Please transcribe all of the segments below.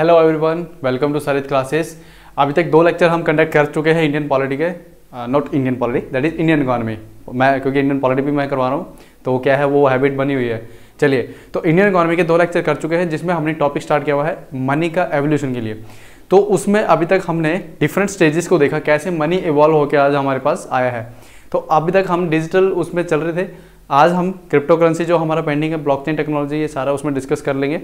Hello everyone, welcome to Sarit classes. अभी तक 2 lecture हम कंडक्ट कर चुके हैं इंडियन पॉलिटी के, not Indian polity, that is Indian economy. मैं क्योंकि इंडियन पॉलिटी भी मैं करवा रहा हूँ तो क्या है वो हैबिट बनी हुई है। चलिए, तो इंडियन इकोनॉमी के 2 लेक्चर कर चुके हैं जिसमें हमने टॉपिक स्टार्ट किया हुआ है मनी का एवोल्यूशन के लिए। तो उसमें अभी तक हमने डिफरेंट स्टेजेस को देखा, कैसे मनी इवॉल्व होकर आज हमारे पास आया है। तो अभी तक हम डिजिटल उसमें चल रहे थे, आज हम क्रिप्टो करेंसी जो हमारा पेंडिंग है, ब्लॉकचेन टेक्नोलॉजी, ये सारा उसमें डिस्कस कर लेंगे।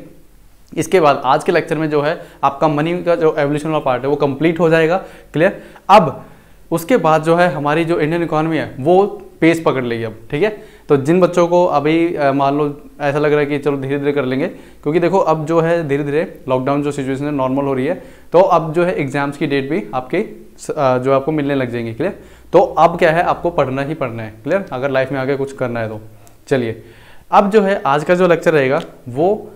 इसके बाद आज के लेक्चर में जो है आपका मनी का जो एवोल्यूशन वाला पार्ट है वो कंप्लीट हो जाएगा। क्लियर। अब उसके बाद जो है हमारी जो इंडियन इकोनॉमी है वो पेस पकड़ लेगी अब। ठीक है, तो जिन बच्चों को अभी मान लो ऐसा लग रहा है कि चलो धीरे धीरे कर लेंगे, क्योंकि देखो अब जो है धीरे धीरे लॉकडाउन जो सिचुएशन है नॉर्मल हो रही है, तो अब जो है एग्जाम्स की डेट भी आपके जो आपको मिलने लग जाएंगी। क्लियर। तो अब क्या है, आपको पढ़ना ही पढ़ना है। क्लियर, अगर लाइफ में आगे कुछ करना है तो। चलिए, अब जो है आज का जो लेक्चर रहेगा वो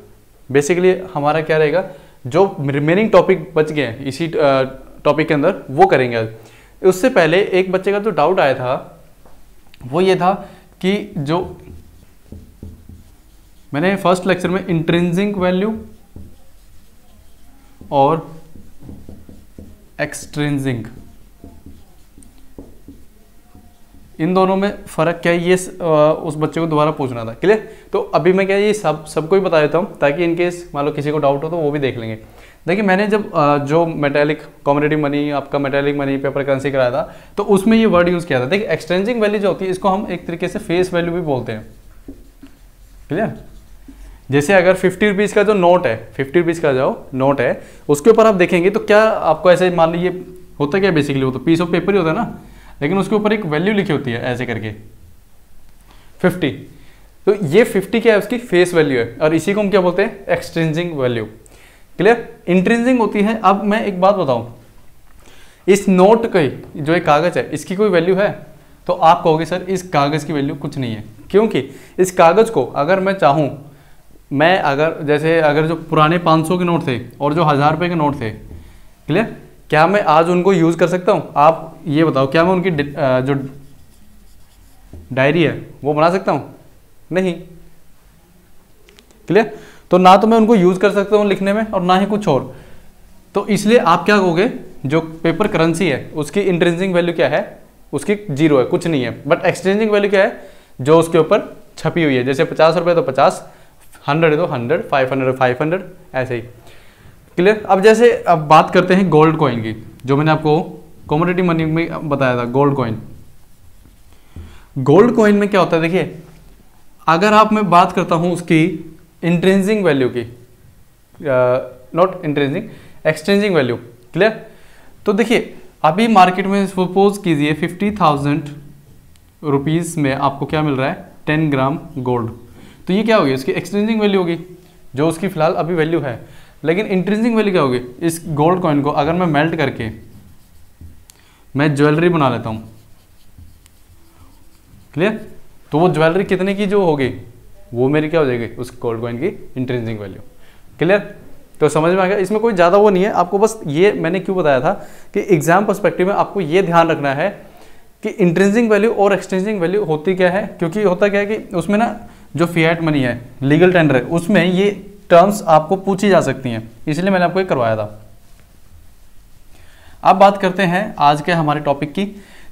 बेसिकली हमारा क्या रहेगा, जो रिमेनिंग टॉपिक बच गए हैं इसी टॉपिक के अंदर वो करेंगे आज। उससे पहले एक बच्चे का जो डाउट आया था वो ये था कि जो मैंने फर्स्ट लेक्चर में इंट्रिंसिक वैल्यू और एक्सट्रिंसिक, इन दोनों में फ़र्क क्या है, ये उस बच्चे को दोबारा पूछना था। क्लियर। तो अभी मैं क्या ये सबको ही बता देता हूँ ताकि इनकेस मान लो किसी को डाउट हो तो वो भी देख लेंगे। देखिए, मैंने जब जो मेटालिक कॉमोडिटी मनी, आपका मेटालिक मनी, पेपर करेंसी कराया था, तो उसमें ये वर्ड यूज़ किया था। देखिए, एक्सचेंजिंग वैल्यू जो होती है इसको हम एक तरीके से फेस वैल्यू भी बोलते हैं। क्लियर। जैसे अगर 50 रुपीज़ का जो नोट है, 50 रुपीज़ का जो नोट है उसके ऊपर आप देखेंगे तो क्या आपको ऐसे मान लीजिए होता क्या बेसिकली, वो तो पीस ऑफ पेपर ही होता है ना, लेकिन उसके ऊपर एक वैल्यू लिखी होती है ऐसे करके 50। तो ये 50 क्या है, उसकी फेस वैल्यू है, और इसी को हम क्या बोलते हैं, एक्सट्रिंसिक वैल्यू। क्लियर। इंट्रिंसिक होती है। अब मैं एक बात बताऊं, इस नोट की जो एक कागज है इसकी कोई वैल्यू है, तो आप कहोगे सर इस कागज की वैल्यू कुछ नहीं है, क्योंकि इस कागज को अगर मैं चाहूं, मैं अगर जैसे अगर जो पुराने 500 के नोट थे और जो 1000 रुपये के नोट थे, क्लियर, क्या मैं आज उनको यूज कर सकता हूं? आप ये बताओ, क्या मैं उनकी जो डायरी है वो बना सकता हूं? नहीं। क्लियर। तो ना तो मैं उनको यूज कर सकता हूं लिखने में और ना ही कुछ और। तो इसलिए आप क्या कहोगे, जो पेपर करेंसी है उसकी इंट्रिंसिक वैल्यू क्या है, उसकी 0 है, कुछ नहीं है। बट एक्सट्रिंसिक वैल्यू क्या है, जो उसके ऊपर छपी हुई है। जैसे 50 रुपये तो 50, 100 है तो 100, 500 500, ऐसे ही। क्लियर। अब जैसे अब बात करते हैं गोल्ड कॉइन की, जो मैंने आपको कमोडिटी मनी में बताया था, गोल्ड कॉइन। गोल्ड कॉइन में क्या होता है, देखिए, अगर आप मैं बात करता हूं उसकी इंट्रिंसिक वैल्यू की, not intrinsic, extrinsic value. Clear. तो देखिए, अभी मार्केट में सपोज कीजिए 50,000 रुपीज में आपको क्या मिल रहा है, 10 ग्राम गोल्ड। तो ये क्या होगी, उसकी एक्सट्रिंसिक वैल्यू होगी, जो उसकी फिलहाल अभी वैल्यू है। लेकिन इंट्रिंसिक वैल्यू क्या होगी, इस गोल्ड कॉइन को अगर मैं मेल्ट करके मैं ज्वेलरी बना लेता हूं, क्लियर, तो वो ज्वेलरी कितने की जो होगी वो मेरी क्या हो जाएगी, उस गोल्ड कॉइन की इंट्रिंसिक वैल्यू। क्लियर। तो समझ में आ गया, इसमें कोई ज़्यादा वो नहीं है। आपको बस ये मैंने क्यों बताया था कि एग्जाम पर्सपेक्टिव में आपको ये ध्यान रखना है कि इंट्रिंसिक वैल्यू और एक्सट्रिंसिक वैल्यू होती क्या है, क्योंकि होता क्या है कि उसमें ना जो फिएट मनी है, लीगल टेंडर है, उसमें ये टर्म्स आपको पूछी जा सकती हैं, इसलिए मैंने आपको ये करवाया था। अब बात करते हैं आज के हमारे टॉपिक की।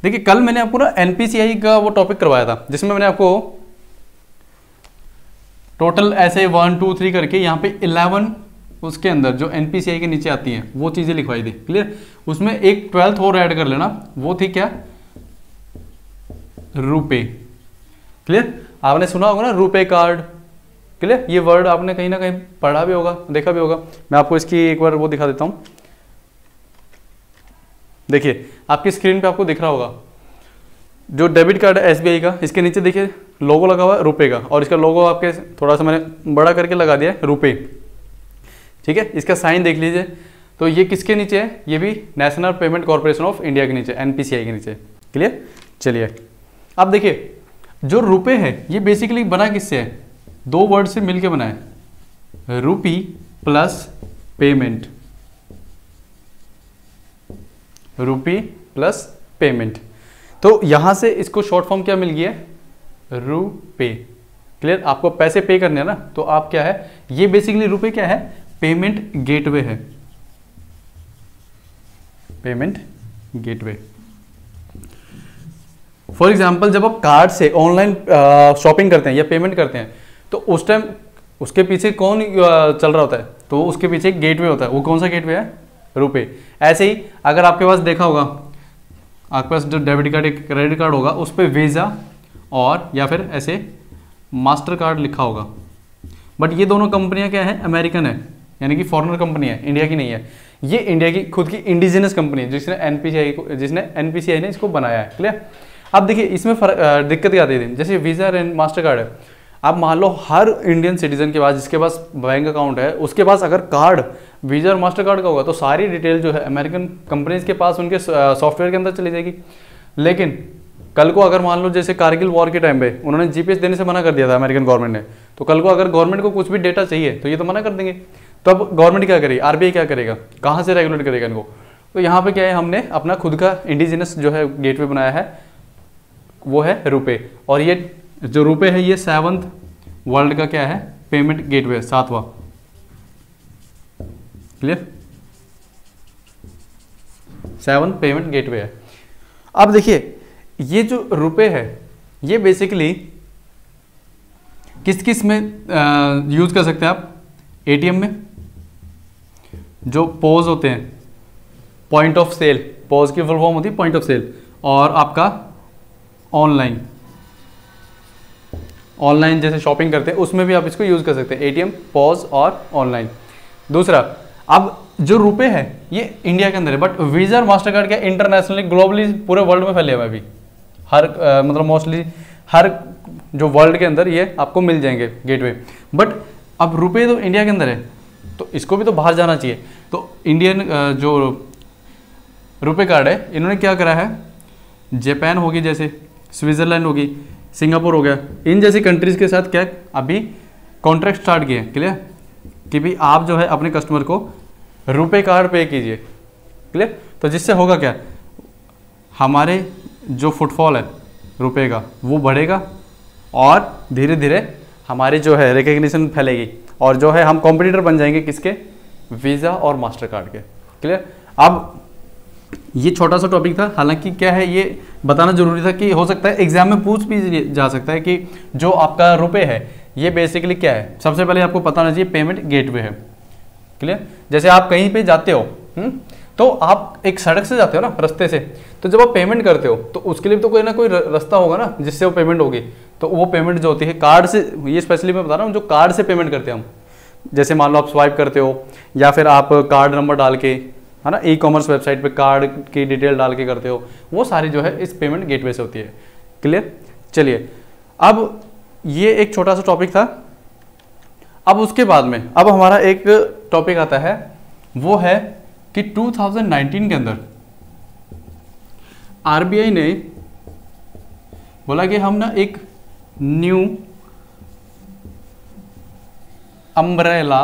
देखिए, कल मैंने आपको ना एनपीसीआई का वो टॉपिक करवाया था, जिसमें मैंने आपको टोटल ऐसे 1 2 3 करके यहाँ पे 11 उसके अंदर जो एनपीसीआई के नीचे आती हैं वो चीजें लिखवाई थी। क्लियर। उसमें एक 12th और ऐड कर लेना, वो थी क्या, रुपए। क्लियर। आपने सुना होगा ना रुपए कार्ड। क्लियर। ये वर्ड आपने कहीं ना कहीं पढ़ा भी होगा, देखा भी होगा। मैं आपको इसकी एक बार वो दिखा देता हूं। देखिए, आपकी स्क्रीन पे आपको दिख रहा होगा जो डेबिट कार्ड है एसबीआई का, इसके नीचे देखिए लोगो लगा हुआ है रुपए का, और इसका लोगो आपके थोड़ा सा मैंने बड़ा करके लगा दिया है, रुपए। ठीक है, इसका साइन देख लीजिए। तो ये किसके नीचे है, ये भी national payment corporation of India के नीचे, एनपीसीआई के नीचे। क्लियर। चलिए, अब देखिए, जो रुपए है ये बेसिकली बना किससे है, 2 वर्ड से मिलके बना है, रूपी प्लस पेमेंट, रूपी प्लस पेमेंट। तो यहां से इसको शॉर्ट फॉर्म क्या मिल गया, रुपे। क्लियर। आपको पैसे पे करने हैं ना, तो आप क्या है, ये बेसिकली रुपए क्या है, पेमेंट गेटवे है। Payment gateway. फॉर एग्जाम्पल जब आप कार्ड से ऑनलाइन शॉपिंग करते हैं या पेमेंट करते हैं तो उस टाइम उसके पीछे कौन चल रहा होता है, तो उसके पीछे एक गेटवे होता है। वो कौन सा गेटवे है? रुपए। ऐसे ही अगर आपके पास देखा होगा, आपके पास जो डेबिट कार्ड क्रेडिट कार्ड होगा उस पर वीज़ा और या फिर ऐसे मास्टर कार्ड लिखा होगा। बट ये दोनों कंपनियां क्या है? अमेरिकन है, यानी कि फॉरेनर कंपनी है, इंडिया की नहीं है। ये इंडिया की खुद की इंडिजिनस कंपनी है जिसने एनपीसीआई ने इसको बनाया है। क्लियर? अब देखिए इसमें दिक्कत क्या आती है, जैसे वीज़ा एंड मास्टर कार्ड है। अब मान लो हर इंडियन सिटीजन के पास जिसके पास बैंक अकाउंट है उसके पास अगर कार्ड वीज़ा और मास्टर कार्ड का होगा तो सारी डिटेल जो है अमेरिकन कंपनीज के पास उनके सॉफ्टवेयर के अंदर चली जाएगी। लेकिन कल को अगर मान लो जैसे कारगिल वॉर के टाइम पे उन्होंने जीपीएस देने से मना कर दिया था अमेरिकन गवर्नमेंट ने, तो कल को अगर गवर्नमेंट को कुछ भी डेटा चाहिए तो ये तो मना कर देंगे। तो अब गवर्नमेंट क्या करेगी? आरबीआई क्या करेगा? कहाँ से रेगुलेट करेगा इनको? तो यहाँ पे क्या है, हमने अपना खुद का इंडिजिनस जो है गेटवे बनाया है, वो है रुपए। और ये जो रुपए है ये 7th वर्ल्ड का क्या है? पेमेंट गेटवे, 7वां। क्लियर? 7th पेमेंट गेटवे है। अब देखिए ये जो रुपए है ये बेसिकली किस किस में यूज कर सकते हैं आप? एटीएम में जो पोज होते हैं, पॉइंट ऑफ सेल, पोज की फुल फॉर्म होती है पॉइंट ऑफ सेल, और आपका ऑनलाइन जैसे शॉपिंग करते हैं उसमें भी आप इसको यूज कर सकते हैं, एटीएम, पॉज और ऑनलाइन। दूसरा, अब जो रुपए है ये इंडिया के अंदर है, बट वीजा और मास्टर कार्ड क्या इंटरनेशनली ग्लोबली पूरे वर्ल्ड में फैले हुए अभी हर मतलब मोस्टली हर जो वर्ल्ड के अंदर ये आपको मिल जाएंगे गेटवे। बट अब रुपए तो इंडिया के अंदर है तो इसको भी तो बाहर जाना चाहिए। तो इंडियन जो रुपए कार्ड है इन्होंने क्या करा है, जापान होगी, जैसे स्विट्जरलैंड होगी, सिंगापुर हो गया, इन जैसी कंट्रीज के साथ क्या अभी कॉन्ट्रैक्ट स्टार्ट किए हैं। क्लियर? कि भी आप जो है अपने कस्टमर को रुपए कार्ड पे कीजिए। क्लियर? तो जिससे होगा क्या, हमारे जो फुटफॉल है रुपए का वो बढ़ेगा और धीरे धीरे हमारी जो है रिकग्निशन फैलेगी और जो है हम कॉम्पिटिटर बन जाएंगे किसके? वीज़ा और मास्टर कार्ड के। क्लियर? अब ये छोटा सा टॉपिक था, हालांकि क्या है ये बताना जरूरी था कि हो सकता है एग्जाम में पूछ भी जा सकता है कि जो आपका रुपए है ये बेसिकली क्या है। सबसे पहले आपको पता होना चाहिए पेमेंट गेटवे है। क्लियर? जैसे आप कहीं पे जाते हो तो आप एक सड़क से जाते हो ना, रास्ते से, तो जब आप पेमेंट करते हो तो उसके लिए तो कोई ना कोई रास्ता होगा ना जिससे वो पेमेंट होगी। तो वो पेमेंट जो होती है कार्ड से, ये स्पेशली मैं बता रहा हूँ जो कार्ड से पेमेंट करते हैं हम, जैसे मान लो आप स्वाइप करते हो या फिर आप कार्ड नंबर डाल के, है ना, ई-कॉमर्स वेबसाइट पे कार्ड की डिटेल डाल के करते हो, वो सारी जो है इस पेमेंट गेटवे से होती है। क्लियर? चलिए, अब ये एक छोटा सा टॉपिक था। अब उसके बाद में अब हमारा एक टॉपिक आता है, वो है कि 2019 के अंदर आरबीआई ने बोला कि हम ना एक न्यू अम्ब्रेला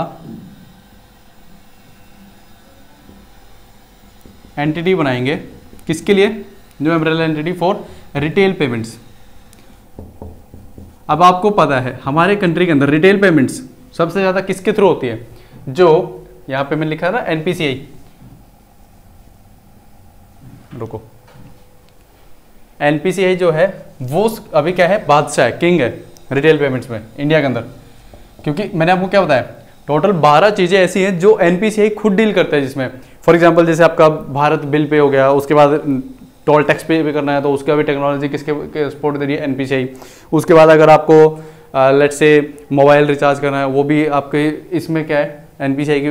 एंटिटी बनाएंगे। किसके लिए? New umbrella entity for retail payments. अब आपको पता है हमारे कंट्री के अंदर रिटेल पेमेंट्स सबसे ज़्यादा किसके थ्रू होती है? जो यहाँ पे मैंने लिखा है ना एनपीसीआई, रुको, एनपीसीआई जो है वो अभी क्या है? बादशाह है, किंग है रिटेल पेमेंट्स में इंडिया के अंदर। क्योंकि मैंने आपको क्या बताया, टोटल 12 चीज़ें ऐसी हैं जो एनपीसीआई खुद डील करता है, जिसमें फॉर एग्जांपल जैसे आपका भारत बिल पे हो गया, उसके बाद टोल टैक्स पे भी करना है तो उसका भी टेक्नोलॉजी किसके सपोर्ट दे रही है? एनपीसीआई। उसके बाद अगर आपको लेट से मोबाइल रिचार्ज करना है वो भी आपके इसमें क्या है? एनपीसीआई की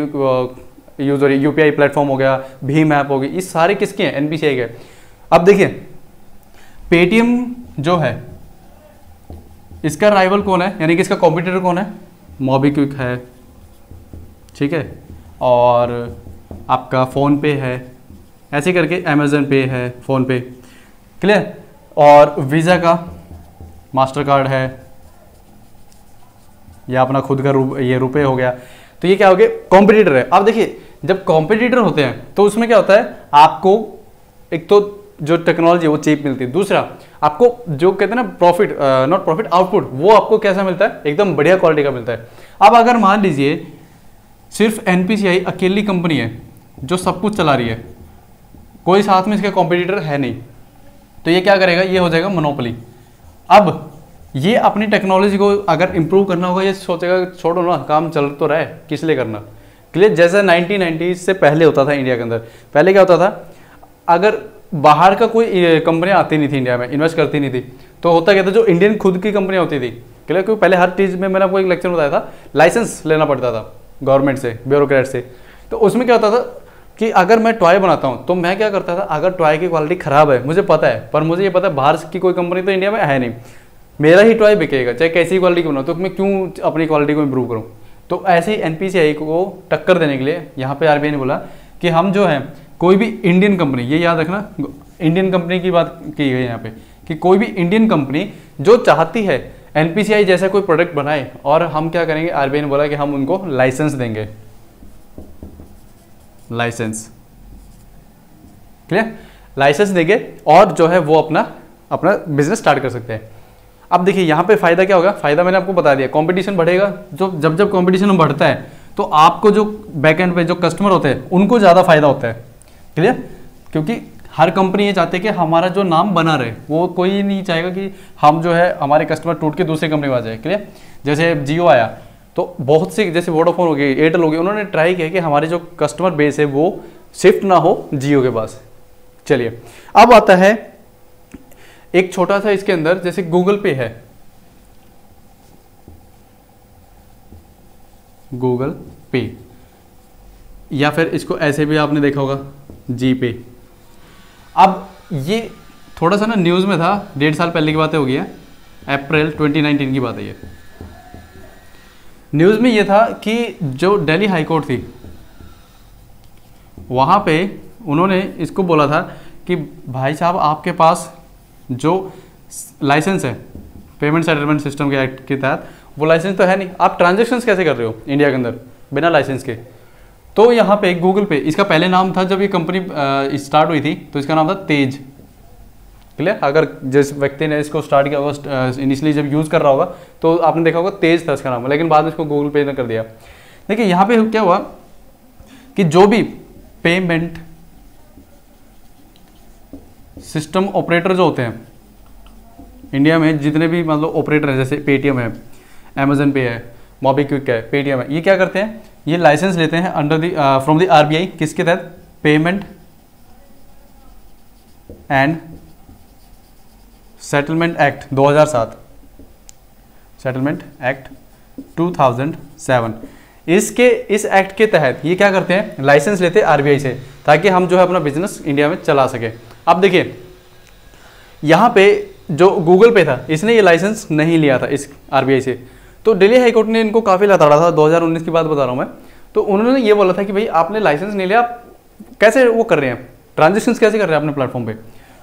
यूज़ हो रही है। यूपीआई प्लेटफॉर्म हो गया, भीम ऐप होगी, ये सारे किसके हैं? एनपीसीआई के। अब देखिए पेटीएम जो है इसका राइवल कौन है, यानी कि इसका कॉम्पिटिटर कौन है? मोबीक्विक है, ठीक है, और आपका फ़ोन पे है, ऐसे करके अमेजन पे है, फ़ोन पे। क्लियर? और वीज़ा का मास्टर कार्ड है, या अपना खुद का ये रुपए हो गया। तो ये क्या हो गया? कॉम्पिटिटर है। अब देखिए जब कॉम्पिटिटर होते हैं तो उसमें क्या होता है, आपको एक तो जो टेक्नोलॉजी है वो चीप मिलती है, दूसरा आपको जो कहते हैं ना प्रॉफिट, नॉट प्रॉफिट, आउटपुट, वो आपको कैसा मिलता है? एकदम बढ़िया क्वालिटी का मिलता है। अब अगर मान लीजिए सिर्फ एनपीसीआई अकेली कंपनी है जो सब कुछ चला रही है, कोई साथ में इसके कॉम्पिटिटर है नहीं, तो ये क्या करेगा, ये हो जाएगा मोनोपोली। अब ये अपनी टेक्नोलॉजी को अगर इम्प्रूव करना होगा, ये सोचेगा छोड़ो ना, काम चल तो रहा है, किस लिए करना। क्लियर, जैसे 1990 से पहले होता था इंडिया के अंदर, पहले क्या होता था, अगर बाहर का कोई कंपनियां आती नहीं थी इंडिया में, इन्वेस्ट करती नहीं थी, तो होता क्या था, जो इंडियन खुद की कंपनियां होती थी, क्लियर, क्योंकि पहले हर चीज़ में, मैंने आपको एक लेक्चर बताया था, लाइसेंस लेना पड़ता था गवर्नमेंट से, ब्यूरोक्रेट से। तो उसमें क्या होता था कि अगर मैं टॉय बनाता हूँ तो मैं क्या करता था, अगर टॉय की क्वालिटी ख़राब है मुझे पता है, पर मुझे ये पता है बाहर की कोई कंपनी तो इंडिया में है नहीं, मेरा ही टॉय बिकेगा चाहे कैसी क्वालिटी की बनाओ, तो मैं क्यों अपनी क्वालिटी को इम्प्रूव करूँ। तो ऐसे ही एनपीसीआई को टक्कर देने के लिए यहाँ पे आरबीआई ने बोला कि हम जो है कोई भी इंडियन कंपनी, ये याद रखना, इंडियन कंपनी की बात की गई यहाँ पे, कि कोई भी इंडियन कंपनी जो चाहती है एनपीसीआई जैसा कोई प्रोडक्ट बनाए, और हम क्या करेंगे, आरबीआई ने बोला कि हम उनको लाइसेंस देंगे, लाइसेंस, क्लियर, लाइसेंस देंगे और जो है वो अपना बिजनेस स्टार्ट कर सकते हैं। अब देखिए यहाँ पे फायदा क्या होगा, फायदा मैंने आपको बता दिया, कंपटीशन बढ़ेगा, जो जब कंपटीशन बढ़ता है तो आपको जो बैकएंड पे जो कस्टमर होते हैं उनको ज़्यादा फायदा होता है, क्लियर, क्योंकि हर कंपनी ये चाहती है कि हमारा जो नाम बना रहे, वो कोई नहीं चाहेगा कि हम जो है हमारे कस्टमर टूट के दूसरी कंपनी में आ जाए, क्लियर। जैसे जियो आया तो बहुत सी, जैसे वोडाफोन हो गई, एयरटेल हो गई, उन्होंने ट्राई किया कि हमारी जो कस्टमर बेस है वो शिफ्ट ना हो जियो के पास। चलिए अब आता है एक छोटा सा इसके अंदर, जैसे गूगल पे है, गूगल पे, या फिर इसको ऐसे भी आपने देखा होगा जी पे। अब ये थोड़ा सा ना न्यूज़ में था, 1.5 साल पहले की बातें हो गई है, अप्रैल 2019 की बात है ये। न्यूज़ में ये था कि जो दिल्ली हाई कोर्ट थी वहाँ पे उन्होंने इसको बोला था कि भाई साहब आपके पास जो लाइसेंस है पेमेंट सेटलमेंट सिस्टम के एक्ट के तहत, वो लाइसेंस तो है नहीं, आप ट्रांजैक्शंस कैसे कर रहे हो इंडिया के अंदर बिना लाइसेंस के। तो यहाँ पे गूगल पे, इसका पहले नाम था, जब ये कंपनी स्टार्ट हुई थी तो इसका नाम था तेज, क्लियर। अगर जिस व्यक्ति ने इसको स्टार्ट किया होगा, इनिशियली जब यूज़ कर रहा होगा तो आपने देखा होगा तेज था इसका नाम, लेकिन बाद में इसको गूगल पे ने कर दिया। देखिए यहाँ पे क्या हुआ कि जो भी पेमेंट सिस्टम ऑपरेटर जो होते हैं इंडिया में, जितने भी मतलब ऑपरेटर हैं, जैसे पेटीएम है, अमेजन पे है, मोबीक्विक है, पेटीएम है, ये क्या करते हैं, ये लाइसेंस लेते हैं under the from the RBI, किसके तहत, payment and settlement act 2007, settlement act 2007, इस एक्ट के तहत ये क्या करते हैं, लाइसेंस लेते हैं आरबीआई से, ताकि हम जो है अपना बिजनेस इंडिया में चला सके। अब देखिए यहाँ पे जो गूगल पे था, इसने ये लाइसेंस नहीं लिया था इस आरबीआई से, तो दिल्ली हाई कोर्ट ने इनको काफ़ी लताड़ा था, 2019 की बात बता रहा हूँ मैं। तो उन्होंने ये बोला था कि भाई आपने लाइसेंस नहीं लिया, आप कैसे वो कर रहे हैं, ट्रांजेक्शन्स कैसे कर रहे हैं अपने प्लेटफॉर्म पे,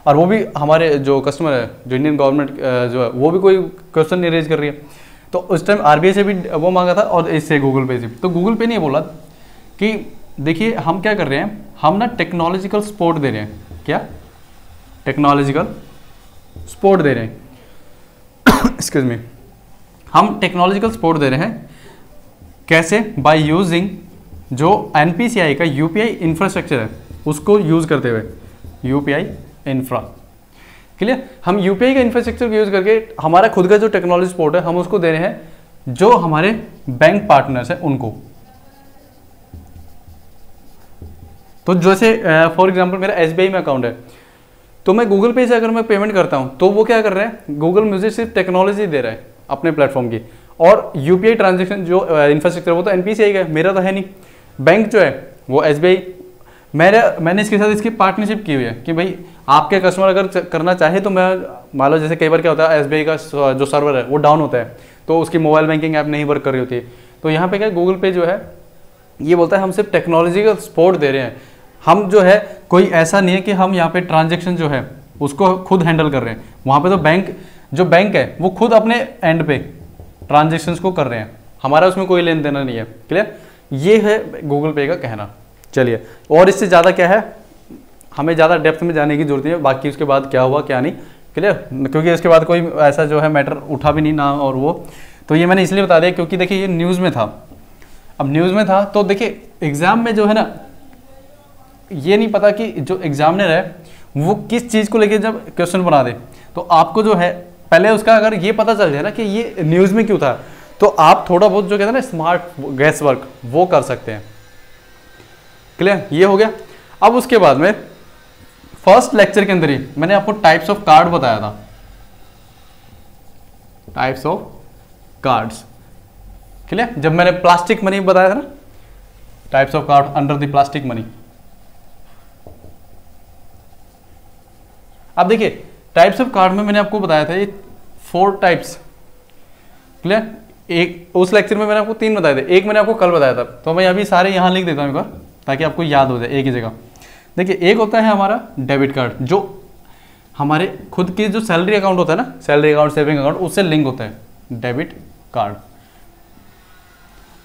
और वो भी हमारे जो कस्टमर है, जो इंडियन गवर्नमेंट जो है वो भी कोई क्वेश्चन नहीं रेज कर रही है। तो उस टाइम आरबीआई से भी वो मांगा था और इससे गूगल पे से। तो गूगल पे ने ये बोला कि देखिए हम क्या कर रहे हैं, हम ना टेक्नोलॉजिकल सपोर्ट दे रहे हैं, क्या टेक्नोलॉजिकल सपोर्ट दे रहे हैं एक्सक्यूज मी, हम टेक्नोलॉजिकल सपोर्ट दे रहे हैं, कैसे, बाय यूजिंग जो एनपीसीआई का यूपीआई इंफ्रास्ट्रक्चर है उसको यूज़ करते हुए, यूपीआई इंफ्रा, क्लियर, हम यूपीआई का इंफ्रास्ट्रक्चर को यूज़ करके हमारा खुद का जो टेक्नोलॉजी सपोर्ट है हम उसको दे रहे हैं जो हमारे बैंक पार्टनर्स हैं उनको। तो जैसे फॉर एग्जांपल मेरा एसबीआई में अकाउंट है, तो मैं गूगल पे से अगर मैं पेमेंट करता हूं तो वो क्या कर रहे हैं, गूगल मुझे सिर्फ टेक्नोलॉजी दे रहा है अपने प्लेटफॉर्म की, और यूपीआई ट्रांजैक्शन जो इंफ्रास्ट्रक्चर वो तो एनपीसीआई का है, मेरा तो है नहीं। बैंक जो है वो एसबीआई, मैंने इसके साथ इसकी पार्टनरशिप की हुई है कि भाई आपके कस्टमर अगर करना चाहे तो मैं, मान लो जैसे कई बार क्या होता है एसबीआई का जो सर्वर है वो डाउन होता है तो उसकी मोबाइल बैंकिंग ऐप नहीं वर्क कर रही होती है, तो यहाँ पे क्या गूगल पे जो है ये बोलता है हम सिर्फ टेक्नोलॉजी का सपोर्ट दे रहे हैं, हम जो है कोई ऐसा नहीं है कि हम यहाँ पे ट्रांजेक्शन जो है उसको खुद हैंडल कर रहे हैं, वहाँ पे तो बैंक है वो खुद अपने एंड पे ट्रांजेक्शन्स को कर रहे हैं, हमारा उसमें कोई लेन देना नहीं है, क्लियर। ये है गूगल पे का कहना। चलिए और इससे ज़्यादा क्या है, हमें ज़्यादा डेप्थ में जाने की जरूरत नहीं है, बाकी उसके बाद क्या हुआ क्या नहीं, क्लियर, क्योंकि इसके बाद कोई ऐसा जो है मैटर उठा भी नहीं ना, और वो तो ये मैंने इसलिए बता दिया क्योंकि देखिए ये न्यूज़ में था। अब न्यूज़ में था तो देखिए एग्ज़ाम में जो है ना ये नहीं पता कि जो एग्जामिनर है वो किस चीज़ को लेके जब क्वेश्चन बना दे, तो आपको जो है पहले उसका अगर ये पता चल जाए ना कि ये न्यूज़ में क्यों था, तो आप थोड़ा बहुत जो कहते हैं ना स्मार्ट गैस वर्क वो कर सकते हैं। क्लियर, ये हो गया। अब उसके बाद में फर्स्ट लेक्चर के अंदर ही मैंने आपको टाइप्स ऑफ कार्ड बताया था, टाइप्स ऑफ कार्ड्स। क्लियर, जब मैंने प्लास्टिक मनी बताया था ना, types of card under the plastic money. अब देखिए टाइप्स ऑफ कार्ड में मैंने आपको बताया था ये 4 टाइप्स। क्लियर, एक उस लेक्चर में मैंने आपको 3 बताए थे, एक मैंने आपको कल बताया था, तो मैं अभी सारे यहां लिख देता हूं एक बार ताकि आपको याद हो जाए एक ही जगह। देखिए एक होता है हमारा डेबिट कार्ड, जो हमारे खुद के जो सैलरी अकाउंट होता है ना, सैलरी अकाउंट, सेविंग अकाउंट, उससे लिंक होता है डेबिट कार्ड।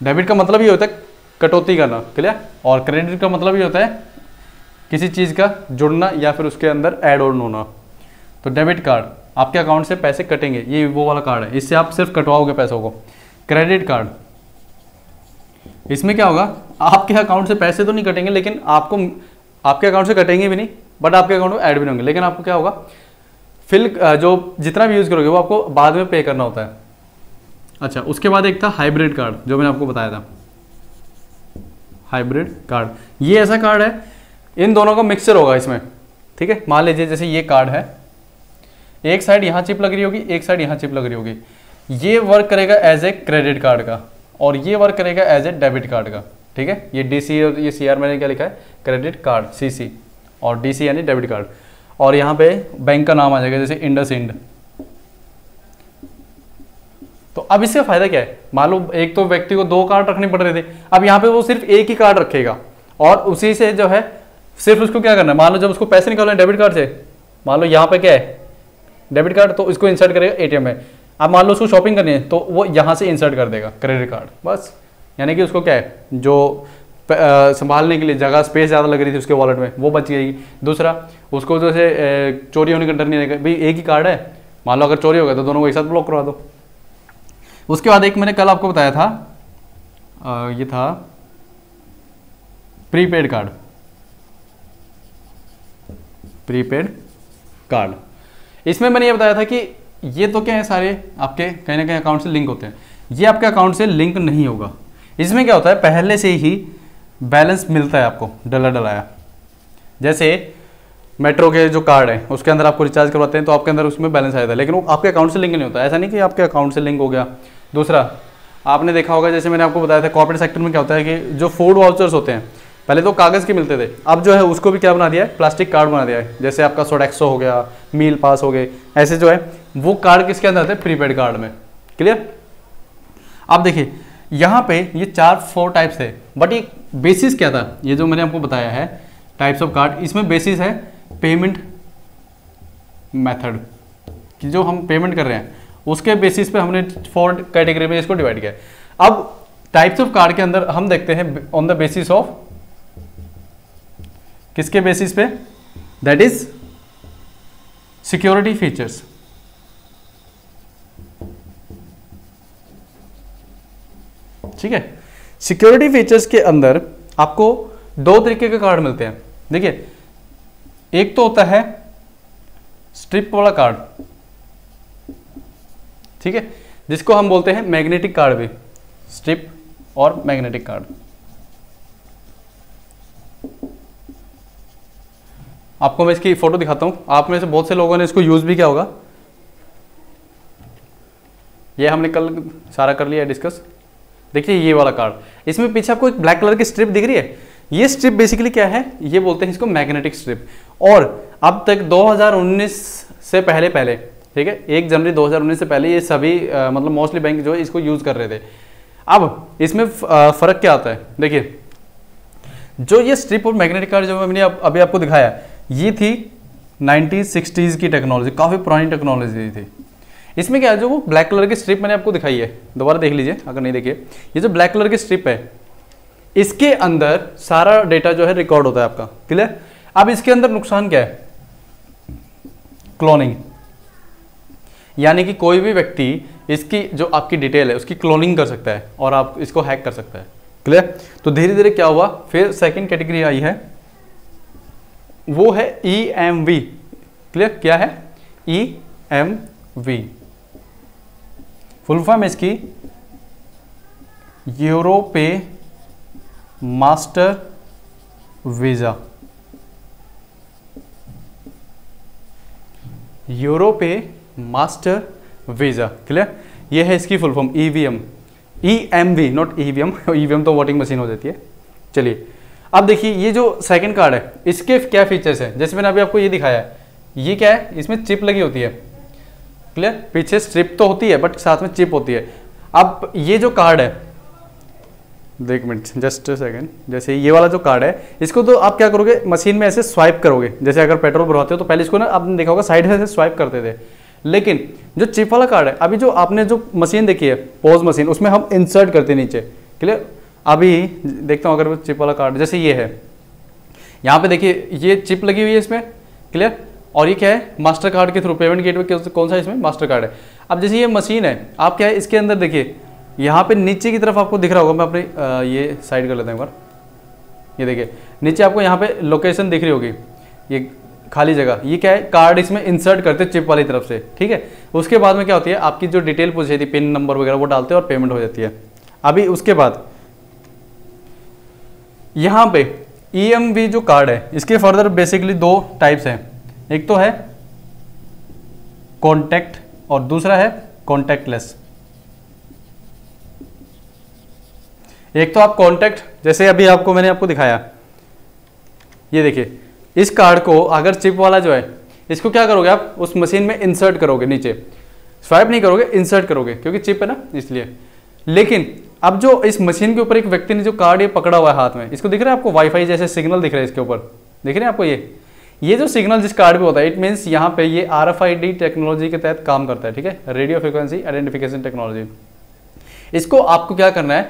डेबिट का मतलब ये होता है कटौती करना। क्लियर, और क्रेडिट का मतलब ये होता है किसी चीज़ का जुड़ना या फिर उसके अंदर ऐड ऑन होना। तो डेबिट कार्ड आपके अकाउंट से पैसे कटेंगे, ये वो वाला कार्ड है, इससे आप सिर्फ कटवाओगे पैसों को। क्रेडिट कार्ड, इसमें क्या होगा, आपके अकाउंट से पैसे तो नहीं कटेंगे, लेकिन आपको आपके अकाउंट से कटेंगे भी नहीं, बट आपके अकाउंट में ऐड भी नहीं होंगे, लेकिन आपको क्या होगा, फिल जो जितना भी यूज़ करोगे वो आपको बाद में पे करना होता है। अच्छा, उसके बाद एक था हाइब्रिड कार्ड, जो मैंने आपको बताया था हाइब्रिड कार्ड। ये ऐसा कार्ड है, इन दोनों का मिक्सचर होगा इसमें। ठीक है, मान लीजिए जैसे ये कार्ड है, एक साइड यहाँ चिप लग रही होगी, एक साइड यहाँ चिप लग रही होगी। ये वर्क करेगा एज ए क्रेडिट कार्ड का और ये वर्क करेगा एज ए डेबिट कार्ड का। ठीक है, ये डीसी और ये सीआर मैंने क्या लिखा है, क्रेडिट कार्ड सीसी, और डीसी यानी डेबिट कार्ड, और यहाँ पे बैंक का नाम आ जाएगा जैसे इंडसइंड। तो अब इससे फायदा क्या है, मान लो एक तो व्यक्ति को 2 कार्ड रखने पड़ रहे थे, अब यहाँ पे वो सिर्फ एक ही कार्ड रखेगा और उसी से जो है सिर्फ उसको क्या करना है, मान लो जब उसको पैसे निकालना है डेबिट कार्ड से, मान लो यहाँ पे क्या है डेबिट कार्ड, तो इसको इंसर्ट करेगा एटीएम में। अब मान लो उसको शॉपिंग करनी है तो वो यहाँ से इंसर्ट कर देगा क्रेडिट कार्ड, बस। यानी कि उसको क्या है, जो संभालने के लिए जगह स्पेस ज़्यादा लग रही थी उसके वॉलेट में, वो बच जाएगी। दूसरा, उसको जैसे चोरी होने का डर नहीं रहेगा, भाई एक ही कार्ड है, मान लो अगर चोरी हो गया तो दोनों को एक साथ ब्लॉक करवा दो। उसके बाद एक मैंने कल आपको बताया था, ये था प्रीपेड कार्ड। प्रीपेड कार्ड, इसमें मैंने ये बताया था कि ये तो क्या है, सारे आपके कहीं ना कहीं अकाउंट से लिंक होते हैं, ये आपके अकाउंट से लिंक नहीं होगा। इसमें क्या होता है, पहले से ही बैलेंस मिलता है आपको डला डलाया। जैसे मेट्रो के जो कार्ड है उसके अंदर आपको रिचार्ज करवाते हैं तो आपके अंदर उसमें बैलेंस आया था, लेकिन वो आपके अकाउंट से लिंक नहीं होता। ऐसा नहीं कि आपके अकाउंट से लिंक हो गया। दूसरा, आपने देखा होगा जैसे मैंने आपको बताया था कॉर्पोरेट सेक्टर में क्या होता है कि जो फूड वाउचर्स होते हैं पहले तो कागज़ के मिलते थे, अब जो है उसको भी क्या बना दिया है, प्लास्टिक कार्ड बना दिया है। जैसे आपका सोडेक्सो हो गया, मील पास हो गए, ऐसे जो है वो कार्ड किसके अंदर आते हैं, प्रीपेड कार्ड में। क्लियर, अब देखिए यहाँ पे ये 4 टाइप्स थे, बट ये बेसिस क्या था, ये जो मैंने आपको बताया है टाइप्स ऑफ कार्ड, इसमें बेसिस है पेमेंट मेथड कि जो हम पेमेंट कर रहे हैं उसके बेसिस पे हमने 4 कैटेगरी में इसको डिवाइड किया है। अब टाइप्स ऑफ कार्ड के अंदर हम देखते हैं ऑन द बेसिस ऑफ, किसके बेसिस पे, दैट इज सिक्योरिटी फीचर्स। ठीक है, सिक्योरिटी फीचर्स के अंदर आपको 2 तरीके के कार्ड मिलते हैं। देखिए, एक तो होता है स्ट्रिप वाला कार्ड, ठीक है, जिसको हम बोलते हैं मैग्नेटिक कार्ड भी, स्ट्रिप और मैग्नेटिक कार्ड। आपको मैं इसकी फोटो दिखाता हूं, आप में से बहुत से लोगों ने इसको यूज भी किया होगा। ये हमने कल सारा कर लिया डिस्कस। देखिए ये वाला कार्ड, इसमें पीछे आपको एक ब्लैक कलर की स्ट्रिप दिख रही है, ये स्ट्रिप बेसिकली क्या है, ये बोलते हैं इसको मैग्नेटिक स्ट्रिप। और अब तक 2019 से पहले ठीक है, 1 जनवरी 2019 से पहले ये सभी मतलब मोस्टली बैंक जो है इसको यूज कर रहे थे। अब इसमें फर्क क्या आता है, देखिए जो ये स्ट्रिप और मैग्नेटिक कार्ड जो मैंने अभी आपको दिखाया, ये थी 1960s की टेक्नोलॉजी, काफ़ी पुरानी टेक्नोलॉजी थी। इसमें क्या है, जो वो ब्लैक कलर की स्ट्रिप मैंने आपको दिखाई है, दोबारा देख लीजिए अगर नहीं देखिए, ये जो ब्लैक कलर की स्ट्रिप है इसके अंदर सारा डेटा जो है रिकॉर्ड होता है आपका। क्लियर, अब इसके अंदर नुकसान क्या है, क्लोनिंग, यानी कि कोई भी व्यक्ति इसकी जो आपकी डिटेल है उसकी क्लोनिंग कर सकता है और आप इसको हैक कर सकता है। क्लियर, तो धीरे धीरे क्या हुआ, फिर सेकंड कैटेगरी आई है वो है EMV। क्लियर, क्या है EMV? फुल फॉर्म इसकी Europay master visa. Europay master visa. Clear, ये है इसकी full form EVM, EMV not EVM। EVM तो वोटिंग मशीन हो जाती है। चलिए अब देखिए ये जो सेकंड कार्ड है इसके क्या फीचर्स हैं। जैसे मैंने अभी आपको ये दिखाया है, ये क्या है, इसमें चिप लगी होती है। क्लियर, पीछे स्ट्रिप तो होती है बट साथ में चिप होती है। अब ये जो कार्ड है, एक मिनट जस्ट सेकंड, जैसे ये वाला जो कार्ड है इसको तो आप क्या करोगे, मशीन में ऐसे स्वाइप करोगे। जैसे अगर पेट्रोल भरवाते हो तो पहले इसको ना आपने देखा होगा साइड से ऐसे स्वाइप करते थे। लेकिन जो चिप वाला कार्ड है, अभी जो आपने जो मशीन देखी है पोज मशीन, उसमें हम इंसर्ट करते हैं नीचे। क्लियर, अभी देखता हूँ अगर वो चिप वाला कार्ड जैसे ये है, यहाँ पे देखिए ये चिप लगी हुई है इसमें। क्लियर, और ये क्या है, मास्टर कार्ड के थ्रू पेमेंट गेटवे कौन सा इसमें मास्टर कार्ड है। अब जैसे ये मशीन है, आप क्या है इसके अंदर देखिए यहाँ पे नीचे की तरफ आपको दिख रहा होगा, मैं अपनी ये साइड कर लेता हूँ एक बार। ये देखिए नीचे आपको यहाँ पे लोकेशन दिख रही होगी, ये खाली जगह, ये क्या है कार्ड इसमें इंसर्ट करते हैं चिप वाली तरफ से। ठीक है, उसके बाद में क्या होती है, आपकी जो डिटेल पूछी थी पिन नंबर वगैरह वो डालते हैं और पेमेंट हो जाती है। अभी उसके बाद यहाँ पे EMV जो कार्ड है इसके फर्दर बेसिकली दो टाइप्स हैं, एक तो है कॉन्टैक्ट और दूसरा है कॉन्टैक्टलेस। एक तो आप कॉन्टैक्ट, जैसे अभी आपको मैंने आपको दिखाया, ये देखिए इस कार्ड को अगर चिप वाला जो है इसको क्या करोगे आप उस मशीन में इंसर्ट करोगे, नीचे स्वाइप नहीं करोगे इंसर्ट करोगे क्योंकि चिप है ना इसलिए। लेकिन अब जो इस मशीन के ऊपर एक व्यक्ति ने जो कार्ड ये पकड़ा हुआ है हाथ में, इसको दिख रहा है आपको वाईफाई जैसे सिग्नल दिख रहा है इसके ऊपर, दिख रहे हैं आपको ये जो सिग्नल जिस कार्ड पे होता है, इट मीन्स यहाँ पे ये RFID टेक्नोलॉजी के तहत काम करता है। ठीक है, रेडियो फ्रिक्वेंसी आइडेंटिफिकेशन टेक्नोलॉजी। इसको आपको क्या करना है,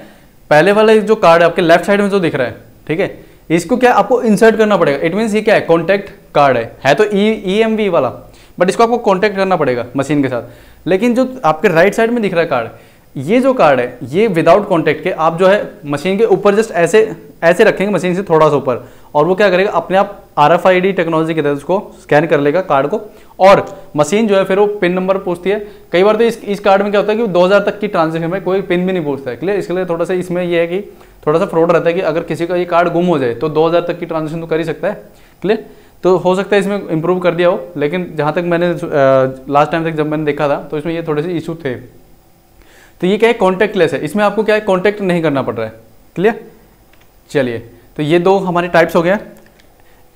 पहले वाले जो कार्ड है आपके लेफ्ट साइड में जो दिख रहा है, ठीक है, इसको क्या आपको इंसर्ट करना पड़ेगा। इट मीन्स ये क्या है, कॉन्टैक्ट कार्ड है तो EMV वाला, बट इसको आपको कॉन्टैक्ट करना पड़ेगा मशीन के साथ। लेकिन जो आपके राइट साइड में दिख रहा है कार्ड, ये जो कार्ड है ये विदाउट कॉन्टैक्ट के आप जो है मशीन के ऊपर जस्ट ऐसे रखेंगे मशीन से थोड़ा सा ऊपर, और वो क्या करेगा अपने आप RFID टेक्नोलॉजी के तहत उसको स्कैन कर लेगा कार्ड को, और मशीन जो है फिर वो पिन नंबर पूछती है। कई बार तो इस कार्ड में क्या होता है कि 2000 तक की ट्रांजेक्शन में कोई पिन भी नहीं पूछता है। क्लियर, इसके लिए थोड़ा सा इसमें ये है कि थोड़ा सा फ्रॉड रहता है कि अगर किसी का ये कार्ड गुम हो जाए तो 2000 तक की ट्रांजेक्शन तो कर ही सकता है। क्लियर, तो हो सकता है इसमें इंप्रूव कर दिया हो, लेकिन जहाँ तक मैंने लास्ट टाइम तक जब मैंने देखा था तो इसमें ये थोड़े से इशू थे। तो ये क्या है, कॉन्टैक्टलेस है, इसमें आपको क्या है कॉन्टैक्ट नहीं करना पड़ रहा है। क्लियर, चलिए तो ये दो हमारे टाइप्स हो गए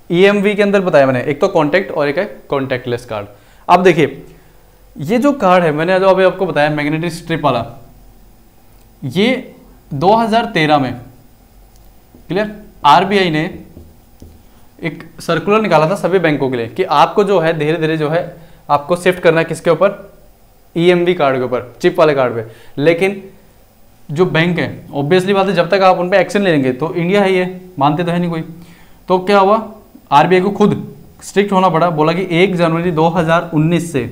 EMV के अंदर बताया मैंने, एक तो कॉन्टैक्ट और एक है कॉन्टैक्टलेस कार्ड। अब देखिए ये जो कार्ड है मैंने जो अभी आपको बताया मैग्नेटिक स्ट्रिप वाला, ये 2013 में क्लियर RBI ने एक सर्कुलर निकाला था सभी बैंकों के लिए कि आपको जो है धीरे धीरे जो है आपको शिफ्ट करना है किसके ऊपर, EMV कार्ड के ऊपर, चिप वाले कार्ड पे। लेकिन जो बैंक है ऑब्वियसली बात है जब तक आप उन पे एक्शन ले लेंगे तो इंडिया है ये मानते तो है नहीं कोई, तो क्या हुआ RBI को खुद स्ट्रिक्ट होना पड़ा, बोला कि 1 जनवरी 2019 से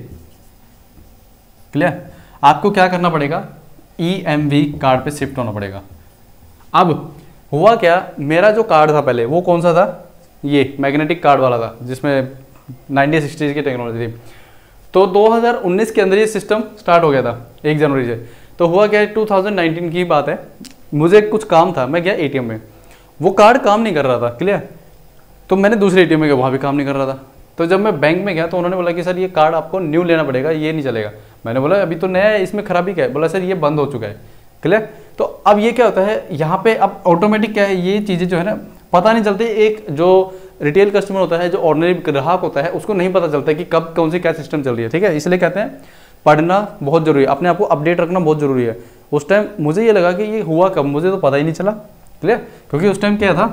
क्लियर आपको क्या करना पड़ेगा, EMV कार्ड पे शिफ्ट होना पड़ेगा। अब हुआ क्या, मेरा जो कार्ड था पहले वो कौन सा था, ये मैग्नेटिक कार्ड वाला था जिसमें 1960s की टेक्नोलॉजी थी। तो 2019 के अंदर ये सिस्टम स्टार्ट हो गया था 1 जनवरी से। तो हुआ क्या, 2019 की बात है, मुझे कुछ काम था, मैं गया ATM में, वो कार्ड काम नहीं कर रहा था। क्लियर, तो मैंने दूसरे ATM में गया, वहाँ भी काम नहीं कर रहा था। तो जब मैं बैंक में गया तो उन्होंने बोला कि सर ये कार्ड आपको न्यू लेना पड़ेगा, ये नहीं चलेगा। मैंने बोला अभी तो नया है, इसमें खराबी क्या है, बोला सर ये बंद हो चुका है। क्लियर, तो अब ये क्या होता है यहाँ पे, अब ऑटोमेटिक क्या है ये चीज़ें जो है ना पता नहीं चलती। एक जो रिटेल कस्टमर होता है, जो ऑर्डिनरी ग्राहक होता है, उसको नहीं पता चलता कि कब कौन सी क्या सिस्टम चल रही है। ठीक है, इसलिए कहते हैं पढ़ना बहुत जरूरी है, अपने आप को अपडेट रखना बहुत जरूरी है। उस टाइम मुझे ये लगा कि ये हुआ कब, मुझे तो पता ही नहीं चला। क्लियर, क्योंकि उस टाइम क्या था,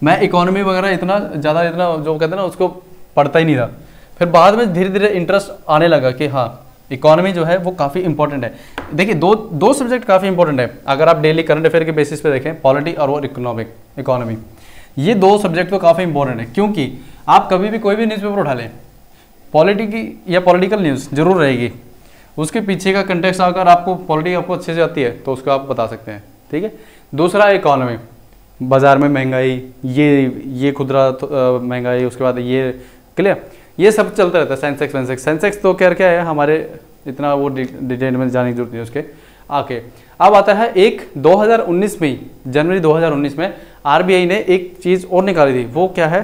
मैं इकोनॉमी वगैरह इतना ज़्यादा जो कहते हैं ना उसको पढ़ता ही नहीं था। फिर बाद में धीरे धीरे इंटरेस्ट आने लगा कि हाँ इकोनॉमी जो है वो काफ़ी इंपॉर्टेंट है। देखिए दो सब्जेक्ट काफ़ी इंपॉर्टेंट है अगर आप डेली करंट अफेयर के बेसिस पे देखें, पॉलिटी और इकोनॉमी, ये दो सब्जेक्ट तो काफ़ी इंपॉर्टेंट है। क्योंकि आप कभी भी कोई भी न्यूज़पेपर उठा लें, पॉलिटी की या पॉलिटिकल न्यूज़ जरूर रहेगी, उसके पीछे का कंटेक्स्ट अगर आपको पॉलिटी आपको अच्छे से आती है तो उसको आप बता सकते हैं। ठीक है, दूसरा इकोनॉमी, बाज़ार में महंगाई, ये खुदरा महंगाई, उसके बाद ये क्लियर, ये सब चलता रहता है। सेंसेक्स तो क्या है हमारे, इतना वो डिटेल में जाने की जरूरत नहीं है उसके आके। अब आता है एक 2019 में ही, जनवरी 2019 में आरबीआई ने एक चीज़ और निकाली थी, वो क्या है,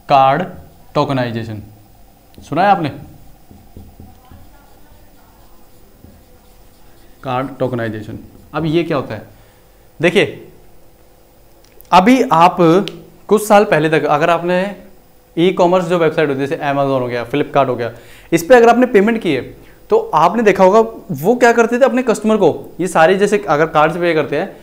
कार्ड टोकनाइजेशन। सुना है आपने? Card tokenization. अब ये क्या होता है, देखिए अभी आप कुछ साल पहले तक अगर आपने ई कॉमर्स जो वेबसाइट होती है जैसे अमेजोन हो गया, फ्लिपकार्ट हो गया, इस पर अगर आपने पेमेंट की है तो आपने देखा होगा वो क्या करते थे अपने कस्टमर को, ये सारी जैसे अगर कार्ड से पे करते हैं,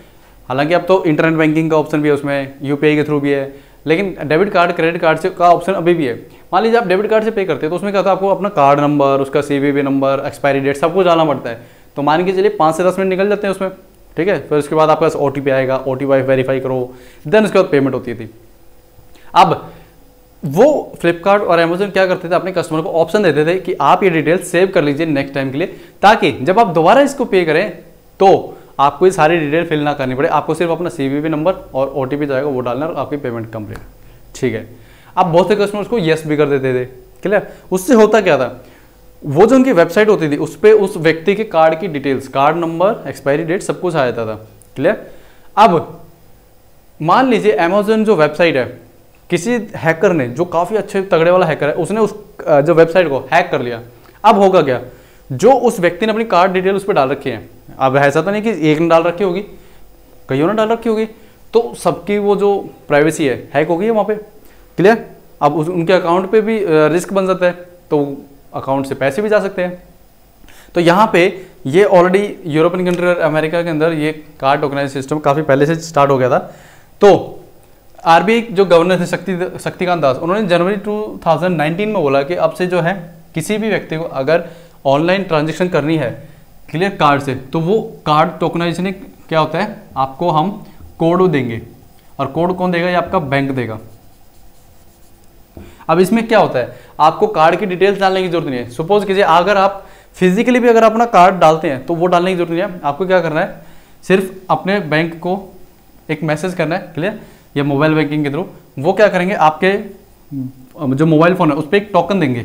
हालांकि अब तो इंटरनेट बैंकिंग का ऑप्शन भी है उसमें, यूपीआई के थ्रू भी है, लेकिन डेबिट कार्ड क्रेडिट कार्ड से का ऑप्शन अभी भी है। मान लीजिए आप डेबिट कार्ड से पे करते हैं तो उसमें क्या होता है, आपको अपना कार्ड नंबर, उसका सीवीवी नंबर, एक्सपायरी डेट सब कुछ डालना पड़ता है। तो मान के चलिए 5 से 10 मिनट निकल जाते हैं उसमें, ठीक है। फिर उसके बाद आपके पास ओटीपी आएगा, ओटीपी वेरीफाई करो, देन उसके बाद पेमेंट होती थी। अब वो फ्लिपकार्ट और अमेजन क्या करते थे, अपने कस्टमर को ऑप्शन देते थे कि आप ये डिटेल सेव कर लीजिए नेक्स्ट टाइम के लिए, ताकि जब आप दोबारा इसको पे करें तो आपको ये सारी डिटेल फिल ना करनी पड़े, आपको सिर्फ अपना सीवीवी नंबर और ओटीपी जाएगा वो डालना और आपकी पेमेंट कंप्लीट, ठीक है। अब बहुत से कस्टमर्स को येस भी कर देते थे, क्लियर। उससे होता क्या था, वो जो उनकी वेबसाइट होती थी उस पर उस व्यक्ति के कार्ड की details, card number, expiry date सब कुछ आ जाता था, क्लियर। अब मान लीजिए अमेजन जो वेबसाइट है, किसी हैकर ने, जो काफ़ी अच्छे तगड़े वाला हैकर है, उसने उस जो वेबसाइट को हैक कर लिया। अब होगा क्या, जो उस व्यक्ति ने अपनी कार्ड डिटेल उस पर डाल रखी है, अब ऐसा तो नहीं कि एक ने डाल रखी होगी, कईयों ने डाल रखी होगी, तो सबकी वो जो प्राइवेसी है हैक हो गई है वहाँ पे, क्लियर। अब उनके अकाउंट पे भी रिस्क बन जाता है, तो अकाउंट से पैसे भी जा सकते हैं। तो यहाँ पे ये ऑलरेडी यूरोपियन कंट्री और अमेरिका के अंदर ये कार्ड टोकनाइजेशन सिस्टम काफ़ी पहले से स्टार्ट हो गया था। तो आरबीआई जो गवर्नर थे शक्तिकांत दास, उन्होंने जनवरी 2019 में बोला कि अब से जो है किसी भी व्यक्ति को अगर ऑनलाइन ट्रांजेक्शन करनी है क्लियर कार्ड से, तो वो कार्ड टोकनाइजेशन क्या होता है, आपको हम कोड देंगे, और कोड कौन देगा, ये आपका बैंक देगा। अब इसमें क्या होता है, आपको कार्ड की डिटेल्स डालने की जरूरत नहीं है। सपोज कीजिए अगर आप फिजिकली भी अगर अपना कार्ड डालते हैं तो वो डालने की जरूरत नहीं है, आपको क्या करना है, सिर्फ अपने बैंक को एक मैसेज करना है, क्लियर, या मोबाइल बैंकिंग के थ्रू। वो क्या करेंगे, आपके जो मोबाइल फोन है उस पर एक टोकन देंगे,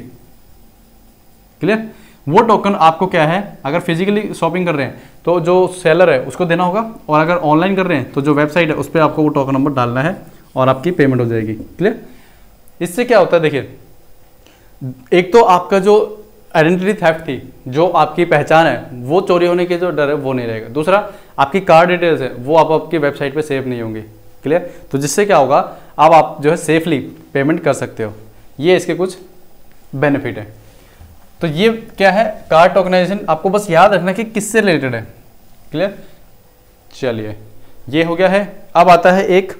क्लियर। वो टोकन आपको क्या है, अगर फिजिकली शॉपिंग कर रहे हैं तो जो सेलर है उसको देना होगा, और अगर ऑनलाइन कर रहे हैं तो जो वेबसाइट है उस पर आपको वो टोकन नंबर डालना है और आपकी पेमेंट हो जाएगी, क्लियर। इससे क्या होता है, देखिए एक तो आपका जो आइडेंटिटी थेफ्ट थी, जो आपकी पहचान है, वो चोरी होने के जो डर है वो नहीं रहेगा। दूसरा, आपकी कार्ड डिटेल्स है वो आपकी वेबसाइट पे सेव नहीं होंगी, क्लियर। तो जिससे क्या होगा, अब आप जो है सेफली पेमेंट कर सकते हो। ये इसके कुछ बेनिफिट है। तो ये क्या है, कार्ड टोकनाइजेशन, आपको बस याद रखना कि किससे रिलेटेड है, क्लियर। चलिए ये हो गया है। अब आता है एक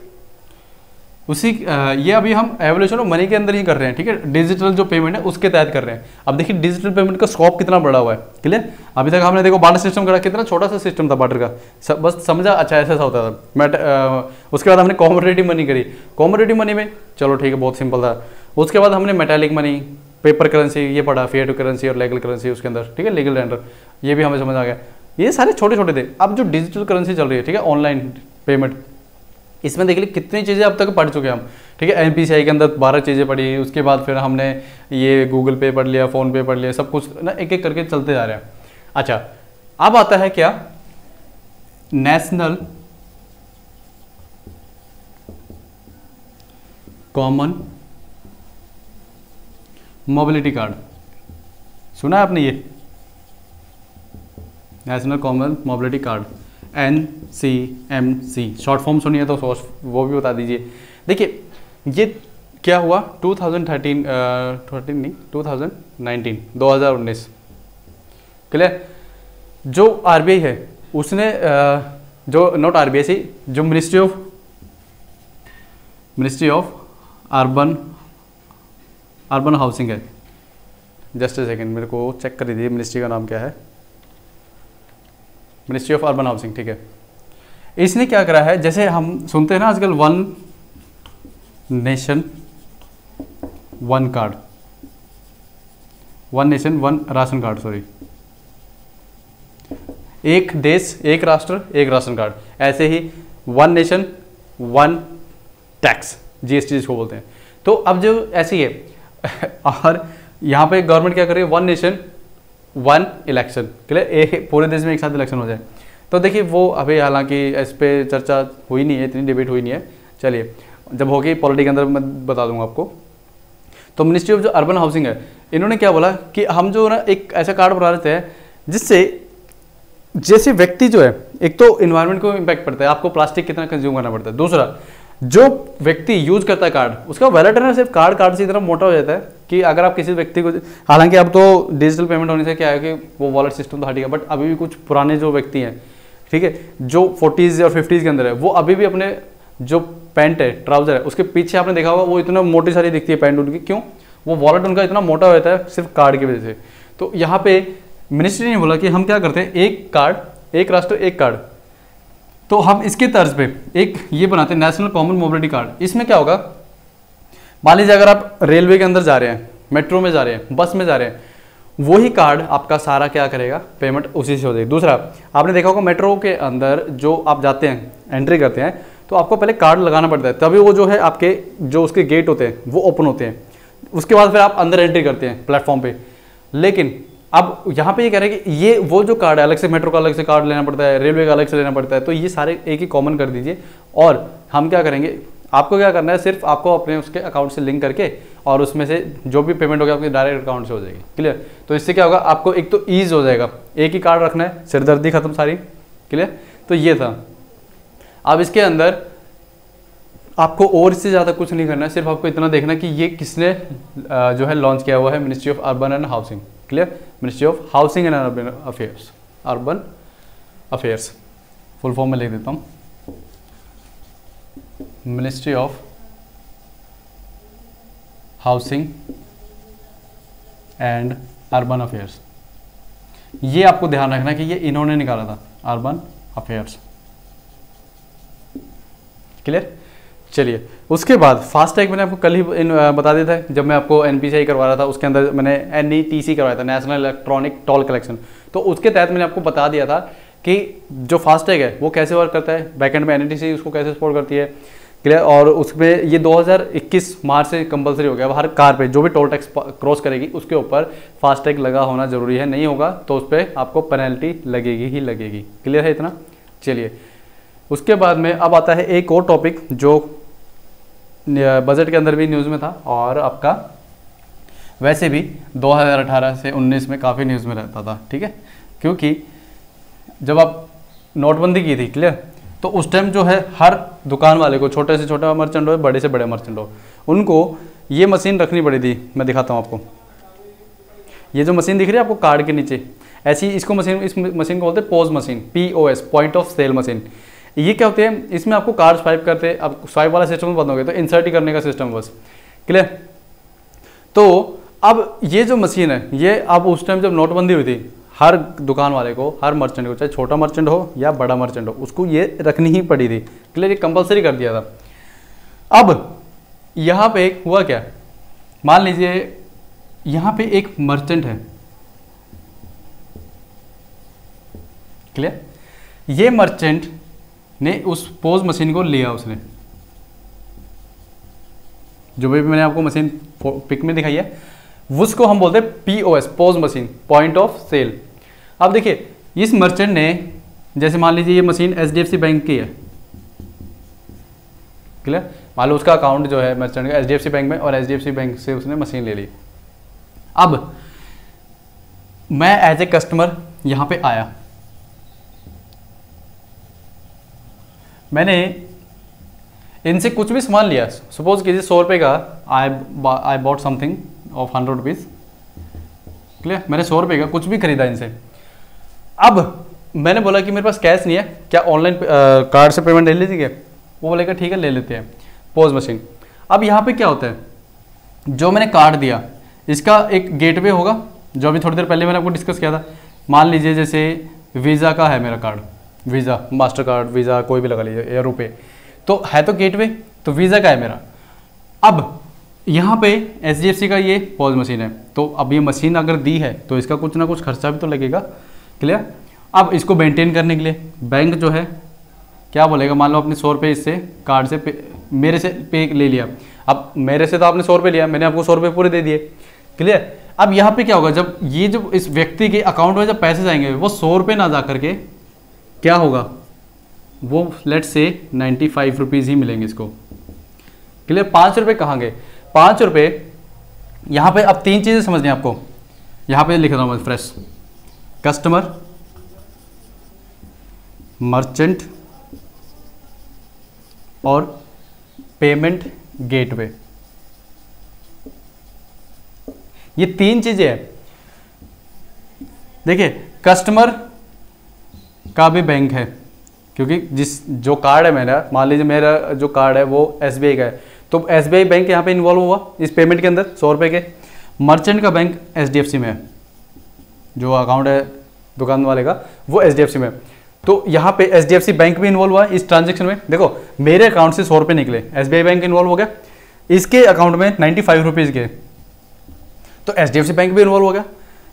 उसी ये अभी हम एवोल्यूशन ऑफ मनी के अंदर ही कर रहे हैं, ठीक है, डिजिटल जो पेमेंट है उसके तहत कर रहे हैं। अब देखिए डिजिटल पेमेंट का स्कोप कितना बड़ा हुआ है, क्लियर। अभी तक हमने देखो बार्टर सिस्टम करा, कितना छोटा सा सिस्टम था बार्टर का, बस समझा अच्छा ऐसा होता था। उसके बाद हमने कॉमोडिटी मनी करी, कॉमोडिटी मनी में चलो ठीक है बहुत सिंपल था। उसके बाद हमने मेटालिक मनी, पेपर करेंसी ये पढ़ा, फिएट करेंसी और लीगल करेंसी उसके अंदर, ठीक है, लीगल टेंडर, ये भी हमें समझ आ गया। ये सारे छोटे छोटे थे। अब जो डिजिटल करेंसी चल रही है, ठीक है, ऑनलाइन पेमेंट, इसमें देख लीजिए कितनी चीज़ें अब तक पढ़ चुके हैं हम, ठीक है। एनपीसीआई के अंदर 12 चीज़ें पढ़ी, उसके बाद फिर हमने ये गूगल पे पढ़ लिया, फ़ोन पे पढ़ लिया, सब कुछ ना एक एक करके चलते जा रहे हैं। अच्छा, अब आता है क्या, नेशनल कॉमन मोबिलिटी कार्ड। सुना है आपने ये national common mobility card, NCMC short form सुनिए तो वो भी बता दीजिए। देखिए ये क्या हुआ 2019 क्लियर। जो आरबीआई है उसने जो नॉट आरबीआई सी, जो मिनिस्ट्री ऑफ अर्बन हाउसिंग है, जस्ट ए सेकेंड मेरे को चेक कर दीजिए मिनिस्ट्री का नाम क्या है, मिनिस्ट्री ऑफ अर्बन हाउसिंग, ठीक है। इसने क्या करा है, जैसे हम सुनते हैं ना आजकल one nation one card, one nation one ration card, sorry एक देश एक राष्ट्र एक राशन कार्ड, ऐसे ही one nation one tax, GST जिसको बोलते हैं। तो अब जो ऐसी है और यहाँ पे गवर्नमेंट क्या कर रही है, one nation one election, clear, एक पूरे देश में एक साथ इलेक्शन हो जाए। तो देखिए वो अभी हालांकि इस पर चर्चा हुई नहीं है, इतनी डिबेट हुई नहीं है, चलिए जब होगी पॉलिटी के अंदर मैं बता दूंगा आपको। तो मिनिस्ट्री ऑफ जो अर्बन हाउसिंग है, इन्होंने क्या बोला कि हम जो ना एक ऐसा कार्ड बना लेते हैं जिससे जैसे व्यक्ति जो है, एक तो इन्वायरमेंट को इम्पैक्ट पड़ता है, आपको प्लास्टिक कितना कंज्यूम करना पड़ता है, दूसरा जो व्यक्ति यूज करता है कार्ड, उसका वैलेट है ना सिर्फ कार्ड से इतना मोटा हो जाता है कि अगर आप किसी व्यक्ति को, हालांकि अब तो डिजिटल पेमेंट होने से क्या है कि वो वॉलेट सिस्टम तो हट गया, बट अभी भी कुछ पुराने जो व्यक्ति हैं, ठीक है, जो 40s और 50s के अंदर है, वो अभी भी अपने जो पैंट है, ट्राउजर है, उसके पीछे आपने देखा होगा वो इतना मोटी सारी दिखती है पैंट उनकी, क्यों, वो वॉलेट उनका इतना मोटा हो जाता है सिर्फ कार्ड की वजह से। तो यहाँ पे मिनिस्ट्री ने बोला कि हम क्या करते हैं, एक कार्ड एक राष्ट्र एक कार्ड, तो हम इसके तर्ज पे एक ये बनाते हैं नेशनल कॉमन मोबिलिटी कार्ड। इसमें क्या होगा, मान लीजिए अगर आप रेलवे के अंदर जा रहे हैं, मेट्रो में जा रहे हैं, बस में जा रहे हैं, वही कार्ड आपका सारा क्या करेगा, पेमेंट उसी से हो जाएगी। दूसरा आपने देखा होगा मेट्रो के अंदर जो आप जाते हैं, एंट्री करते हैं, तो आपको पहले कार्ड लगाना पड़ता है, तभी वो जो है आपके जो उसके गेट होते हैं वो ओपन होते हैं, उसके बाद फिर आप अंदर एंट्री करते हैं प्लेटफॉर्म पे। लेकिन अब यहाँ पे ये कह रहे हैं कि ये वो जो कार्ड है, अलग से मेट्रो का अलग से कार्ड लेना पड़ता है, रेलवे का अलग से लेना पड़ता है, तो ये सारे एक ही कॉमन कर दीजिए। और हम क्या करेंगे, आपको क्या करना है, सिर्फ आपको अपने उसके अकाउंट से लिंक करके और उसमें से जो भी पेमेंट होगा आपके डायरेक्ट अकाउंट से हो जाएगी, क्लियर। तो इससे क्या होगा, आपको एक तो ईज हो जाएगा, एक ही कार्ड रखना है, सिरदर्दी खत्म सारी, क्लियर। तो ये था। अब इसके अंदर आपको और इससे ज़्यादा कुछ नहीं करना है, सिर्फ आपको इतना देखना है कि ये किसने जो है लॉन्च किया हुआ है, ministry of urban and housing, clear, ministry of housing and urban affairs, urban affairs, full form में लिख देता हूँ, ministry of housing and urban affairs. ये आपको ध्यान रखना कि ये इन्होंने निकाला था, अर्बन अफेयर्स, क्लियर। चलिए उसके बाद फास्टैग मैंने आपको कल ही बता दिया था, जब मैं आपको एनपीसीआई करवा रहा था, उसके अंदर मैंने एनईटीसी करवाया था, नेशनल इलेक्ट्रॉनिक टोल कलेक्शन। तो उसके तहत मैंने आपको बता दिया था कि जो फास्टैग है वो कैसे वर्क करता है, बैकएंड में एनईटीसी उसको कैसे सपोर्ट करती है, क्लियर। और उसमें ये 2021 मार्च से कंपलसरी हो गया, हर कार पे जो भी टोल टैक्स क्रॉस करेगी उसके ऊपर फास्टैग लगा होना जरूरी है, नहीं होगा तो उस पर आपको पेनल्टी लगेगी ही लगेगी, क्लियर है इतना। चलिए उसके बाद में अब आता है एक और टॉपिक जो बजट के अंदर भी न्यूज़ में था और आपका वैसे भी 2018 से 19 में काफ़ी न्यूज़ में रहता था, ठीक है, क्योंकि जब आप नोटबंदी की थी, क्लियर, तो उस टाइम जो है हर दुकान वाले को, छोटे से छोटा मर्चेंट हो बड़े से बड़े मर्चेंट हो, उनको ये मशीन रखनी पड़ी थी। मैं दिखाता हूँ आपको, ये जो मशीन दिख रही है आपको कार्ड के नीचे, ऐसी इसको मशीन, इस मशीन को बोलते हैं POS machine, POS, point of sale machine. ये क्या होते हैं, इसमें आपको कार्ड स्वाइप करते, अब स्वाइप वाला सिस्टम बंद हो गया तो इंसर्ट ही करने का सिस्टम बस, क्लियर। तो अब ये जो मशीन है, ये अब उस टाइम जब नोटबंदी हुई थी, हर दुकान वाले को, हर मर्चेंट को, चाहे छोटा मर्चेंट हो या बड़ा मर्चेंट हो, उसको ये रखनी ही पड़ी थी, क्लियर, ये कंपलसरी कर दिया था। अब यहाँ पे हुआ क्या, मान लीजिए यहाँ पे एक मर्चेंट है, क्लियर, ये मर्चेंट ने उस पोज मशीन को लिया, उसने जो भी मैंने आपको मशीन पिक में दिखाई है उसको हम बोलते हैं POS, POS machine, point of sale. अब देखिए इस मर्चेंट ने, जैसे मान लीजिए ये मशीन HDFC बैंक की है, क्लियर, मान लो उसका अकाउंट जो है मर्चेंट का HDFC बैंक में और HDFC बैंक से उसने मशीन ले ली। अब मैं एज ए कस्टमर यहां पे आया, मैंने इनसे कुछ भी सामान लिया, सपोज कीजिए 100 रुपये का, I bought something of 100 rupees, clear, मैंने 100 रुपये का कुछ भी खरीदा इनसे। अब मैंने बोला कि मेरे पास कैश नहीं है, क्या ऑनलाइन कार्ड से पेमेंट ले लीजिए, वो बोलेगा ठीक है ले लेते हैं, पोज मशीन। अब यहाँ पे क्या होता है, जो मैंने कार्ड दिया इसका एक गेटवे होगा, जो अभी थोड़ी देर पहले मैंने आपको डिस्कस किया था। मान लीजिए जैसे वीज़ा का है मेरा card, visa, master card, visa कोई भी लगा लीजिए, या रुपए, तो है तो गेटवे, तो वीज़ा का है मेरा। अब यहाँ पे HDFC का ये पॉज मशीन है, तो अब ये मशीन अगर दी है तो इसका कुछ ना कुछ खर्चा भी तो लगेगा, क्लियर। अब इसको मेंटेन करने के लिए बैंक जो है क्या बोलेगा, मान लो आपने 100 रुपये इससे कार्ड से मेरे से पे ले लिया। अब मेरे से तो आपने 100 रुपये लिया, मैंने आपको 100 रुपये पूरे दे दिए, क्लियर। अब यहाँ पे क्या होगा, जब ये जो इस व्यक्ति के अकाउंट में जब पैसे जाएंगे वो 100 रुपये ना जा करके क्या होगा, वो लेट से 95 रुपीज़ ही मिलेंगे इसको, क्लियर। 5 रुपये कहाँ गए, 5 रुपये यहाँ पे। अब 3 चीज़ें समझनी है आपको, यहाँ पे लिख रहा हूँ मैं फ्रेश, कस्टमर, मर्चेंट और पेमेंट गेटवे, ये 3 चीजें हैं। देखिए कस्टमर का भी बैंक है, क्योंकि जो कार्ड है मेरा, मान लीजिए मेरा जो कार्ड है वो SBI का है, तो SBI बैंक यहाँ पे इन्वॉल्व हुआ इस पेमेंट के अंदर 100 रुपये के। मर्चेंट का बैंक HDFC में है, जो अकाउंट है दुकान वाले का वो HDFC में है, तो यहाँ पे HDFC बैंक भी इन्वॉल्व हुआ इस ट्रांजेक्शन में। देखो मेरे अकाउंट से 100 रुपये निकले, SBI बैंक इन्वॉल्व हो गया, इसके अकाउंट में 95 रुपीज़ गए, तो HDFC बैंक भी इन्वॉल्व हो गया।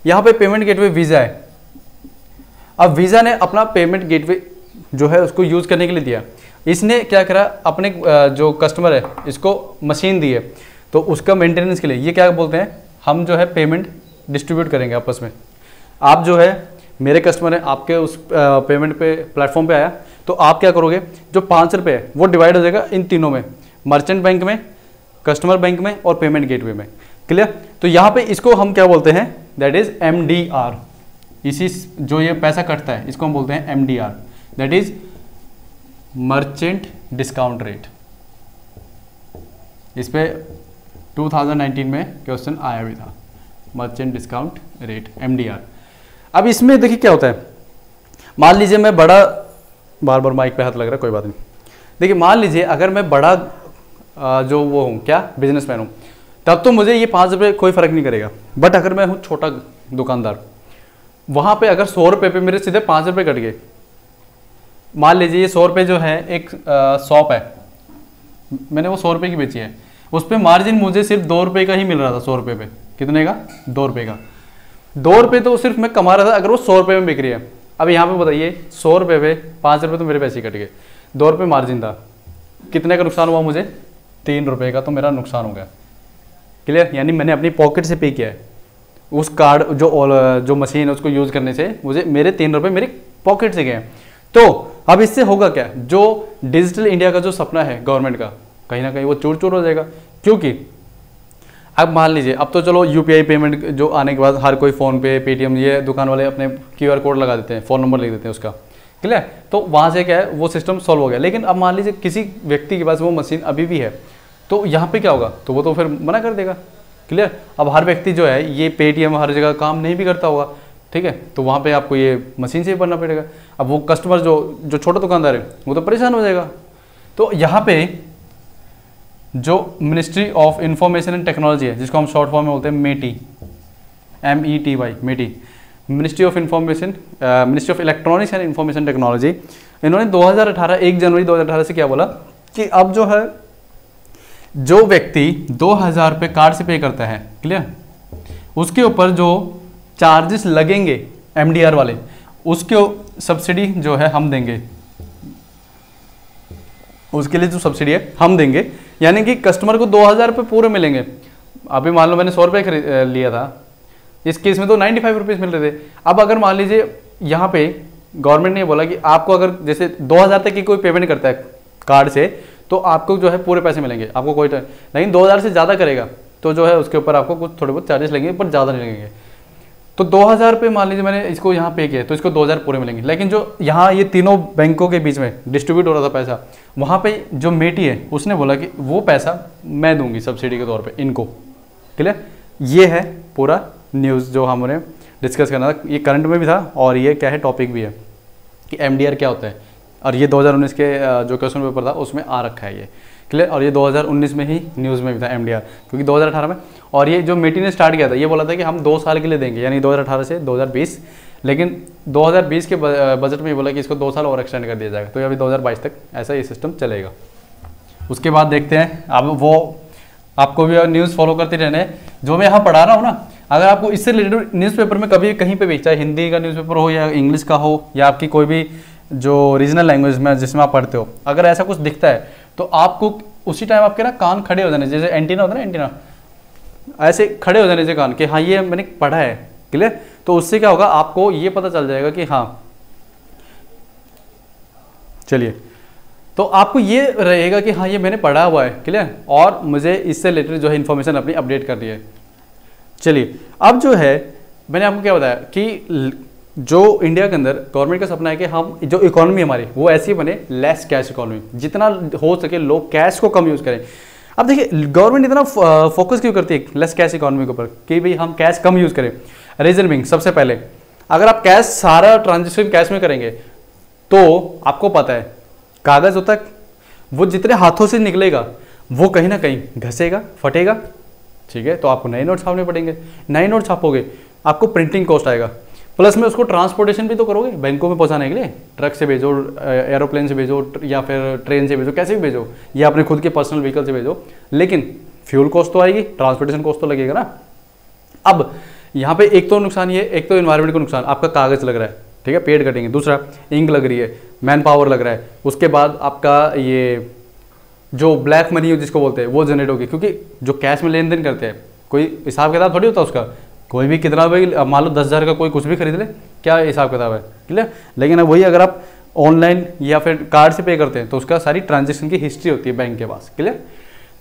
यहाँ पे पेमेंट गेटवे वीज़ा है, अब वीज़ा ने अपना पेमेंट गेटवे जो है उसको यूज़ करने के लिए दिया, इसने क्या करा, अपने जो कस्टमर है इसको मशीन दी है, तो उसका मेंटेनेंस के लिए ये क्या बोलते हैं, हम जो है पेमेंट डिस्ट्रीब्यूट करेंगे आपस में। आप जो है मेरे कस्टमर है, आपके उस पेमेंट पे प्लेटफॉर्म पे आया, तो आप क्या करोगे, जो 5 रुपये है वो डिवाइड हो जाएगा इन तीनों में, मर्चेंट बैंक में, कस्टमर बैंक में और पेमेंट गेटवे में, क्लियर। तो यहाँ पे इसको हम क्या बोलते हैं, दैट इज MDR। इसी जो ये पैसा कटता है इसको हम बोलते हैं MDR, that is merchant discount rate. इस पे 2019 में क्वेश्चन आया भी था, मर्चेंट डिस्काउंट रेट MDR। अब इसमें देखिए क्या होता है, मान लीजिए मैं बड़ा, बार बार माइक पे हाथ लग रहा है, कोई बात नहीं। देखिए मान लीजिए अगर मैं बड़ा जो वो हूँ क्या, बिजनेसमैन हूँ, तब तो मुझे ये 5 रुपये कोई फ़र्क नहीं करेगा। बट अगर मैं हूँ छोटा दुकानदार, वहाँ पे अगर 100 रुपये पे मेरे सीधे 5 रुपये कट गए, मान लीजिए ये 100 रुपये जो है एक शॉप है, मैंने वो 100 रुपये की बेची है, उस पर मार्जिन मुझे सिर्फ 2 रुपये का ही मिल रहा था। 100 रुपये पे कितने का, 2 रुपये का। 2 रुपये तो सिर्फ मैं कमा रहा था अगर वो 100 रुपये में बिक रही है। अब यहाँ पे बताइए 100 रुपये पे 5 रुपये तो मेरे पैसे कट गए, 2 रुपये मार्जिन था, कितने का नुकसान हुआ मुझे, 3 रुपये का तो मेरा नुकसान हो गया, क्लियर। यानी मैंने अपनी पॉकेट से पे किया है, उस कार्ड जो मशीन है उसको यूज़ करने से मुझे मेरे 3 रुपये मेरी पॉकेट से गए। तो अब इससे होगा क्या, जो डिजिटल इंडिया का जो सपना है गवर्नमेंट का, कहीं ना कहीं वो चूर चूर हो जाएगा। क्योंकि अब मान लीजिए अब तो चलो UPI पेमेंट जो आने के बाद हर कोई फ़ोन पे, पेटीएम, ये दुकान वाले अपने QR कोड लगा देते हैं, फ़ोन नंबर लिख देते हैं उसका, क्लियर। तो वहाँ से क्या है वो सिस्टम सॉल्व हो गया। लेकिन अब मान लीजिए किसी व्यक्ति के पास वो मशीन अभी भी है, तो यहाँ पे क्या होगा, तो वो तो फिर मना कर देगा, क्लियर। अब हर व्यक्ति जो है ये पेटीएम हर जगह काम नहीं भी करता होगा, ठीक है, तो वहाँ पे आपको ये मशीन से ही भरना पड़ेगा। अब वो कस्टमर जो छोटा दुकानदार है वो तो परेशान हो जाएगा। तो यहाँ पे जो ministry of information and technology है, जिसको हम शॉर्ट फॉर्म में बोलते हैं METI, METY, ministry of information, ministry of electronics and information technology, इन्होंने 2018 1 जनवरी 2018 से क्या बोला कि अब जो है जो व्यक्ति 2000 रुपये कार्ड से पे करता है, क्लियर, उसके ऊपर जो चार्जेस लगेंगे MDR वाले, उसके सब्सिडी जो है हम देंगे, उसके लिए जो सब्सिडी है हम देंगे। यानी कि कस्टमर को 2000 रुपये पूरे मिलेंगे। अभी मान लो मैंने 100 रुपये खरीद लिया था, इस केस में तो 95 रुपीज़ मिल रहे थे। अब अगर मान लीजिए यहाँ पे गवर्नमेंट ने बोला कि आपको अगर जैसे 2000 तक की कोई पेमेंट करता है कार्ड से, तो आपको जो है पूरे पैसे मिलेंगे, आपको कोई लेकिन 2000 से ज़्यादा करेगा तो जो है उसके ऊपर आपको कुछ थोड़े बहुत चार्जेस लगेंगे, पर ज़्यादा नहीं लगेंगे। तो 2000 रुपये मान लीजिए मैंने इसको यहाँ पे किया, तो इसको 2000 पूरे मिलेंगे। लेकिन जो यहाँ ये तीनों बैंकों के बीच में डिस्ट्रीब्यूट हो रहा था पैसा, वहाँ पे जो METI है उसने बोला कि वो पैसा मैं दूंगी सब्सिडी के तौर पे इनको, क्लियर। ये है पूरा न्यूज़ जो हमने डिस्कस करना था, ये करंट में भी था और ये क्या है टॉपिक भी है कि MDR क्या होता है, और ये 2019 के जो क्वेश्चन पेपर था उसमें आ रखा है ये, क्लियर। और ये 2019 में ही न्यूज़ में भी था MDR, क्योंकि 2018 में, और ये जो METI ने स्टार्ट किया था ये बोला था कि हम 2 साल के लिए देंगे, यानी 2018 से 2020, लेकिन 2020 के बजट में ये बोला कि इसको 2 साल और एक्सटेंड कर दिया जाएगा, तो अभी 2022 तक ऐसा ये सिस्टम चलेगा। उसके बाद देखते हैं, अब वो आपको भी न्यूज़ फॉलो करते रहने, जो मैं यहाँ पढ़ा रहा हूँ ना, अगर आपको इससे रिलेटेड न्यूज़पेपर में कभी कहीं पे भी, चाहे हिंदी का न्यूज़पेपर हो या इंग्लिश का हो या आपकी कोई भी जो रीजनल लैंग्वेज में जिसमें आप पढ़ते हो, अगर ऐसा कुछ दिखता है तो आपको उसी टाइम आपके ना कान खड़े हो जाने, जैसे एंटीना होता है ना, एंटीना ऐसे खड़े हो जाने से कान कि हाँ ये मैंने पढ़ा है, क्लियर। तो उससे क्या होगा, आपको ये पता चल जाएगा कि हाँ, चलिए, तो आपको ये रहेगा कि हाँ ये मैंने पढ़ा हुआ है, क्लियर, और मुझे इससे रिलेटेड जो है इन्फॉर्मेशन अपनी अपडेट करनी है। चलिए, अब जो है मैंने आपको क्या बताया कि जो इंडिया के अंदर गवर्नमेंट का सपना है कि हम जो इकोनॉमी हमारी वो ऐसी बने, लेस कैश इकोनॉमी, जितना हो सके लोग कैश को कम यूज़ करें। अब देखिए, गवर्नमेंट इतना फोकस क्यों करती है लेस कैश इकोनॉमी के ऊपर कि भाई हम कैश कम यूज़ करें। रीजन बिंग, सबसे पहले अगर आप कैश सारा ट्रांजेक्शन कैश में करेंगे तो आपको पता है कागज़ होता है, वो जितने हाथों से निकलेगा वो कहीं ना कहीं घसेगा, फटेगा, ठीक है। तो आपको नए नोट छापने पड़ेंगे, नए नोट छापोगे आपको प्रिंटिंग कॉस्ट आएगा, प्लस में उसको ट्रांसपोर्टेशन भी तो करोगे बैंकों में पहुंचाने के लिए, ट्रक से भेजो, एरोप्लेन से भेजो, या फिर ट्रेन से भेजो, कैसे भी भेजो, या अपने खुद के पर्सनल व्हीकल से भेजो, लेकिन फ्यूल कॉस्ट तो आएगी, ट्रांसपोर्टेशन कॉस्ट तो लगेगा ना। अब यहाँ पे एक तो नुकसान ये, एक तो इन्वायरमेंट को नुकसान, आपका कागज़ लग रहा है, ठीक है, पेड़ कटेंगे, दूसरा इंक लग रही है, मैन पावर लग रहा है, उसके बाद आपका ये जो ब्लैक मनी जिसको बोलते हैं वो जनरेट होगी, क्योंकि जो कैश में लेन देन करते हैं कोई हिसाब किताब थोड़ी होता है उसका, कोई भी कितना भाई मान लो 10,000 का कोई कुछ भी खरीद ले, क्या हिसाब किताब है, क्लियर। लेकिन अब वही अगर आप ऑनलाइन या फिर कार्ड से पे करते हैं तो उसका सारी ट्रांजेक्शन की हिस्ट्री होती है बैंक के पास, क्लियर।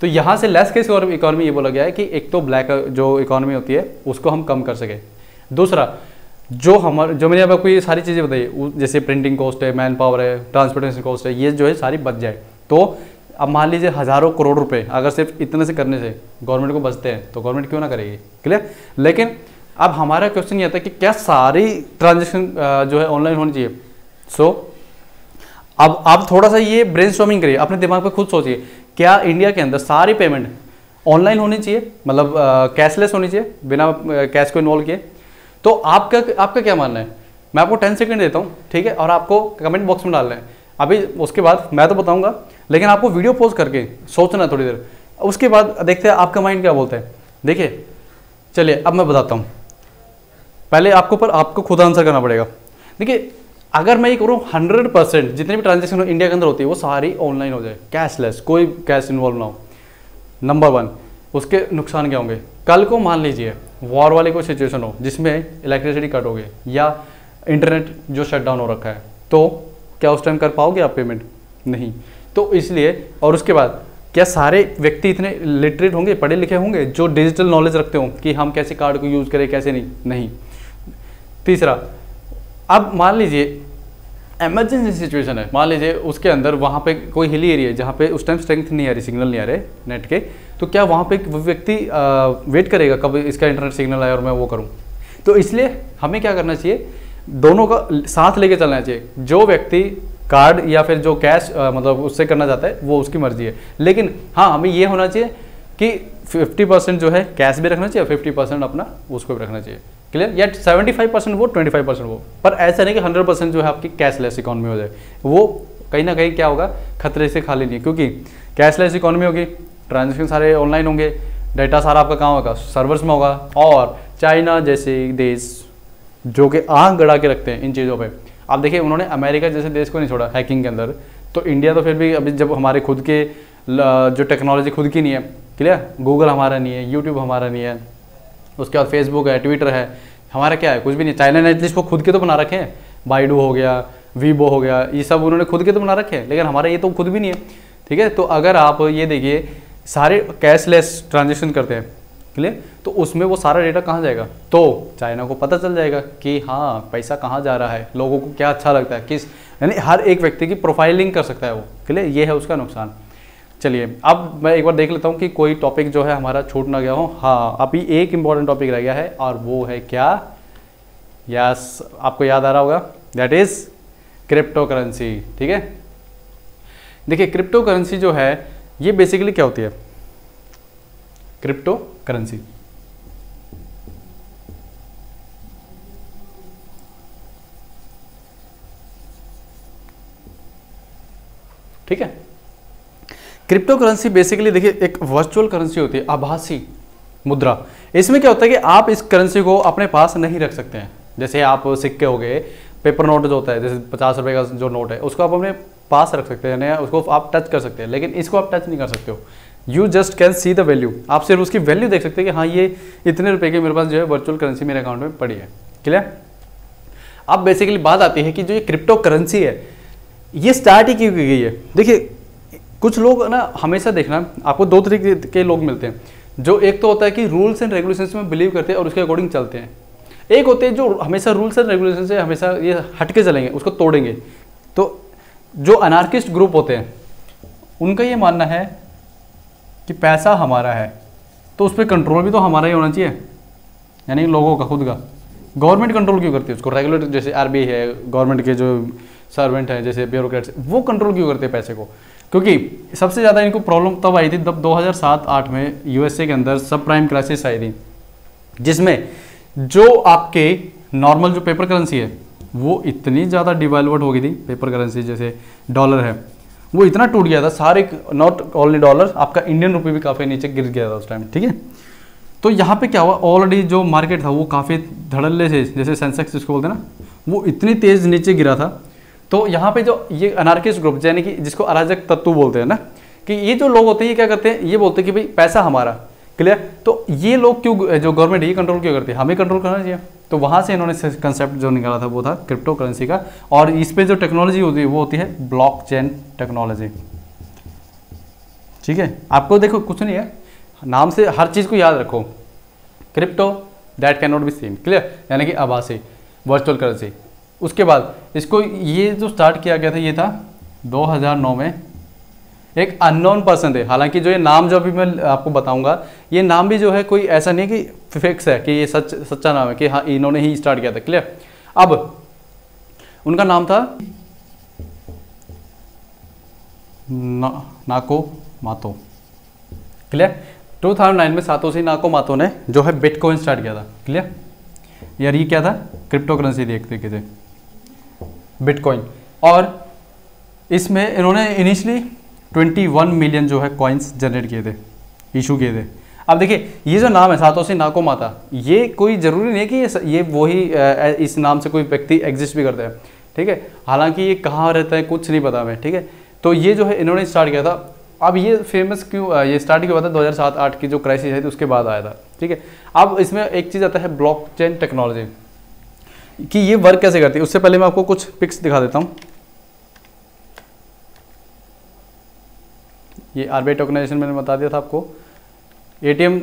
तो यहाँ से लेस कैश इकोनॉमी ये बोला गया है कि एक तो ब्लैक जो इकोनॉमी होती है उसको हम कम कर सके, दूसरा जो मैंने अब आपको ये सारी चीज़ें बताई, जैसे प्रिंटिंग कॉस्ट है, मैन पावर है, ट्रांसपोर्टेशन कॉस्ट है, ये जो है सारी बच जाए। तो अब मान लीजिए हज़ारों करोड़ रुपए अगर सिर्फ इतने से करने से गवर्नमेंट को बचते हैं तो गवर्नमेंट क्यों ना करेगी, क्लियर। लेकिन अब हमारा क्वेश्चन ये आता है कि क्या सारी ट्रांजेक्शन जो है ऑनलाइन होनी चाहिए। अब आप थोड़ा सा ये ब्रेनस्टॉर्मिंग करिए, अपने दिमाग पे खुद सोचिए, क्या इंडिया के अंदर सारी पेमेंट ऑनलाइन होनी चाहिए, मतलब कैशलेस होनी चाहिए, बिना कैश को इन्वॉल्व किए। तो आपका क्या मानना है? मैं आपको 10 सेकंड देता हूँ, ठीक है, और आपको कमेंट बॉक्स में डालना है। अभी उसके बाद मैं तो बताऊंगा, लेकिन आपको वीडियो पॉज करके सोचना थोड़ी देर, उसके बाद देखते हैं आपका माइंड क्या बोलता है। देखिए, चलिए अब मैं बताता हूँ, पहले आपको खुद आंसर करना पड़ेगा। देखिए, अगर मैं ये करूँ 100% जितने भी ट्रांजेक्शन इंडिया के अंदर होती है वो सारी ऑनलाइन हो जाए, कैशलेस, कोई कैश इन्वॉल्व ना हो, नंबर 1, उसके नुकसान क्या होंगे? कल को मान लीजिए वॉर वाली कोई सिचुएशन हो जिसमें इलेक्ट्रिसिटी कट हो गई या इंटरनेट जो शट डाउन हो रखा है, तो क्या उस टाइम कर पाओगे आप पेमेंट? नहीं। तो इसलिए, और उसके बाद क्या सारे व्यक्ति इतने लिटरेट होंगे, पढ़े लिखे होंगे, जो डिजिटल नॉलेज रखते हों कि हम कैसे कार्ड को यूज़ करें, कैसे नहीं। तीसरा, अब मान लीजिए इमरजेंसी सिचुएशन है, मान लीजिए उसके अंदर वहाँ पे कोई हिली एरिया है जहाँ पे उस टाइम स्ट्रेंथ नहीं आ रही, सिग्नल नहीं आ रहे नेट के, तो क्या वहाँ पे व्यक्ति वेट करेगा कब इसका इंटरनेट सिग्नल आए और मैं वो करूँ? तो इसलिए हमें क्या करना चाहिए, दोनों का साथ लेके चलना चाहिए। जो व्यक्ति कार्ड या फिर जो कैश मतलब उससे करना चाहता है वो उसकी मर्जी है, लेकिन हाँ हमें ये होना चाहिए कि 50% जो है कैश भी रखना चाहिए, 50% अपना उसको भी रखना चाहिए, क्लियर। या 75% वो, 25% वो, पर ऐसा नहीं कि 100% जो है आपकी कैशलेस इकोनॉमी हो जाए। वो कहीं ना कहीं क्या होगा, खतरे से खाली नहीं, क्योंकि कैशलेस इकोनॉमी होगी, ट्रांजेक्शन सारे ऑनलाइन होंगे, डाटा सारा आपका कहाँ होगा, सर्वर्स में होगा। और चाइना जैसे देश जो कि आंख गड़ा के रखते हैं इन चीज़ों पे, आप देखिए उन्होंने अमेरिका जैसे देश को नहीं छोड़ा हैकिंग के अंदर, तो इंडिया तो फिर भी अभी जब हमारे खुद के जो टेक्नोलॉजी खुद की नहीं है, क्लियर, गूगल हमारा नहीं है, यूट्यूब हमारा नहीं है, उसके बाद फेसबुक है, ट्विटर है, हमारा क्या है, कुछ भी नहीं। चाइना ने एटलीस्ट वो खुद के तो बना रखे हैं, बाइडू हो गया, वीबो हो गया, ये सब उन्होंने खुद के तो बना रखे हैं, लेकिन हमारा ये तो खुद भी नहीं है, ठीक है। तो अगर आप ये देखिए सारे कैशलेस ट्रांजेक्शन करते हैं, क्लियर, तो उसमें वो सारा डेटा कहाँ जाएगा, तो चाइना को पता चल जाएगा कि हाँ पैसा कहाँ जा रहा है, लोगों को क्या अच्छा लगता है, किस, यानी हर एक व्यक्ति की प्रोफाइलिंग कर सकता है वो, क्लियर, ये है उसका नुकसान। चलिए अब मैं एक बार देख लेता हूँ कि कोई टॉपिक जो है हमारा छूट ना गया हो। हाँ, अभी एक इम्पॉर्टेंट टॉपिक रह गया है और वो है क्या, यस आपको याद आ रहा होगा, दैट इज क्रिप्टो करेंसी, ठीक है। देखिए क्रिप्टो करेंसी जो है ये बेसिकली क्या होती है, क्रिप्टो करेंसी ठीक है। क्रिप्टो करेंसी बेसिकली देखिए एक वर्चुअल करेंसी होती है, आभासी मुद्रा। इसमें क्या होता है कि आप इस करेंसी को अपने पास नहीं रख सकते हैं। जैसे आप सिक्के हो गए, पेपर नोट जो होता है, जैसे 50 रुपये का जो नोट है उसको आप अपने पास रख सकते हैं, या उसको आप टच कर सकते हैं, लेकिन इसको आप टच नहीं कर सकते हो। You just can see the value, आप सिर्फ उसकी वैल्यू देख सकते हैं कि हाँ ये इतने रुपए की मेरे पास जो है वर्चुअल करेंसी मेरे अकाउंट में पड़ी है। क्लियर? अब बेसिकली बात आती है कि जो ये क्रिप्टो करेंसी है ये स्टार्ट ही क्यों की गई है। देखिए कुछ लोग ना, हमेशा देखना आपको दो तरीके के लोग मिलते हैं। जो एक तो होता है कि रूल्स एंड रेगुलेशंस में बिलीव करते हैं और उसके अकॉर्डिंग चलते हैं। एक होते हैं जो हमेशा रूल्स एंड रेगुलेशन से हमेशा ये हटके चलेंगे, उसको तोड़ेंगे। तो जो अनार्किस्ट ग्रुप होते हैं उनका ये मानना है कि पैसा हमारा है तो उस पर कंट्रोल भी तो हमारा ही होना चाहिए, यानी लोगों का खुद का। गवर्नमेंट कंट्रोल क्यों करती है उसको? रेगुलेटर जैसे आरबीआई है, गवर्नमेंट के जो सर्वेंट हैं जैसे ब्यूरोक्रेट्स, वो कंट्रोल क्यों करते हैं पैसे को? क्योंकि सबसे ज़्यादा इनको प्रॉब्लम तब आई थी जब 2007-8 में यूएसए के अंदर सब प्राइम क्राइसिस आई थी, जिसमें जो आपके नॉर्मल जो पेपर करेंसी है वो इतनी ज़्यादा डिवैल्यूड हो गई थी। पेपर करेंसी जैसे डॉलर है वो इतना टूट गया था, सारे नॉट ओनली डॉलर, आपका इंडियन रुपये भी काफ़ी नीचे गिर गया था उस टाइम। ठीक है, तो यहाँ पे क्या हुआ, ऑलरेडी जो मार्केट था वो काफ़ी धड़ल्ले से, जैसे सेंसेक्स जिसको बोलते हैं ना, वो इतनी तेज़ नीचे गिरा था। तो यहाँ पे जो ये अनार्किस्ट ग्रुप यानी कि जिसको अराजक तत्व बोलते हैं ना, कि ये जो लोग होते हैं ये क्या करते हैं, ये बोलते हैं कि भाई पैसा हमारा। क्लियर? तो ये लोग क्यों, जो गवर्नमेंट ये कंट्रोल क्यों करती है, हमें कंट्रोल करना चाहिए। तो वहाँ से इन्होंने कंसेप्ट जो निकाला था वो था क्रिप्टो करेंसी का, और इस पे जो टेक्नोलॉजी होती है वो होती है ब्लॉकचेन टेक्नोलॉजी। ठीक है, आपको देखो कुछ नहीं है, नाम से हर चीज़ को याद रखो। Crypto that can not be seen, clear, यानी कि आभासी वर्चुअल करेंसी। उसके बाद इसको ये जो स्टार्ट किया गया था ये था 2009 में, एक अननोन पर्सन थे। हालांकि जो ये नाम जो अभी मैं आपको बताऊंगा, ये नाम भी जो है कोई ऐसा नहीं कि फिक्स है कि ये सच्चा नाम है कि हाँ इन्होंने ही स्टार्ट किया था। क्लियर? अब उनका नाम था नाकामोतो। क्लियर? 2009 में सातोशी नाकामोतो ने जो है बिटकॉइन स्टार्ट किया था। क्लियर? यार ये क्या था, क्रिप्टो करेंसी थी एक तरीके से, बिटकॉइन। और इसमें इन्होंने इनिशियली 21 मिलियन जो है कॉइन्स जनरेट किए थे, इशू किए थे। अब देखिए ये जो नाम है सातोशी नाकामोतो, ये कोई ज़रूरी नहीं है कि ये वही इस नाम से कोई व्यक्ति एग्जिस्ट भी करता है। ठीक है, हालांकि ये कहाँ रहता है कुछ नहीं पता हमें। ठीक है, तो ये जो है इन्होंने स्टार्ट किया था। अब ये फेमस क्यों, ये स्टार्ट क्यों हुआ था, 2007-8 की जो क्राइसिस है उसके बाद आया था। ठीक है, अब इसमें एक चीज़ आता है ब्लॉकचेन टेक्नोलॉजी, कि ये वर्क कैसे करती है। उससे पहले मैं आपको कुछ पिक्स दिखा देता हूँ। ये आरबीआई टोकनाइजेशन मैंने बता दिया था आपको। एटीएम,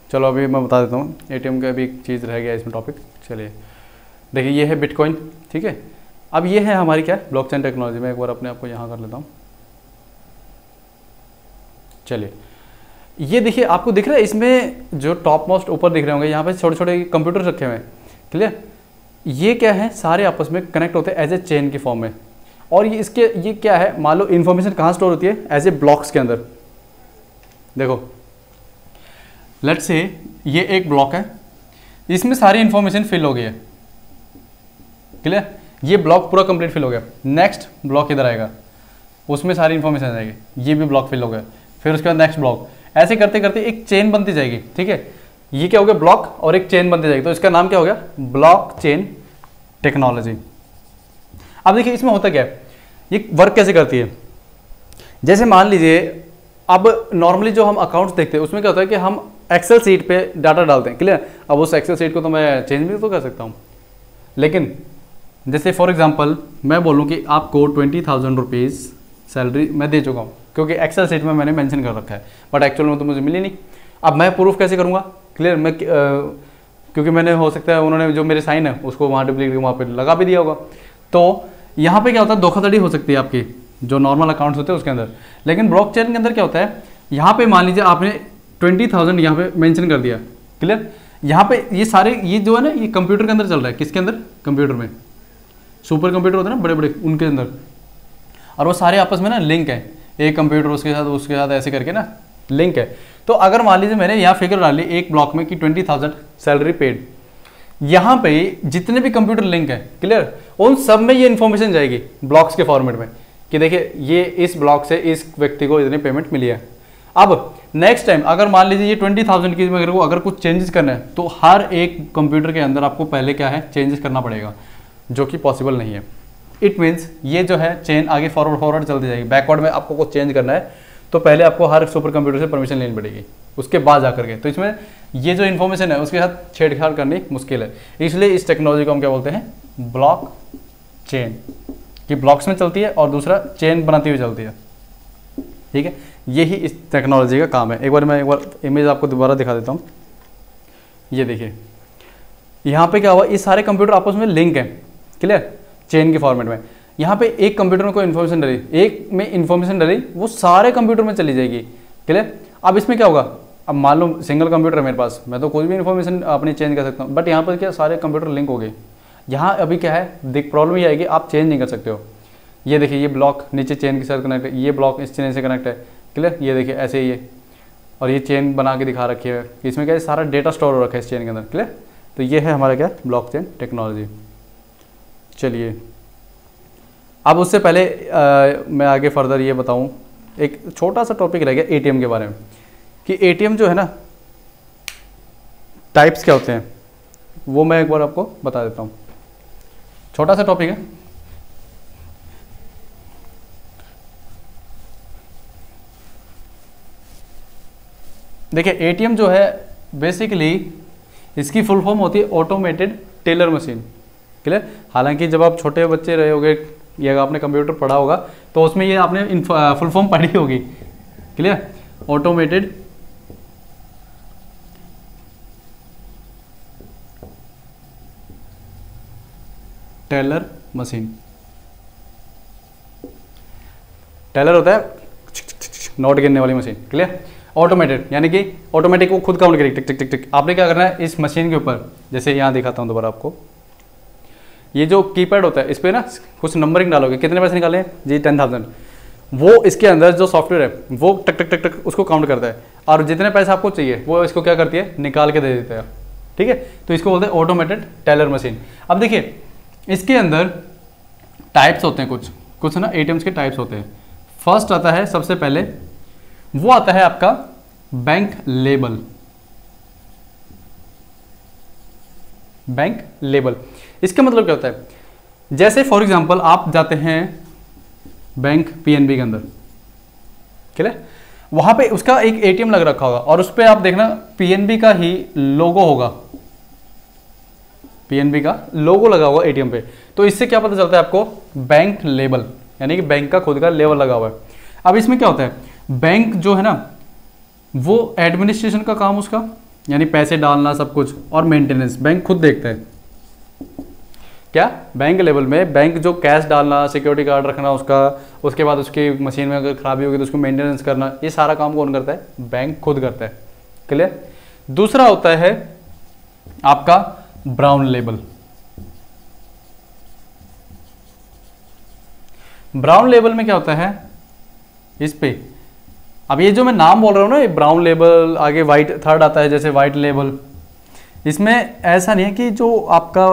चलो अभी मैं बता देता हूँ, एटीएम का भी एक चीज़ रह गया इसमें टॉपिक। चलिए देखिए ये है बिटकॉइन। ठीक है, अब ये है हमारी क्या, ब्लॉकचेन टेक्नोलॉजी। मैं एक बार अपने आप को यहाँ कर लेता हूँ। चलिए ये देखिए, आपको दिख रहा है इसमें जो टॉप मोस्ट ऊपर दिख रहे होंगे, यहाँ पे छोटे छोटे कंप्यूटर रखे हुए हैं। क्लियर? ये क्या है, सारे आपस में कनेक्ट होते हैं एज ए चेन की फॉर्म में। और ये इसके ये क्या है, मान लो इन्फॉर्मेशन कहाँ स्टोर होती है, एज ए ब्लॉक्स के अंदर। देखो लेट्स से ये एक ब्लॉक है, इसमें सारी इन्फॉर्मेशन फिल हो गई है। क्लियर? ये ब्लॉक पूरा कंप्लीट फिल हो गया। नेक्स्ट ब्लॉक इधर आएगा, उसमें सारी इन्फॉर्मेशन आ जाएगी, ये भी ब्लॉक फिल हो गया। फिर उसके बाद नेक्स्ट ब्लॉक, ऐसे करते करते एक चेन बनती जाएगी। ठीक है, ये क्या हो गया, ब्लॉक, और एक चेन बनती जाएगी। तो इसका नाम क्या हो गया, ब्लॉकचेन टेक्नोलॉजी। अब देखिए इसमें होता क्या है, ये वर्क कैसे करती है। जैसे मान लीजिए अब नॉर्मली जो हम अकाउंट्स देखते हैं उसमें क्या होता है कि हम एक्सेल शीट पे डाटा डालते हैं। क्लियर? अब उस एक्सेल शीट को तो मैं चेंज भी तो कर सकता हूँ, लेकिन जैसे फॉर एग्जांपल मैं बोलूँ कि आपको 20,000 रुपीज़ सैलरी मैं दे चुका हूँ, क्योंकि एक्सेल शीट में मैंने मेंशन कर रखा है, बट एक्चुअल में तो मुझे मिली नहीं। अब मैं प्रूफ कैसे करूँगा? क्लियर? मैं क्योंकि मैंने, हो सकता है उन्होंने जो मेरे साइन है उसको वहाँ डुप्लीकेट वहाँ पे लगा भी दिया होगा। तो यहाँ पे क्या होता है, धोखाधड़ी हो सकती है आपकी जो नॉर्मल अकाउंट्स होते हैं उसके अंदर। लेकिन ब्लॉकचेन के अंदर क्या होता है, यहाँ पे मान लीजिए आपने 20,000 यहाँ पे मेंशन कर दिया। क्लियर? यहाँ पे ये सारे, ये जो है ना, ये कंप्यूटर के अंदर चल रहा है। किसके अंदर? कंप्यूटर में, सुपर कंप्यूटर होते हैं ना बड़े बड़े, उनके अंदर। और वो सारे आपस में ना लिंक है, एक कंप्यूटर उसके साथ ऐसे करके ना लिंक है। तो अगर मान लीजिए मैंने यहाँ फिगर डाली एक ब्लॉक में कि 20,000 सैलरी पेड, यहाँ पे जितने भी कंप्यूटर लिंक है, क्लियर, उन सब में ये इन्फॉर्मेशन जाएगी ब्लॉक्स के फॉर्मेट में, कि देखिए ये इस ब्लॉक से इस व्यक्ति को इतनी पेमेंट मिली है। अब नेक्स्ट टाइम अगर मान लीजिए ये 20,000 की मेरे को अगर कुछ चेंजेस करना है तो हर एक कंप्यूटर के अंदर आपको पहले क्या है चेंजेस करना पड़ेगा, जो कि पॉसिबल नहीं है। इट मीन्स ये जो है चेन आगे फॉरवर्ड चलती जाएगी। बैकवर्ड में आपको कुछ चेंज करना है तो पहले आपको हर सुपर कंप्यूटर से परमिशन लेनी पड़ेगी, उसके बाद जा करके। तो इसमें ये जो इन्फॉर्मेशन है उसके साथ छेड़छाड़ करनी मुश्किल है, इसलिए इस टेक्नोलॉजी को हम क्या बोलते हैं, ब्लॉक चेन, कि ब्लॉक्स में चलती है और दूसरा चेन बनाती हुई चलती है। ठीक है, यही इस टेक्नोलॉजी का काम है। एक बार इमेज आपको दोबारा दिखा देता हूँ। ये देखिए यहाँ पे क्या हुआ, ये सारे कंप्यूटर आपस में लिंक है, क्लियर, चेन के फॉर्मेट में। यहाँ पे एक कंप्यूटर में कोई इन्फॉर्मेशन डली, एक में इन्फॉर्मेशन डली, वो सारे कंप्यूटर में चली जाएगी, क्लियर। अब इसमें क्या होगा, अब मान लो सिंगल कंप्यूटर है मेरे पास, मैं तो कोई भी इन्फॉर्मेशन अपनी चेंज कर सकता हूँ, बट यहाँ पर क्या सारे कंप्यूटर लिंक हो गए। यहाँ अभी क्या है, देख प्रॉब्लम ये आएगी, आप चेंज नहीं कर सकते हो। ये देखिए ये ब्लॉक नीचे चेन के साथ कनेक्ट है, ये ब्लॉक इस चेन से कनेक्ट है, क्लियर। ये देखिए ऐसे ही है, और ये चेन बना के दिखा रखी है, इसमें क्या है सारा डेटा स्टोर हो रखा है इस चेन के अंदर, क्लियर। तो ये है हमारा क्या, ब्लॉकचेन टेक्नोलॉजी। चलिए अब उससे पहले मैं आगे फर्दर ये बताऊं, एक छोटा सा टॉपिक रह गया एटीएम के बारे में, कि एटीएम जो है ना टाइप्स क्या होते हैं, वो मैं एक बार आपको बता देता हूँ। छोटा सा टॉपिक है, देखिए एटीएम जो है बेसिकली इसकी फुल फॉर्म होती है ऑटोमेटेड टेलर मशीन, क्लियर। हालांकि जब आप छोटे बच्चे रहे होगे या आपने कंप्यूटर पढ़ा होगा तो उसमें ये आपने फुल फॉर्म पढ़ी होगी, clear, automated teller machine. Teller होता है नोट गिनने वाली मशीन, क्लियर। ऑटोमेटेड यानी कि ऑटोमेटिक वो खुद काउंट करेगी, टिक टिक टिक टिक। आपने क्या करना है, इस मशीन के ऊपर, जैसे यहाँ दिखाता हूँ दोबारा आपको, ये जो कीपैड होता है इस पर ना कुछ नंबरिंग डालोगे, कितने पैसे निकाले हैं जी 10,000, वो इसके अंदर जो सॉफ्टवेयर है वो टक टक टक टक उसको काउंट करता है, और जितने पैसे आपको चाहिए वो इसको क्या करती है, निकाल के दे देता है, ठीक है। तो इसको बोलते हैं ऑटोमेटेड टेलर मशीन। अब देखिए इसके अंदर टाइप्स होते हैं, कुछ ना एटीएम्स के टाइप्स होते हैं। फर्स्ट आता है सबसे पहले, वो आता है आपका बैंक लेबल। बैंक लेबल इसका मतलब क्या होता है, जैसे फॉर एग्जांपल आप जाते हैं बैंक पीएनबी के अंदर, क्लियर, वहां पे उसका एक एटीएम लग रखा होगा और उस पर आप देखना पीएनबी का ही लोगो होगा, पीएनबी का लोगो लगा हुआ एटीएम पे। तो इससे क्या पता चलता है आपको, बैंक लेबल, यानी कि बैंक का खुद का लेवल लगा हुआ है। अब इसमें क्या होता है, बैंक जो है ना वो एडमिनिस्ट्रेशन का काम उसका, यानी पैसे डालना सब कुछ, और मेंटेनेंस बैंक खुद देखता है। क्या, बैंक लेवल में बैंक जो कैश डालना, सिक्योरिटी गार्ड रखना उसका, उसके बाद उसकी मशीन में अगर खराबी होगी तो उसको मेंटेनेंस करना, ये सारा काम कौन करता है, बैंक खुद करता है, क्लियर। दूसरा होता है आपका ब्राउन लेबल। ब्राउन लेबल में क्या होता है, इस पे अब ये जो मैं नाम बोल रहा हूँ ना, ये ब्राउन लेबल, आगे वाइट थर्ड आता है जैसे वाइट लेबल। इसमें ऐसा नहीं है कि जो आपका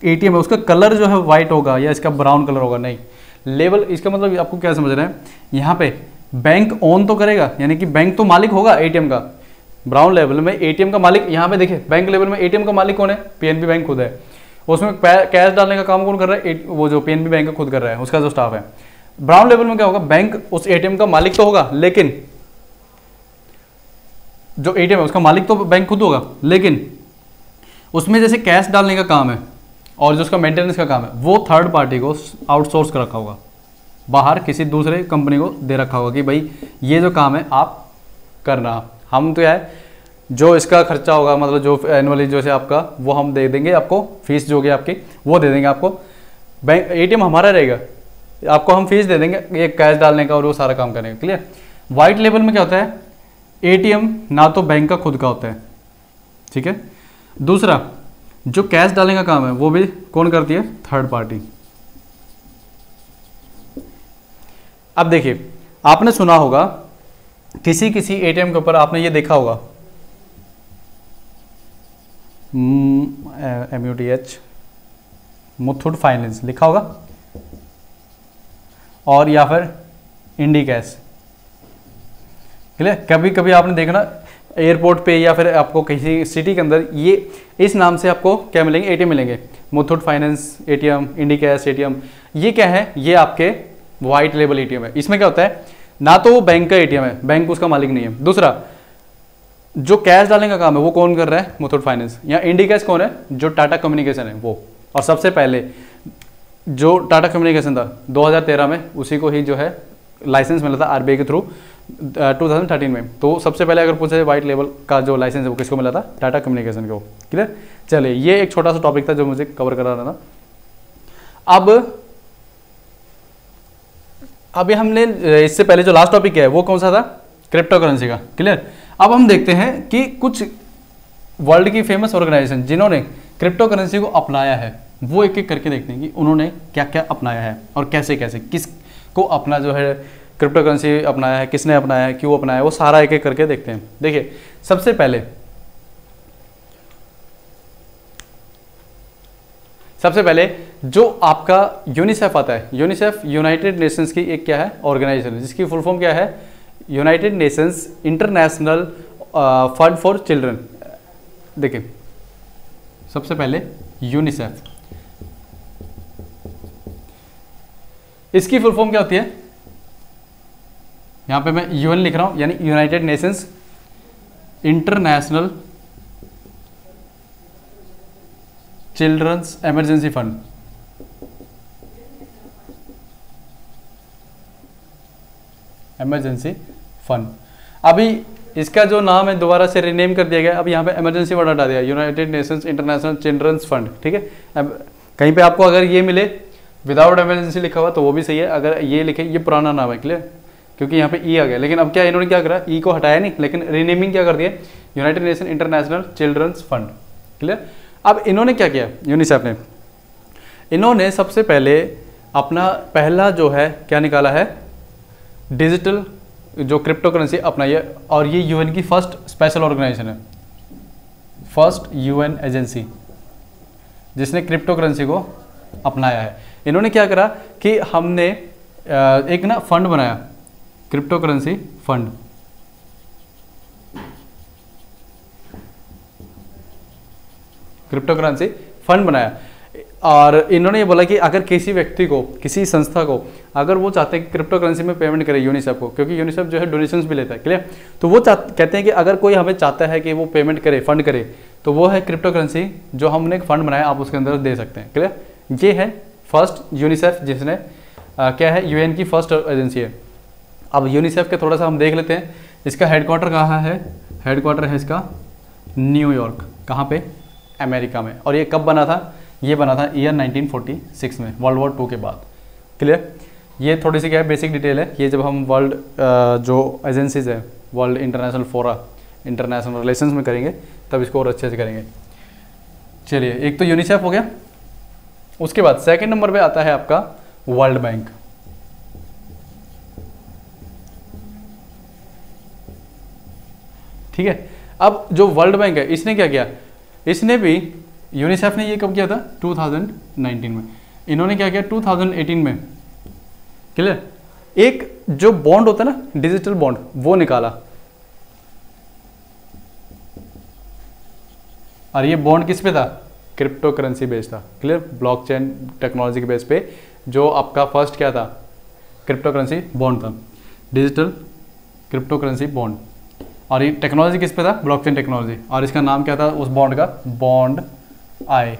एटीएम है उसका कलर जो है वाइट होगा या इसका ब्राउन कलर होगा, नहीं। लेबल इसका मतलब आपको क्या समझ रहे हैं, यहाँ पे बैंक ऑन तो करेगा, यानी कि बैंक तो मालिक होगा एटीएम का। ब्राउन लेवल में एटीएम का मालिक, यहाँ पे देखिए बैंक लेवल में एटीएम का मालिक कौन है, पीएनबी बैंक खुद है। उसमें कैश डालने का काम कौन कर रहा है, वो जो पीएनबी बैंक का खुद कर रहा है, उसका जो स्टाफ है। ब्राउन लेवल में क्या होगा, बैंक उस एटीएम का मालिक तो होगा, लेकिन जो एटीएम है उसका मालिक तो बैंक खुद होगा, लेकिन उसमें जैसे कैश डालने का काम है और जो उसका मेंटेनेंस का काम है वो थर्ड पार्टी को आउटसोर्स कर रखा होगा, बाहर किसी दूसरे कंपनी को दे रखा होगा कि भाई ये जो काम है आप करना, हम तो है जो इसका खर्चा होगा, मतलब जो एनुअली जो है आपका, वो हम दे देंगे आपको, फीस जो होगी आपकी वो दे देंगे आपको। बैंक एटीएम हमारा रहेगा, आपको हम फीस दे देंगे ये कैश डालने का और वो सारा काम करने का, क्लियर। वाइट लेबल में क्या होता है, एटीएम ना तो बैंक का खुद का होता है, ठीक है। दूसरा जो कैश डालने का काम है वो भी कौन करती है, थर्ड पार्टी। अब देखिए आपने सुना होगा किसी किसी एटीएम के ऊपर आपने ये देखा होगा MUTH मुथूट फाइनेंस लिखा होगा, और या फिर इंडी कैश क्लियर। कभी कभी आपने देखना एयरपोर्ट पे या फिर आपको किसी सिटी के अंदर ये इस नाम से आपको क्या मिलेंगे, एटीएम मिलेंगे, Muthoot finance ATM, Indicash ATM. ये क्या है, ये आपके वाइट लेबल एटीएम है। इसमें क्या होता है, ना तो वो बैंक का एटीएम है, बैंक उसका मालिक नहीं है। दूसरा, जो कैश डालने का काम है वो कौन कर रहा है, मुथूट फाइनेंस। या इंडिकैश कौन है, जो टाटा कम्युनिकेशन है वो। और सबसे पहले जो टाटा कम्युनिकेशन था 2013 में, उसी को ही जो है लाइसेंस मिला था आरबीआई के थ्रू 2013 में। तो सबसे पहले अगर पूछे वाइट लेवल का जो लाइसेंस है वो किसको मिला था, टाटा कम्युनिकेशन को। क्लियर। चलिए, ये एक छोटा सा टॉपिक था जो मुझे कवर कराना था। अब अभी हमने इससे पहले जो लास्ट टॉपिक है वो कौन सा था, क्रिप्टो करेंसी का। क्लियर। अब हम देखते हैं कि कुछ वर्ल्ड की फेमस ऑर्गेनाइजेशन जिन्होंने क्रिप्टो करेंसी को अपनाया है, वो एक एक करके देखते हैं कि उन्होंने क्या क्या अपनाया है और कैसे कैसे, किसको अपना जो है क्रिप्टो करेंसी अपनाया है, किसने अपनाया है, क्यों अपनाया है, वो सारा एक एक करके देखते हैं। देखिए, सबसे पहले जो आपका यूनिसेफ आता है, यूनिसेफ यूनाइटेड नेशंस की एक क्या है, ऑर्गेनाइजेशन है, जिसकी फुल फॉर्म क्या है, United Nations international fund for children. देखिए, सबसे पहले यूनिसेफ, इसकी फुल फॉर्म क्या होती है, यहां पे मैं यूएन लिख रहा हूं, यानी United Nations International Children's Emergency Fund. Emergency fund. अभी इसका जो नाम है दोबारा से रीनेम कर दिया गया, अब यहाँ पे इमरजेंसी वर्ड हटा दिया, United Nations International Children's Fund. ठीक है। अब कहीं पे आपको अगर ये मिले विदाउट इमरजेंसी लिखा हुआ तो वो भी सही है, अगर ये लिखे, ये पुराना नाम है। क्लियर। क्योंकि यहाँ पे ई आ गया, लेकिन अब क्या इन्होंने क्या करा, ई को हटाया नहीं, लेकिन रीनेमिंग क्या कर दिया, United Nation International Children's Fund. Clear. अब इन्होंने क्या किया, यूनिसेफ ने, इन्होंने सबसे पहले अपना पहला जो है क्या निकाला है, डिजिटल जो क्रिप्टो करेंसी अपनाई है। और ये यूएन की फर्स्ट स्पेशल ऑर्गेनाइजेशन है, फर्स्ट यूएन एजेंसी जिसने क्रिप्टो करेंसी को अपनाया है। इन्होंने क्या करा कि हमने एक ना फंड बनाया, crypto currency fund. Crypto currency fund बनाया। और इन्होंने ये बोला कि अगर किसी व्यक्ति को, किसी संस्था को, अगर वो चाहते हैं कि क्रिप्टो करेंसी में पेमेंट करे यूनिसेफ को, क्योंकि यूनिसेफ जो है डोनेशंस भी लेता है। क्लियर। तो वो कहते हैं कि अगर कोई हमें चाहता है कि वो पेमेंट करे, फंड करे, तो वो है क्रिप्टो करेंसी, जो हमने एक फंड बनाया, आप उसके अंदर दे सकते हैं। क्लियर। ये है फर्स्ट यूनिसेफ, जिसने क्या है, यूएन की फर्स्ट एजेंसी है। अब यूनिसेफ के थोड़ा सा हम देख लेते हैं, इसका हेडक्वार्टर कहाँ है, हेडक्वार्टर है इसका न्यूयॉर्क। कहाँ पे, अमेरिका में। और ये कब बना था, ये बना था ईयर 1946 में, वर्ल्ड वॉर 2 के बाद। क्लियर। ये थोड़ी सी क्या है, बेसिक डिटेल है। ये जब हम वर्ल्ड जो एजेंसीज है, वर्ल्ड इंटरनेशनल फोरा, इंटरनेशनल रिलेशंस में करेंगे, तब इसको और अच्छे से करेंगे। चलिए, एक तो यूनिसेफ हो गया। उसके बाद सेकंड नंबर पे आता है आपका वर्ल्ड बैंक। ठीक है। अब जो वर्ल्ड बैंक है, इसने क्या किया, इसने भी, यूनिसेफ ने ये कब किया था, 2019 में। इन्होंने क्या किया, 2018 में। क्लियर। एक जो बॉन्ड होता है ना, डिजिटल बॉन्ड, वो निकाला। और ये बॉन्ड किस पे था, क्रिप्टो करेंसी बेस्ड था। क्लियर। ब्लॉकचेन टेक्नोलॉजी के बेस पे जो आपका फर्स्ट क्या था, क्रिप्टो करेंसी बॉन्ड था, डिजिटल क्रिप्टो करेंसी बॉन्ड। और ये टेक्नोलॉजी किस पे था, ब्लॉकचेन टेक्नोलॉजी। और इसका नाम क्या था उस बॉन्ड का, बॉन्ड आई।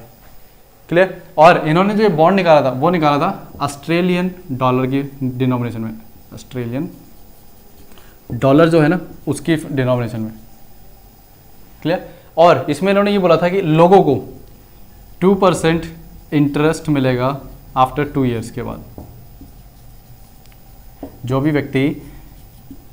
क्लियर। और इन्होंने जो ये बॉन्ड निकाला था, वो निकाला था ऑस्ट्रेलियन डॉलर की डिनोमिनेशन में, ऑस्ट्रेलियन डॉलर जो है ना, उसकी डिनोमिनेशन में। क्लियर। और इसमें इन्होंने ये बोला था कि लोगों को 2% इंटरेस्ट मिलेगा आफ्टर 2 ईयर्स के बाद। जो भी व्यक्ति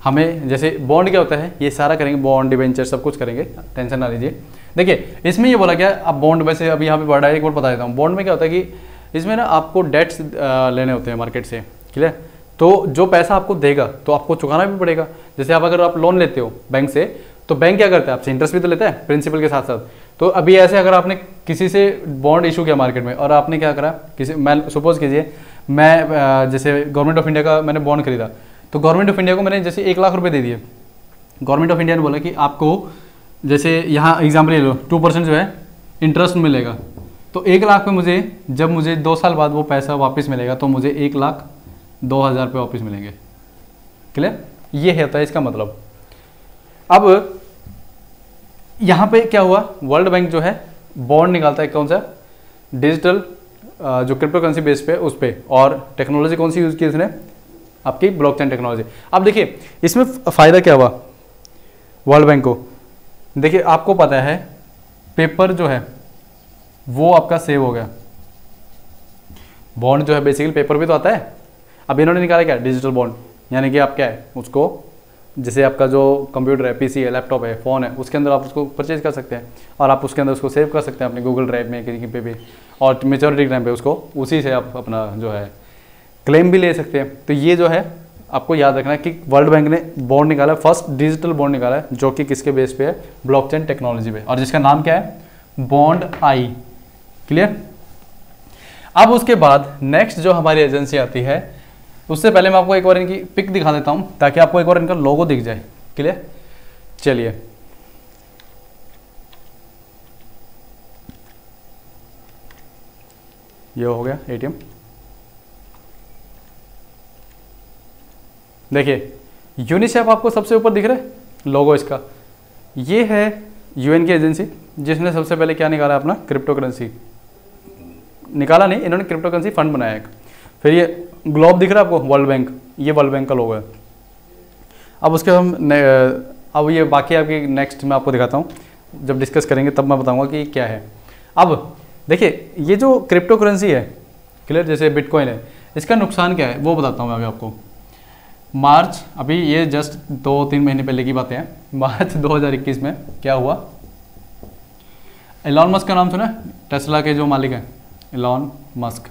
हमें, जैसे बॉन्ड क्या होता है, ये सारा करेंगे, बॉन्ड डिवेंचर सब कुछ करेंगे, टेंशन ना लीजिए। देखिए, इसमें ये बोला क्या, अब बॉन्ड वैसे अभी यहाँ पे बड़ा एक बार बता देता हूँ। बॉन्ड में क्या होता है कि इसमें ना आपको डेट्स लेने होते हैं मार्केट से। क्लियर। तो जो पैसा आपको देगा तो आपको चुकाना भी पड़ेगा। जैसे अगर आप लोन लेते हो बैंक से, तो बैंक क्या करता है, आपसे इंटरेस्ट भी तो लेता है प्रिंसिपल के साथ साथ। तो अभी ऐसे अगर आपने किसी से बॉन्ड इशू किया मार्केट में, और आपने क्या करा, किसी, मैं सपोज कीजिए मैं जैसे गवर्नमेंट ऑफ इंडिया का मैंने बॉन्ड खरीदा, तो गवर्नमेंट ऑफ इंडिया को मैंने जैसे 1 लाख रुपए दे दिए। गवर्नमेंट ऑफ इंडिया ने बोला कि आपको जैसे यहाँ एग्जाम्पल ले लो 2% जो है इंटरेस्ट मिलेगा, तो 1 लाख पे मुझे जब मुझे 2 साल बाद वो पैसा वापस मिलेगा तो मुझे 1,02,000 रुपये वापस मिलेंगे। क्लियर? ये होता है इसका मतलब। अब यहाँ पे क्या हुआ, वर्ल्ड बैंक जो है बॉन्ड निकालता है, कौन सा, डिजिटल जो क्रिप्टो करेंसी बेस पे उस पे, और टेक्नोलॉजी कौन सी यूज़ की उसने, आपकी ब्लॉकचेन टेक्नोलॉजी। अब देखिए इसमें फ़ायदा क्या हुआ वर्ल्ड बैंक को। देखिए आपको पता है पेपर जो है वो आपका सेव हो गया, बॉन्ड जो है बेसिकली पेपर भी तो आता है। अब इन्होंने निकाला क्या, डिजिटल बॉन्ड, यानी कि आप क्या है उसको, जैसे आपका जो कंप्यूटर है, पीसी है, लैपटॉप है, फ़ोन है, उसके अंदर आप उसको परचेज कर सकते हैं और आप उसके अंदर उसको सेव कर सकते हैं अपने गूगल ड्राइव में कहीं पे भी, और मेच्योरिटी टाइम पे उसको उसी से आप अपना जो है क्लेम भी ले सकते हैं। तो ये जो है आपको याद रखना है कि वर्ल्ड बैंक ने बॉन्ड निकाला, फर्स्ट डिजिटल बॉन्ड निकाला है जो कि किसके बेस पे है, ब्लॉकचेन टेक्नोलॉजी पे, और जिसका नाम क्या है, बॉन्ड आई। क्लियर? अब उसके बाद नेक्स्ट जो हमारी एजेंसी आती है, उससे पहले मैं आपको एक बार इनकी पिक दिखा देता हूं ताकि आपको एक बार इनका लोगो दिख जाए। क्लियर? चलिए ये हो गया एटीएम। देखिए यूनिसेफ आपको सबसे ऊपर दिख रहा है लोगो इसका, ये है यूएन की एजेंसी जिसने सबसे पहले क्या निकाला, अपना क्रिप्टो करेंसी निकाला, नहीं इन्होंने क्रिप्टो करेंसी फंड बनाया एक। फिर ये ग्लोब दिख रहा है आपको, वर्ल्ड बैंक, ये वर्ल्ड बैंक का लोगो है। अब उसके अब ये बाकी आपकी नेक्स्ट मैं आपको दिखाता हूँ, जब डिस्कस करेंगे तब मैं बताऊँगा कि क्या है। अब देखिए ये जो क्रिप्टो करेंसी है, क्लियर, जैसे बिटकॉइन है, इसका नुकसान क्या है वो बताता हूँ मैं अभी आपको। मार्च, अभी ये जस्ट 2-3 महीने पहले की बातें हैं, मार्च 2021 में क्या हुआ, एलॉन मस्क का नाम सुना है, टेस्ला के जो मालिक हैं एलॉन मस्क,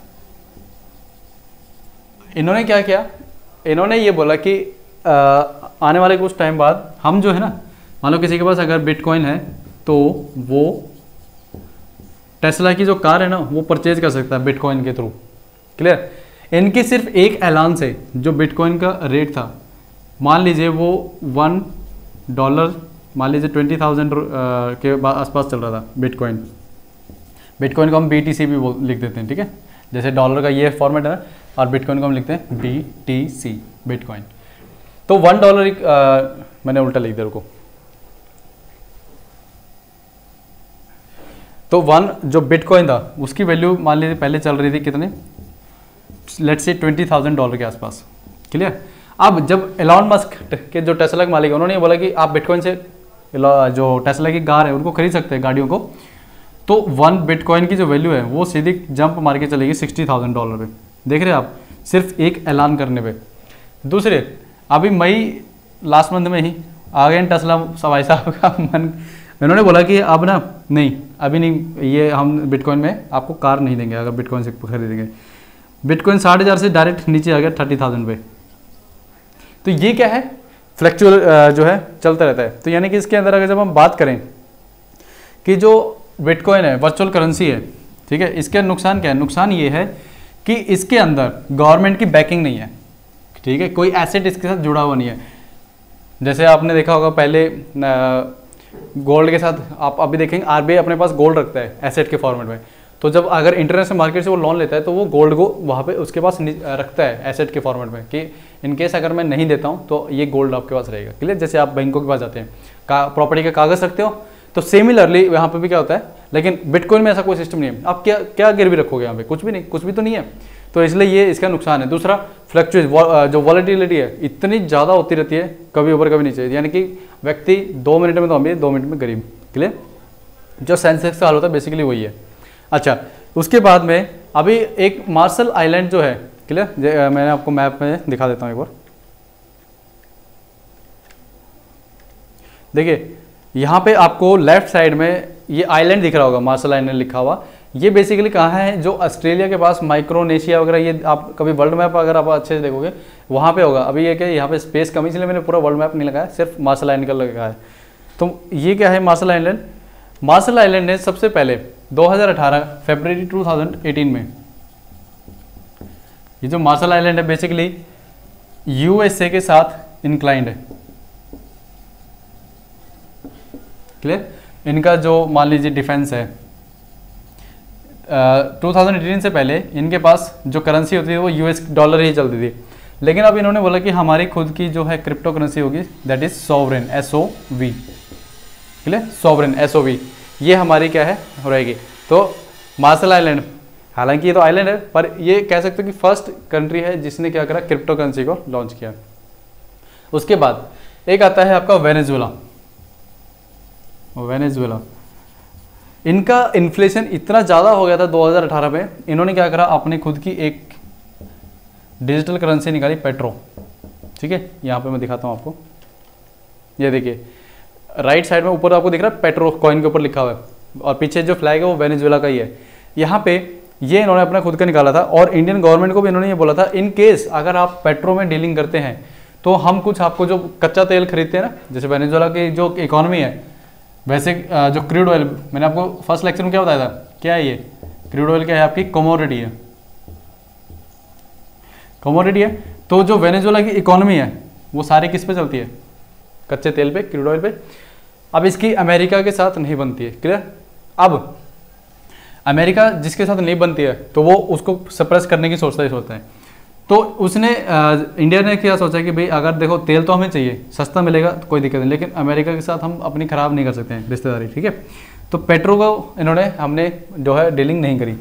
इन्होंने क्या किया, इन्होंने ये बोला कि आने वाले कुछ टाइम बाद हम जो है ना, मान लो किसी के पास अगर बिटकॉइन है तो वो टेस्ला की जो कार है ना वो परचेज कर सकता है बिटकॉइन के थ्रू। क्लियर? इनके सिर्फ एक ऐलान से जो बिटकॉइन का रेट था, मान लीजिए वो $1, मान लीजिए 20,000 के आसपास चल रहा था बिटकॉइन। बिटकॉइन को हम BTC भी लिख देते हैं, ठीक है, जैसे डॉलर का ये फॉर्मेट है ना, और बिटकॉइन को हम लिखते हैं BTC, बिटकॉइन। तो $1 मैंने उल्टा लिख दिया रुको, तो जो बिटकॉइन था उसकी वैल्यू मान लीजिए पहले चल रही थी कितने, लेट्स से $20,000 के आसपास। क्लियर? अब जब एलॉन मस्क के जो टेस्ला के मालिक है उन्होंने बोला कि आप बिटकॉइन से जो टेस्ला की कार है उनको खरीद सकते हैं गाड़ियों को, तो 1 बिटकॉइन की जो वैल्यू है वो सीधी जंप मार के चलेगी $60,000 पे। देख रहे हैं आप, सिर्फ एक ऐलान करने पे। दूसरे, अभी मई लास्ट मंथ में ही आ गए टेस्ला भाई साहब का मन, उन्होंने बोला कि अब ना नहीं, अभी नहीं, ये हम बिटकॉइन में आपको कार नहीं देंगे अगर बिटकॉइन से खरीदेंगे। बिटकॉइन 60,000 से डायरेक्ट नीचे आ गया 30,000 पे। तो ये क्या है, फ्लैक्चुअल जो है चलता रहता है। तो यानी कि इसके अंदर अगर जब हम बात करें कि जो बिटकॉइन है वर्चुअल करेंसी है, ठीक है, इसके नुकसान क्या है, नुकसान ये है कि इसके अंदर गवर्नमेंट की बैकिंग नहीं है, ठीक है, कोई एसेट इसके साथ जुड़ा हुआ नहीं है। जैसे आपने देखा होगा पहले गोल्ड के साथ, आप अभी देखेंगे RBI अपने पास गोल्ड रखता है एसेट के फॉर्मेट में, तो जब अगर इंटरनेशनल मार्केट से वो लोन लेता है तो वो गोल्ड को वहाँ पे उसके पास रखता है एसेट के फॉर्मेट में कि इन केस अगर मैं नहीं देता हूँ तो ये गोल्ड आपके पास रहेगा। क्लियर? जैसे आप बैंकों के पास जाते हैं, प्रॉपर्टी का कागज़ रखते हो, तो सिमिलरली यहाँ पे भी क्या होता है, लेकिन बिटकॉइन में ऐसा कोई सिस्टम नहीं है। आप क्या क्या गिरवी रखोगे यहाँ पे, कुछ भी नहीं, कुछ भी तो नहीं है। तो इसलिए ये इसका नुकसान है। दूसरा, फ्लक्चुएट जो वॉलेटिलिटी है इतनी ज़्यादा होती रहती है, कभी ऊपर कभी नीचे, यानी कि व्यक्ति 2 मिनट में तो अमीर, 2 मिनट में गरीब। क्लियर? जो सेंसेक्स का हाल होता है बेसिकली वही है। अच्छा, उसके बाद में अभी एक मार्शल आइलैंड जो है, क्लियर, मैंने आपको मैप में दिखा देता हूँ एक बार। देखिए यहाँ पे आपको लेफ्ट साइड में ये आइलैंड दिख रहा होगा, मार्शल आइलैंड लिखा हुआ। ये बेसिकली कहाँ है, जो ऑस्ट्रेलिया के पास, माइक्रोनेशिया वगैरह, ये आप कभी वर्ल्ड मैप अगर आप अच्छे से देखोगे वहाँ पे होगा। अभी ये क्या, यहाँ पे स्पेस कमी, इसलिए मैंने पूरा वर्ल्ड मैप नहीं लगाया, सिर्फ मार्शल आइलैंड का लगा है। तो ये क्या है मार्शल आइलैंड। मार्शल आइलैंड ने सबसे पहले 2018 फरवरी 2018 में, ये जो मार्शल आइलैंड है बेसिकली USA के साथ इंक्लाइंड है। क्लियर। इनका जो मान लीजिए डिफेंस है, 2018 से पहले इनके पास जो करेंसी होती थी वो US डॉलर ही चलती थी, लेकिन अब इन्होंने बोला कि हमारी खुद की जो है क्रिप्टो करेंसी होगी, that is sovereign, SOV, clear, sovereign SOV, ये हमारी क्या है रहेगी। तो मार्शल आइलैंड, हालांकि ये तो आइलैंड है, पर ये कह सकते हो कि फर्स्ट कंट्री है जिसने क्या करा, क्रिप्टो करेंसी को लॉन्च किया। उसके बाद एक आता है आपका वेनेजुएला। वेनेजुएला, इनका इन्फ्लेशन इतना ज़्यादा हो गया था 2018 में, इन्होंने क्या करा, अपनी खुद की एक डिजिटल करेंसी निकाली, पेट्रो, ठीक है। यहाँ पे मैं दिखाता हूँ आपको, ये देखिए राइट साइड में ऊपर आपको दिख रहा है पेट्रो कॉइन के ऊपर लिखा हुआ है, और पीछे जो फ्लैग है वो वेनेजुएला का ही है। यहाँ पे ये इन्होंने अपना खुद का निकाला था, और इंडियन गवर्नमेंट को भी इन्होंने ये बोला था, इन केस अगर आप पेट्रो में डीलिंग करते हैं तो हम कुछ आपको जो कच्चा तेल खरीदते हैं ना, जैसे वेनेजुएला की जो इकोनॉमी है, वैसे जो क्रूड ऑयल, मैंने आपको फर्स्ट लेक्चर में क्या बताया था, क्या है ये क्रूड ऑयल, क्या है आपकी कमोडिटी है, कमोडिटी है। तो जो वेनेजुएला की इकोनॉमी है वो सारी किस पे चलती है, कच्चे तेल पे, क्रूड ऑयल पे। अब इसकी अमेरिका के साथ नहीं बनती है, क्लियर। अब अमेरिका जिसके साथ नहीं बनती है तो वो उसको सप्रेस करने की सोचता है। तो उसने इंडिया ने क्या सोचा कि भाई अगर देखो तेल तो हमें चाहिए, सस्ता मिलेगा तो कोई दिक्कत नहीं, लेकिन अमेरिका के साथ हम अपनी ख़राब नहीं कर सकते हैं रिश्तेदारी, ठीक है। तो पेट्रो को हमने जो है डीलिंग नहीं करी।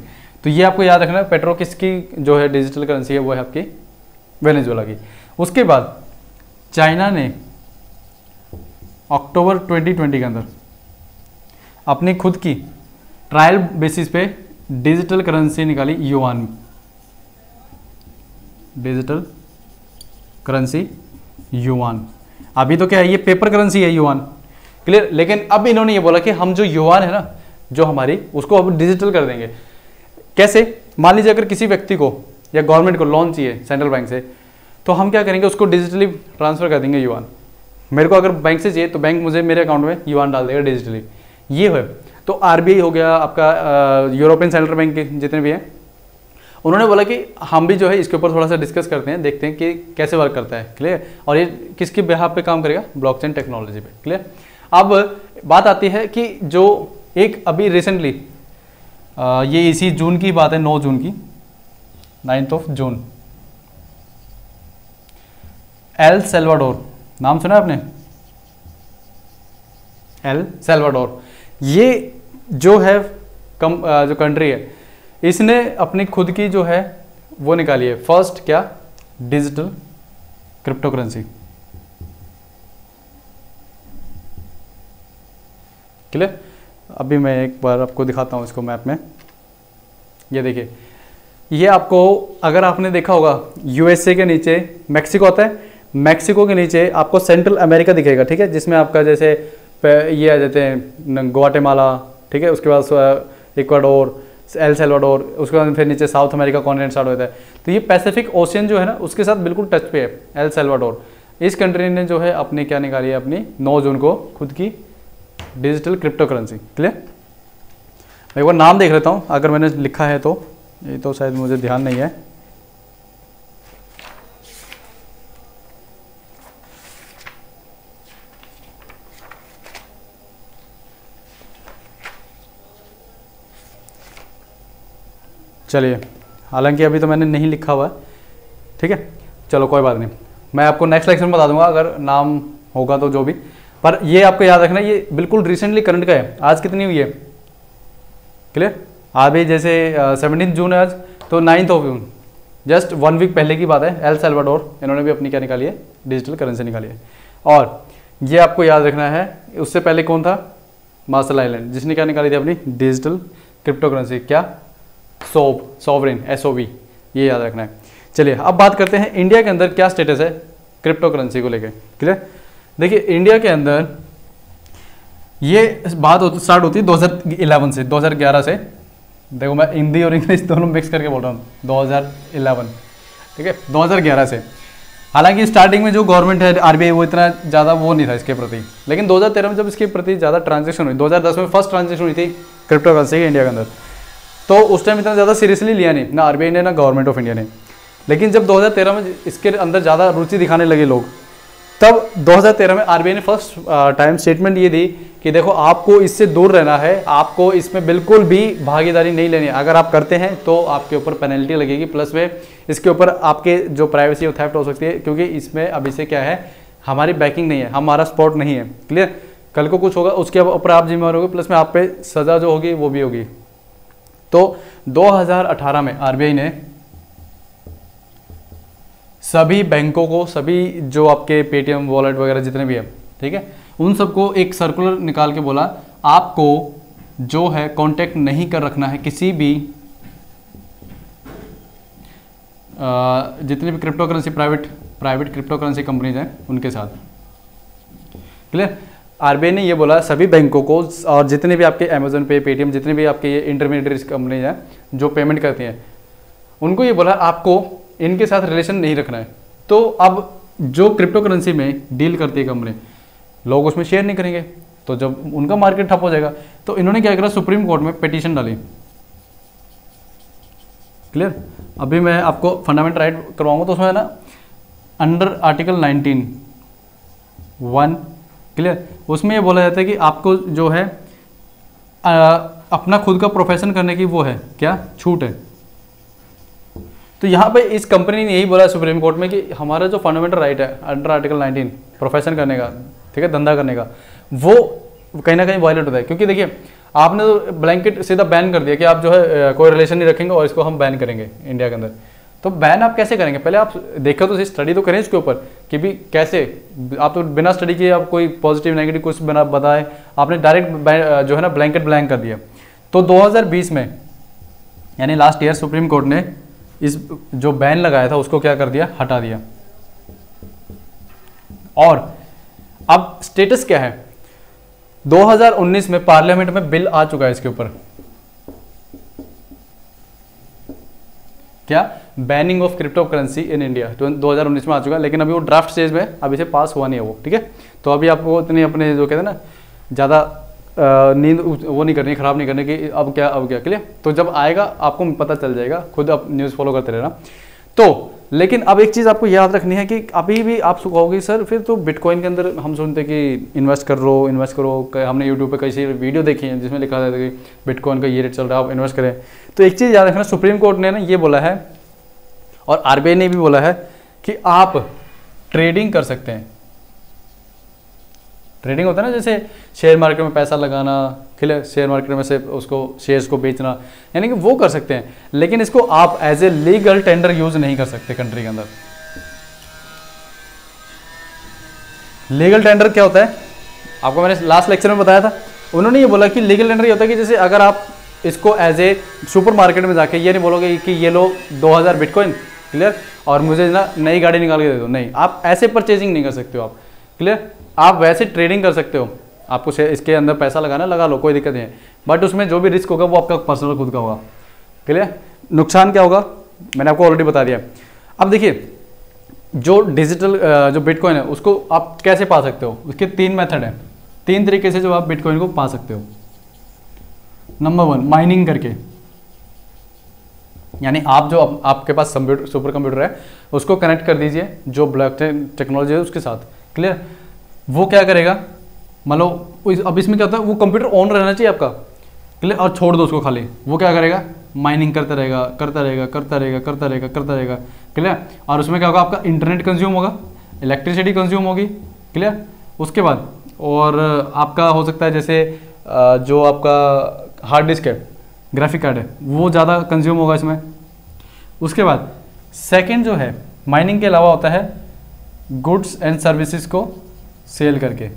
तो ये आपको याद रखना है, पेट्रो किसकी जो है डिजिटल करेंसी है, वो है आपकी वेनेजुएला की। उसके बाद चाइना ने अक्टूबर 2020 के अंदर अपनी खुद की ट्रायल बेसिस पे डिजिटल करेंसी निकाली, युआन, डिजिटल करेंसी युआन। अभी तो क्या है, ये पेपर करेंसी है युआन, क्लियर। लेकिन अब इन्होंने ये बोला कि हम जो युआन है ना, जो हमारी, उसको अब डिजिटल कर देंगे। कैसे, मान लीजिए अगर किसी व्यक्ति को या गवर्नमेंट को लोन चाहिए सेंट्रल बैंक से, तो हम क्या करेंगे, उसको डिजिटली ट्रांसफर कर देंगे युआन। मेरे को अगर बैंक से चाहिए तो बैंक मुझे मेरे अकाउंट में युआन डाल देगा डिजिटली, ये है। तो आरबीआई हो गया आपका, यूरोपियन सेंट्रल बैंक के जितने भी हैं, उन्होंने बोला कि हम भी जो है इसके ऊपर थोड़ा सा डिस्कस करते हैं, देखते हैं कि कैसे वर्क करता है, क्लियर। और ये किसके बिहाफ पे काम करेगा, ब्लॉकचेन टेक्नोलॉजी पे, क्लियर। अब बात आती है कि जो एक अभी रिसेंटली ये इसी जून की बात है, 9 जून की, 9 जून, एल सल्वाडोर, नाम सुना आपने, एल सल्वाडोर। ये जो है जो कंट्री है, इसने अपनी खुद की जो है वो निकाली है, फर्स्ट क्या, डिजिटल क्रिप्टो करेंसी, क्लियर। अभी मैं एक बार आपको दिखाता हूँ इसको मैप में, ये देखिए, ये आपको अगर आपने देखा होगा यूएसए के नीचे मैक्सिको आता है, मैक्सिको के नीचे आपको सेंट्रल अमेरिका दिखेगा, ठीक है, जिसमें आपका जैसे ये आ जाते हैं ग्वाटेमाला, ठीक है, उसके बाद इक्वाडोर, एल सल्वाडोर, उसके बाद फिर नीचे साउथ अमेरिका कॉन्टिनेंट स्टार्ट होता है। तो ये पैसिफिक ओशियन जो है ना, उसके साथ बिल्कुल टच पे है एल सल्वाडोर। इस कंट्री ने जो है अपनी क्या निकाली है, अपनी 9 जून को खुद की डिजिटल क्रिप्टो करेंसी, क्लियर। मैं एक बार नाम देख लेता हूँ, अगर मैंने लिखा है तो, ये तो शायद मुझे ध्यान नहीं है। चलिए, हालांकि अभी तो मैंने नहीं लिखा हुआ है, ठीक है, चलो कोई बात नहीं, मैं आपको नेक्स्ट लेक्चर में बता दूंगा अगर नाम होगा तो, जो भी। पर ये आपको याद रखना, ये बिल्कुल रिसेंटली करंट का है। आज कितनी हुई है, क्लियर, आज भी जैसे 17 जून है आज, तो 9 जून, जस्ट 1 वीक पहले की बात है। एल सल्वाडोर इन्होंने भी अपनी क्या निकाली है, डिजिटल करेंसी निकाली है। और ये आपको याद रखना है, उससे पहले कौन था, मार्शल आइलैंड, जिसने क्या निकाली थी अपनी डिजिटल क्रिप्टो करेंसी, क्या, सॉवरेन, SOV, ये याद रखना है। चलिए अब बात करते हैं इंडिया के अंदर क्या स्टेटस है क्रिप्टो करेंसी को लेके, क्लियर। देखिए इंडिया के अंदर ये बात स्टार्ट होती है 2011 से, 2011 से। देखो मैं हिंदी और इंग्लिश दोनों मिक्स करके बोल रहा हूँ, 2011, ठीक है, 2011 से। हालांकि स्टार्टिंग में जो गवर्नमेंट है आरबीआई, वो इतना ज़्यादा वो नहीं था इसके प्रति, लेकिन 2013 में जब इसके प्रति ज़्यादा ट्रांजेक्शन हुई, 2010 में फर्स्ट ट्रांजेक्शन हुई थी क्रिप्टो करेंसी इंडिया के अंदर, तो उस टाइम इतना ज़्यादा सीरियसली लिया नहीं, ना आरबीआई ने ना गवर्नमेंट ऑफ इंडिया ने। लेकिन जब 2013 में इसके अंदर ज़्यादा रुचि दिखाने लगे लोग, तब 2013 में आरबीआई ने फर्स्ट टाइम स्टेटमेंट ये दी कि देखो आपको इससे दूर रहना है, आपको इसमें बिल्कुल भी भागीदारी नहीं लेनी है। अगर आप करते हैं तो आपके ऊपर पेनल्टी लगेगी, प्लस में इसके ऊपर आपके जो प्राइवेसी है थेफ्ट हो सकती है, क्योंकि इसमें अभी से क्या है, हमारी बैकिंग नहीं है, हमारा सपोर्ट नहीं है। क्लियर? कल को कुछ होगा उसके ऊपर आप जिम्मेदार होगे, प्लस में आप पे सज़ा जो होगी वो भी होगी। तो 2018 में आरबीआई ने सभी बैंकों को, सभी जो आपके पेटीएम वॉलेट वगैरह जितने भी हैं, ठीक है, उन सबको एक सर्कुलर निकाल के बोला आपको जो है कांटेक्ट नहीं कर रखना है किसी भी जितनी भी crypto currency private crypto currency companies हैं उनके साथ। क्लियर? आरबीआई ने ये बोला सभी बैंकों को और जितने भी आपके अमेजोन पे, पेटीएम, जितने भी आपके ये इंटरमीडिएट कंपनीज हैं जो पेमेंट करती हैं, उनको ये बोला आपको इनके साथ रिलेशन नहीं रखना है। तो अब जो क्रिप्टो करेंसी में डील करती है कंपनी, लोग उसमें शेयर नहीं करेंगे, तो जब उनका मार्केट ठप हो जाएगा। तो इन्होंने क्या करा, सुप्रीम कोर्ट में पिटीशन डाली। क्लियर? अभी मैं आपको फंडामेंटल राइट करवाऊंगा, तो उसमें ना अंडर आर्टिकल 19(1), क्लियर, उसमें ये बोला जाता है कि आपको जो है अपना खुद का प्रोफेशन करने की वो है क्या, छूट है। तो यहाँ पे इस कंपनी ने यही बोला सुप्रीम कोर्ट में कि हमारा जो फंडामेंटल राइट है अंडर आर्टिकल 19 प्रोफेशन करने का, ठीक है, धंधा करने का, वो कहीं ना कहीं वायलेट होता है। क्योंकि देखिए आपने तो ब्लैंकेट सीधा बैन कर दिया कि आप जो है कोई रिलेशन नहीं रखेंगे और इसको हम बैन करेंगे इंडिया के अंदर। तो बैन आप कैसे करेंगे, पहले आप देखो तो स्टडी तो करें इसके ऊपर कि भी कैसे। आप तो बिना स्टडी किए आप कोई पॉजिटिव नेगेटिव कुछ बिना बताए आपने डायरेक्ट जो है ना ब्लैंकेट ब्लैंक कर दिया। तो 2020 में यानी लास्ट ईयर सुप्रीम कोर्ट ने इस जो बैन लगाया था उसको क्या कर दिया, हटा दिया। और अब स्टेटस क्या है, 2019 में पार्लियामेंट में बिल आ चुका है इसके ऊपर, क्या, banning of crypto currency in India 2019 में आ चुका है, लेकिन अभी वो ड्राफ्ट स्टेज में, अभी से पास हुआ नहीं है वो, ठीक है। तो अभी आपको इतनी अपने जो कहते हैं ना ज़्यादा नींद वो नहीं करनी, खराब नहीं करनी कि अब क्या क्लियर। तो जब आएगा आपको पता चल जाएगा, खुद आप न्यूज़ फॉलो करते रहना। तो लेकिन अब एक चीज़ आपको याद रखनी है कि अभी भी आप कहोगे सर फिर तो बिटकॉइन के अंदर हम सुनते कि इन्वेस्ट करो। हमने यूट्यूब पे कई सारी वीडियो देखी हैं जिसमें लिखा था कि बिटकॉइन का ये रेट चल रहा है, आप इन्वेस्ट करें। तो एक चीज़ याद रखना, सुप्रीम कोर्ट ने ना ये बोला है और आरबीआई ने भी बोला है कि आप ट्रेडिंग कर सकते हैं। ट्रेडिंग होता है ना, जैसे शेयर मार्केट में पैसा लगाना, क्लियर, शेयर मार्केट में से उसको शेयर्स को बेचना, यानी कि वो कर सकते हैं, लेकिन इसको आप as a legal tender use नहीं कर सकते कंट्री के अंदर। लीगल टेंडर क्या होता है, आपको मैंने लास्ट लेक्चर में बताया था। उन्होंने ये बोला कि लीगल टेंडर ये होता है कि जैसे अगर आप इसको एज ए सुपर मार्केट में जाके ये नहीं बोलोगे कि ये लो 2000 बिटकॉइन, क्लियर, और मुझे ना नई गाड़ी निकाल के दे दो, नहीं, आप ऐसे परचेजिंग नहीं कर सकते हो आप, क्लियर। आप वैसे ट्रेडिंग कर सकते हो, आपको इसके अंदर पैसा लगाना लगा लो, कोई दिक्कत नहीं है, बट उसमें जो भी रिस्क होगा वो आपका पर्सनल खुद का होगा, क्लियर। नुकसान क्या होगा मैंने आपको ऑलरेडी बता दिया। अब देखिए जो डिजिटल जो बिटकॉइन है उसको आप कैसे पा सकते हो, उसके 3 मेथड हैं, 3 तरीके से जो आप बिटकॉइन को पा सकते हो। नंबर 1 माइनिंग करके, यानी आप जो आपके पास सुपर कंप्यूटर है उसको कनेक्ट कर दीजिए जो ब्लॉकचेन टेक्नोलॉजी है उसके साथ, क्लियर। वो क्या करेगा, मान लो अब इसमें क्या होता है, वो कंप्यूटर ऑन रहना चाहिए आपका, क्लियर, और छोड़ दो उसको खाली, वो क्या करेगा, माइनिंग करता रहेगा, क्लियर। और उसमें क्या होगा, आपका इंटरनेट कंज्यूम होगा, इलेक्ट्रिसिटी कंज्यूम होगी, क्लियर। उसके बाद और आपका हो सकता है जैसे जो आपका हार्ड डिस्क है, ग्राफिक कार्ड है, वो ज़्यादा कंज्यूम होगा इसमें। उसके बाद सेकंड जो है माइनिंग के अलावा होता है गुड्स एंड सर्विसेज को सेल करके।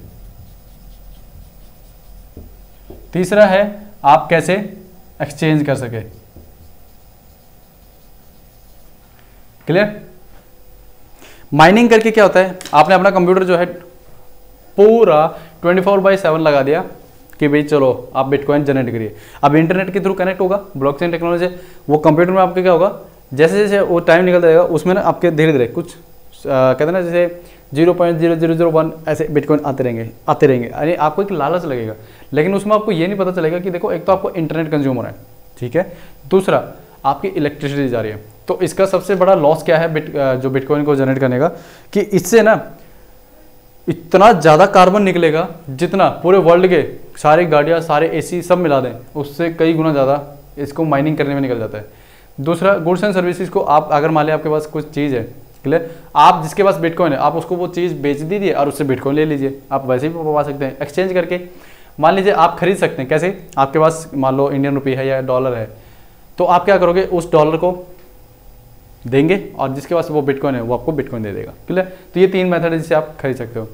तीसरा है आप कैसे एक्सचेंज कर सके, क्लियर। माइनिंग करके क्या होता है, आपने अपना कंप्यूटर जो है पूरा 24/7 लगा दिया कि भाई चलो आप बिटकॉइन जनरेट करिए। अब इंटरनेट के थ्रू कनेक्ट होगा, ब्लॉकचेन टेक्नोलॉजी, वो कंप्यूटर में आपके क्या होगा, जैसे जैसे वो टाइम निकलता जाएगा उसमें ना आपके धीरे धीरे कुछ कहते हैं ना जैसे 0.0001 ऐसे बिटकॉइन आते रहेंगे। यानी आपको एक लालच लगेगा, लेकिन उसमें आपको ये नहीं पता चलेगा कि देखो एक तो आपको इंटरनेट कंज्यूम हो रहा है, ठीक है, दूसरा आपकी इलेक्ट्रिसिटी जा रही है। तो इसका सबसे बड़ा लॉस क्या है जो बिटकॉइन को जनरेट करने का, कि इससे ना इतना ज़्यादा कार्बन निकलेगा जितना पूरे वर्ल्ड के सारी गाड़ियाँ, सारे एसी सब मिला दें, उससे कई गुना ज़्यादा इसको माइनिंग करने में निकल जाता है। दूसरा, गुड्स एंड सर्विसेज को आप अगर मान लिया आपके पास कुछ चीज़ है, क्लियर, आप जिसके पास बिटकॉइन है आप उसको वो चीज़ बेच दीजिए और उससे बिटकॉइन ले लीजिए। आप वैसे भी पा सकते हैं एक्सचेंज करके। मान लीजिए आप खरीद सकते हैं, कैसे, आपके पास मान लो इंडियन रुपये है या डॉलर है, तो आप क्या करोगे, उस डॉलर को देंगे और जिसके पास वो बिटकॉइन है वो आपको बिटकॉइन दे देगा, क्लियर। तो ये 3 मेथड है जिससे आप खरीद सकते हो।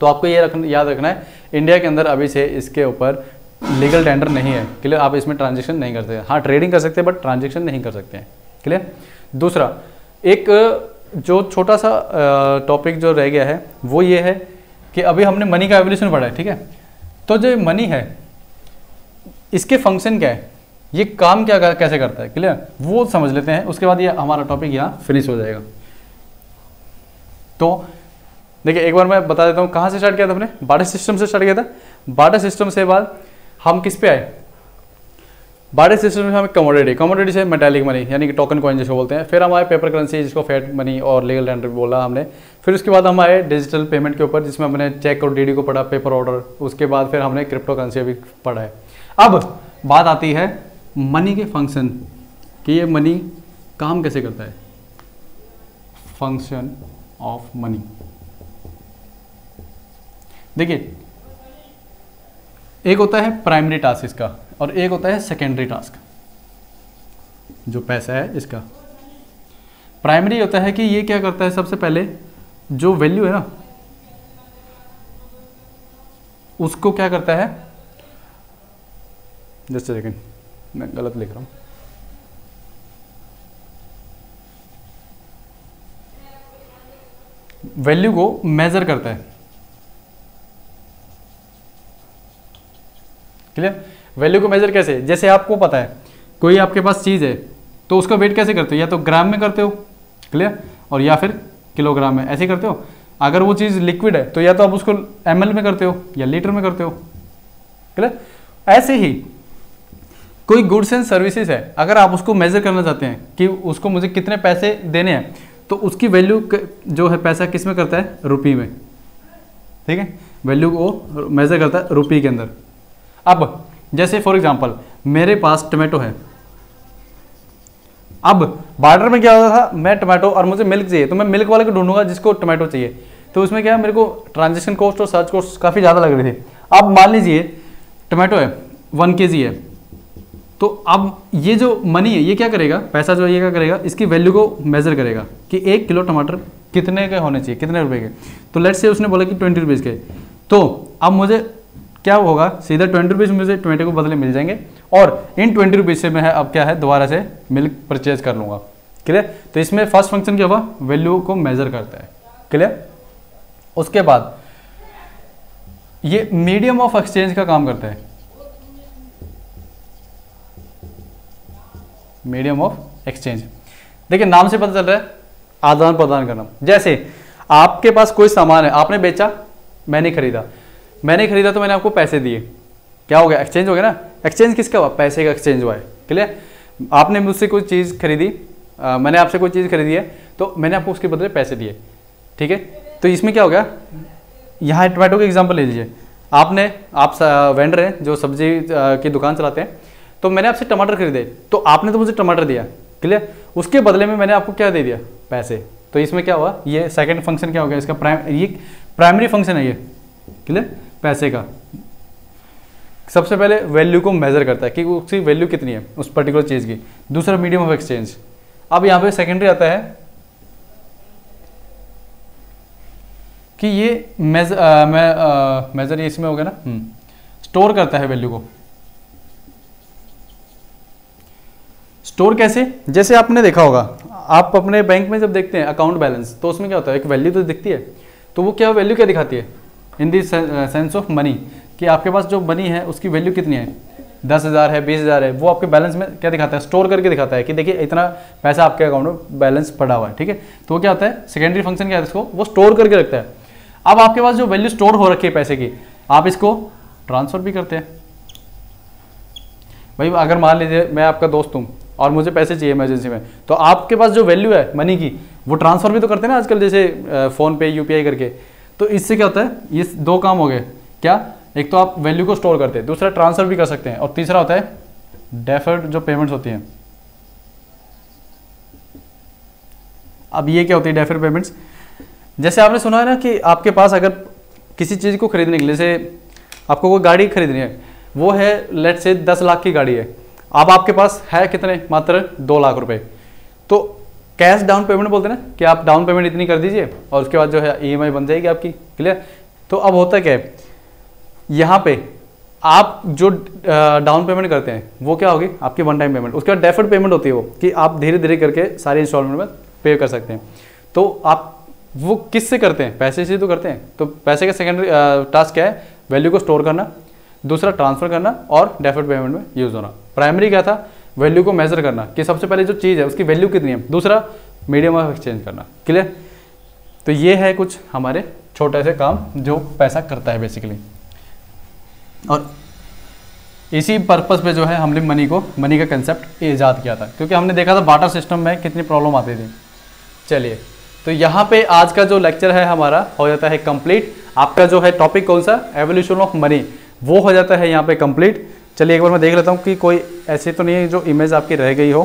तो आपको ये याद रखना है, इंडिया के अंदर अभी से इसके ऊपर लीगल टेंडर नहीं है, क्लियर। आप इसमें ट्रांजेक्शन नहीं कर सकते, हाँ ट्रेडिंग कर सकते हैं बट ट्रांजेक्शन नहीं कर सकते हैं, क्लियर। दूसरा, एक जो छोटा सा टॉपिक जो रह गया है वो ये है कि अभी हमने मनी का एवोल्यूशन पढ़ा है, ठीक है। तो जो मनी है इसके फंक्शन क्या है, ये काम क्या कैसे करता है, क्लियर, वो समझ लेते हैं। उसके बाद ये हमारा टॉपिक यहाँ फिनिश हो जाएगा। तो देखिए एक बार मैं बता देता हूँ कहाँ से स्टार्ट किया था हमने, बार्टर सिस्टम से स्टार्ट किया था। बार्टर सिस्टम से बाद हम किस पे आए, बार्टर सिस्टम में हमें कमोडिटी से मेटालिक मनी यानी कि टोकन कॉइन जिसको बोलते हैं, फिर हम आए पेपर करेंसी जिसको फैट मनी और लीगल टेंडर बोला हमने, फिर उसके बाद हम आए डिजिटल पेमेंट के ऊपर जिसमें हमने चेक और डीडी को पढ़ा, पेपर ऑर्डर, उसके बाद फिर हमने क्रिप्टो करेंसी भी पढ़ा है। अब बात आती है मनी के फंक्शन कि ये मनी काम कैसे करता है, फंक्शन ऑफ मनी। देखिए एक होता है प्राइमरी टास्क इसका और एक होता है सेकेंडरी टास्क। जो पैसा है इसका प्राइमरी होता है कि ये क्या करता है, सबसे पहले जो वैल्यू है ना उसको क्या करता है, जस्ट सेकेंड मैं गलत लिख रहा हूं, वैल्यू को मेजर करता है, क्लियर। वैल्यू को मेजर कैसे, जैसे आपको पता है कोई आपके पास चीज़ है तो उसका वेट कैसे करते हो, या तो ग्राम में करते हो, क्लियर, और या फिर किलोग्राम में, ऐसे करते हो। अगर वो चीज़ लिक्विड है तो या तो आप उसको ml में करते हो या लीटर में करते हो, क्लियर। ऐसे ही कोई गुड्स एंड सर्विसेज है, अगर आप उसको मेजर करना चाहते हैं कि उसको मुझे कितने पैसे देने हैं, तो उसकी वैल्यू जो है पैसा किस में करता है, रुपये में, ठीक है। वैल्यू को मेजर करता है रुपये के अंदर। अब जैसे फॉर एग्जांपल मेरे पास टमाटो है, अब बार्टर में क्या होता था, मैं टमाटो और मुझे मिल्क चाहिए तो मैं मिल्क वाले को ढूंढूंगा जिसको टमाटो चाहिए, तो उसमें क्या है, मेरे को ट्रांजेक्शन कॉस्ट और सर्च कॉस्ट काफ़ी ज़्यादा लग रही थी। अब मान लीजिए टमाटो है 1 kg है, तो अब ये जो मनी है ये क्या करेगा, पैसा जो है ये क्या करेगा, इसकी वैल्यू को मेजर करेगा कि 1 किलो टमाटर कितने के होने चाहिए, कितने रुपए के। तो लेट्स से उसने बोला कि 20 रुपीज़ के, तो अब मुझे क्या होगा, सीधा 20 रुपीज़ मुझे टमाटो को बदले मिल जाएंगे और इन 20 रुपीज़ से मैं अब क्या है दोबारा से मिल्क परचेज कर लूँगा, क्लियर। तो इसमें फर्स्ट फंक्शन क्या हुआ, वैल्यू को मेजर करता है, क्लियर। उसके बाद ये मीडियम ऑफ एक्सचेंज का काम करता है, मीडियम ऑफ एक्सचेंज। देखिए नाम से पता चल रहा है आदान प्रदान करना। जैसे आपके पास कोई सामान है, आपने बेचा, मैंने खरीदा तो मैंने आपको पैसे दिए, क्या हो गया, एक्सचेंज हो गया ना। एक्सचेंज किसका हुआ, पैसे का एक्सचेंज हुआ है, क्लियर। आपने मुझसे कोई चीज़ खरीदी, मैंने आपसे कोई चीज़ खरीदी है तो मैंने आपको उसके बदले पैसे दिए, ठीक है। तो इसमें क्या हो गया, यहाँ टमाटो का एग्जांपल ले लीजिए, आप वेंडर हैं जो सब्जी की दुकान चलाते हैं, तो मैंने आपसे टमाटर खरीदे तो आपने तो मुझे टमाटर दिया, क्लियर। उसके बदले में मैंने आपको क्या दे दिया, पैसे। तो इसमें क्या हुआ, ये सेकंड फंक्शन क्या हो गया इसका, ये प्राइमरी फंक्शन है ये, क्लियर, पैसे का। सबसे पहले वैल्यू को मेजर करता है कि उसकी वैल्यू कितनी है उस पर्टिकुलर चीज़ की। दूसरा मीडियम ऑफ एक्सचेंज। अब यहाँ पे सेकेंडरी आता है कि ये मेजर इसमें हो गया ना, स्टोर करता है वैल्यू को। स्टोर कैसे, जैसे आपने देखा होगा, आप अपने बैंक में जब देखते हैं अकाउंट बैलेंस, तो उसमें क्या होता है, एक वैल्यू तो दिखती है, तो वो क्या वैल्यू क्या दिखाती है, इन दी सेंस ऑफ मनी, कि आपके पास जो मनी है उसकी वैल्यू कितनी है, 10,000 है, 20,000 है, वो आपके बैलेंस में क्या दिखाता है, स्टोर करके दिखाता है कि देखिए इतना पैसा आपके अकाउंट में बैलेंस पड़ा हुआ है, ठीक है। तो वो क्या होता है, सेकेंडरी फंक्शन क्या है, इसको वो स्टोर करके रखता है। अब आपके पास जो वैल्यू स्टोर हो रखी है पैसे की, आप इसको ट्रांसफर भी करते हैं। भाई अगर मान लीजिए मैं आपका दोस्त हूँ और मुझे पैसे चाहिए इमरजेंसी में, तो आपके पास जो वैल्यू है मनी की, वो ट्रांसफर भी तो करते हैं ना आजकल, जैसे फ़ोन पे, UPI करके। तो इससे क्या होता है, ये दो काम हो गए क्या, एक तो आप वैल्यू को स्टोर करते हैं, दूसरा ट्रांसफर भी कर सकते हैं, और तीसरा होता है डेफर्ड जो पेमेंट्स होती हैं। अब ये क्या होती है डेफर्ड पेमेंट्स, जैसे आपने सुना है ना कि आपके पास अगर किसी चीज़ को खरीदने के लिए, जैसे आपको कोई गाड़ी खरीदनी है, वो है लेट से 10 लाख की गाड़ी है, अब आपके पास है कितने, मात्र 2 लाख रुपए, तो कैश डाउन पेमेंट बोलते हैं ना कि आप डाउन पेमेंट इतनी कर दीजिए और उसके बाद जो है EMI बन जाएगी आपकी, क्लियर। तो अब होता क्या है, यहाँ पे आप जो डाउन पेमेंट करते हैं वो क्या होगी, आपकी वन टाइम पेमेंट, उसके बाद डेफर्ड पेमेंट होती है वो कि आप धीरे धीरे करके सारी इंस्टॉलमेंट में पे कर सकते हैं। तो आप वो किससे करते हैं, पैसे से तो करते हैं। तो पैसे का सेकेंडरी टास्क क्या है, वैल्यू को स्टोर करना, दूसरा ट्रांसफर करना और डेफर्ड पेमेंट में यूज होना। प्राइमरी क्या था, वैल्यू को मेजर करना कि सबसे पहले जो चीज़ है उसकी वैल्यू कितनी है, दूसरा मीडियम ऑफ एक्सचेंज करना, क्लियर। तो ये है कुछ हमारे छोटे से काम जो पैसा करता है बेसिकली, और इसी पर्पस पे जो है हमने मनी का कंसेप्ट ईजाद किया था, क्योंकि हमने देखा था बार्टर सिस्टम में कितनी प्रॉब्लम आती थी। चलिए, तो यहाँ पे आज का जो लेक्चर है हमारा हो जाता है कंप्लीट। आपका जो है टॉपिक कौन सा, एवोल्यूशन ऑफ मनी, वो हो जाता है यहाँ पे कंप्लीट। चलिए एक बार मैं देख लेता हूँ कि कोई ऐसी तो नहीं है जो इमेज आपकी रह गई हो।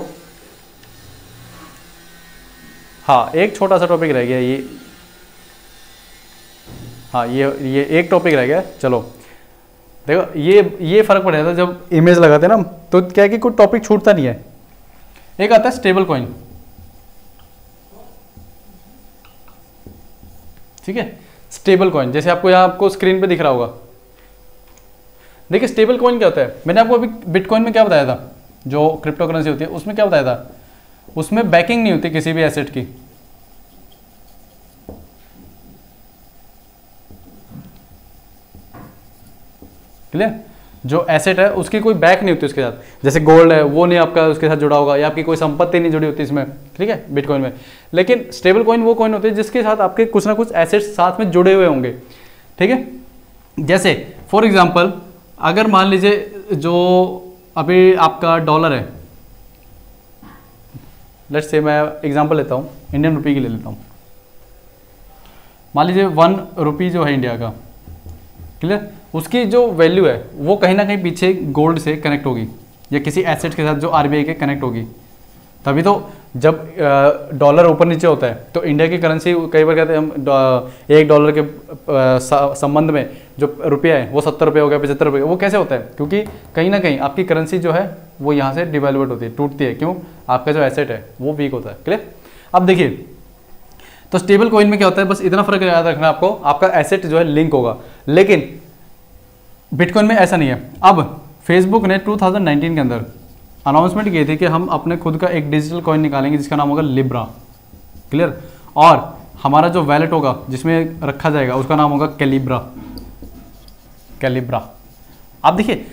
हाँ, एक छोटा सा टॉपिक रह गया ये, हाँ ये एक टॉपिक रह गया। चलो देखो, ये फर्क पड़ जाता है जब इमेज लगाते हैं ना, तो क्या है कि कोई टॉपिक छूटता नहीं है। एक आता है स्टेबल कॉइन, ठीक है, स्टेबल कॉइन जैसे आपको यहाँ आपको स्क्रीन पे दिख रहा होगा। देखिए स्टेबल कॉइन क्या होता है, मैंने आपको अभी बिटकॉइन में क्या बताया था, जो क्रिप्टो करेंसी होती है उसमें क्या बताया था, उसमें बैकिंग नहीं होती किसी भी एसेट की। क्लियर, जो एसेट है उसकी कोई बैक नहीं होती उसके साथ, जैसे गोल्ड है वो नहीं आपका उसके साथ जुड़ा होगा, या आपकी कोई संपत्ति नहीं जुड़ी होती इसमें, ठीक है, बिटकॉइन में। लेकिन स्टेबल कॉइन वो कॉइन होती है जिसके साथ आपके कुछ ना कुछ एसेट्स साथ में जुड़े हुए होंगे, ठीक है। जैसे फॉर एग्जांपल अगर मान लीजिए जो अभी आपका डॉलर है, लेट्स से मैं एग्जांपल लेता हूँ, इंडियन रुपी की ले लेता हूँ। मान लीजिए 1 रुपी जो है इंडिया का, क्लियर, उसकी जो वैल्यू है वो कहीं ना कहीं पीछे गोल्ड से कनेक्ट होगी या किसी एसेट के साथ जो RBI के कनेक्ट होगी। तभी तो जब डॉलर ऊपर नीचे होता है तो इंडिया की करेंसी, कई बार कहते हैं हम $1 के संबंध में जो रुपया है वो 70 रुपये हो गया, 75 रुपये, वो कैसे होता है, क्योंकि कहीं ना कहीं आपकी करेंसी जो है वो यहाँ से डिवेल्यूट होती है, टूटती है। क्यों, आपका जो एसेट है वो वीक होता है, क्लियर। अब देखिए, तो स्टेबल कॉइन में क्या होता है, बस इतना फर्क याद रखना आपको, आपका एसेट जो है लिंक होगा, लेकिन बिटकॉइन में ऐसा नहीं है। अब फेसबुक ने 2019 के अंदर अनाउंसमेंट की थी कि हम अपने खुद का एक डिजिटल कॉइन निकालेंगे जिसका नाम होगा लिब्रा, क्लियर, और हमारा जो वैलेट होगा जिसमें रखा जाएगा उसका नाम होगा कैलिब्रा। अब देखिए,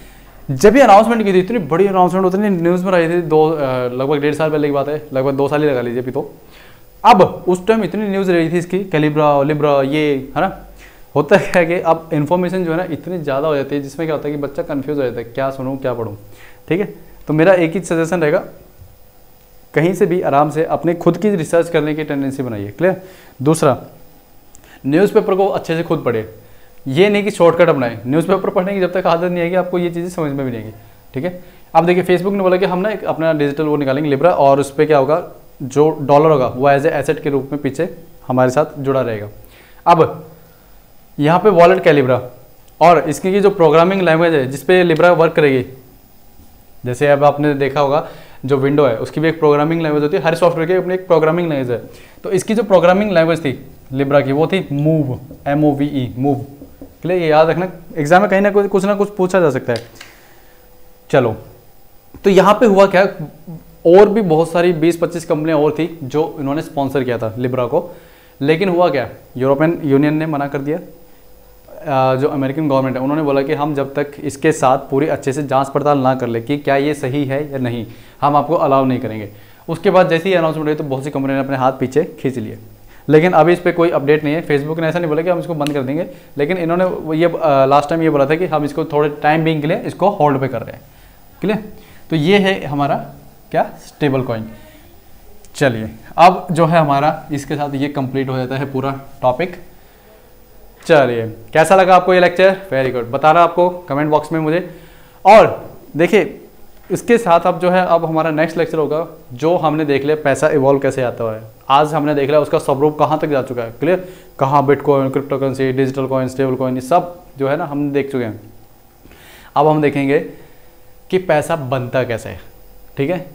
जब ये अनाउंसमेंट की थी, इतनी बड़ी अनाउंसमेंट होती है, न्यूज़ में आई थी लगभग 1.5 साल पहले की बात है, लगभग 2 साल ही लगा लीजिए अभी तो। अब उस टाइम इतनी न्यूज़ रही थी इसकी, कैलिब्रा, लिब्रा, ये है ना। होता है कि अब इन्फॉर्मेशन जो है ना इतनी ज़्यादा हो जाती है, जिसमें क्या होता है कि बच्चा कंफ्यूज हो जाता है, क्या सुनूँ क्या पढ़ूँ, ठीक है। तो मेरा एक ही सजेशन रहेगा, कहीं से भी आराम से अपने खुद की रिसर्च करने की टेंडेंसी बनाइए, क्लियर। दूसरा, न्यूज़पेपर को अच्छे से खुद पढ़े, ये नहीं कि शॉर्टकट अपनाए। न्यूज़पेपर पढ़ने की जब तक आदत नहीं आएगी आपको ये चीज़ें समझ में भी नहीं आएगी, ठीक है। अब देखिए, फेसबुक ने बोला कि हम ना एक अपना डिजिटल वो निकालेंगे लिब्रा, और उस पर क्या होगा, जो डॉलर होगा वो एज ए एसेट के रूप में पीछे हमारे साथ जुड़ा रहेगा। अब यहाँ पे वॉलेट कैलिब्रा, और इसकी की जो प्रोग्रामिंग लैंग्वेज है जिसपे लिब्रा वर्क करेगी, जैसे अब आपने देखा होगा जो विंडो है उसकी भी एक प्रोग्रामिंग लैंग्वेज होती है, हर सॉफ्टवेयर की अपनी एक प्रोग्रामिंग लैंग्वेज है। तो इसकी जो प्रोग्रामिंग लैंग्वेज थी लिब्रा की वो थी मूव, MOVE, मूव, क्लियर। ये याद रखना, एग्जाम में कहीं ना कुछ पूछा जा सकता है। चलो, तो यहाँ पे हुआ क्या, और भी बहुत सारी 20-25 कंपनियां और थी जो इन्होंने स्पॉन्सर किया था लिब्रा को, लेकिन हुआ क्या, यूरोपियन यूनियन ने मना कर दिया। जो अमेरिकन गवर्नमेंट है उन्होंने बोला कि हम जब तक इसके साथ पूरी अच्छे से जांच पड़ताल ना कर ले कि क्या ये सही है या नहीं, हम आपको अलाउ नहीं करेंगे। उसके बाद जैसे ही अनाउंसमेंट हुई तो बहुत सी कंपनियों ने अपने हाथ पीछे खींच लिए, लेकिन अभी इस पर कोई अपडेट नहीं है। फेसबुक ने ऐसा नहीं बोला कि हम इसको बंद कर देंगे, लेकिन इन्होंने ये लास्ट टाइम ये बोला था कि हम इसको थोड़े टाइम बीइंग के लिए इसको होल्ड पे कर रहे हैं, क्लियर। तो ये है हमारा क्या, स्टेबल कॉइन। चलिए, अब जो है हमारा इसके साथ ये कंप्लीट हो जाता है पूरा टॉपिक। चलिए, कैसा लगा आपको ये लेक्चर? वेरी गुड, बताना आपको कमेंट बॉक्स में मुझे। और देखिए इसके साथ अब जो है, अब हमारा नेक्स्ट लेक्चर होगा जो हमने देख लिया पैसा इवॉल्व कैसे आता है। आज हमने देख लिया उसका स्वरूप कहाँ तक जा चुका है, क्लियर, कहाँ bitcoin, crypto currency, digital coin, stable coin, ये सब जो है ना हम देख चुके हैं। अब हम देखेंगे कि पैसा बनता कैसे है। ठीक है,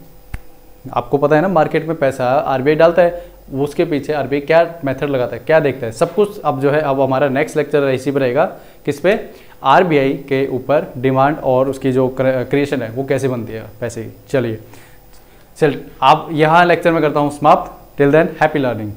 आपको पता है ना मार्केट में पैसा आरबीआई डालता है, वो उसके पीछे आरबीआई क्या मेथड लगाता है, क्या देखता है, सब कुछ। अब जो है अब हमारा नेक्स्ट लेक्चर इसी पर रहेगा, किस पे, आरबीआई के ऊपर डिमांड और उसकी जो क्रिएशन है वो कैसे बनती है पैसे की। चलिए, आप यहाँ लेक्चर में करता हूँ समाप्त। Till than happy learning.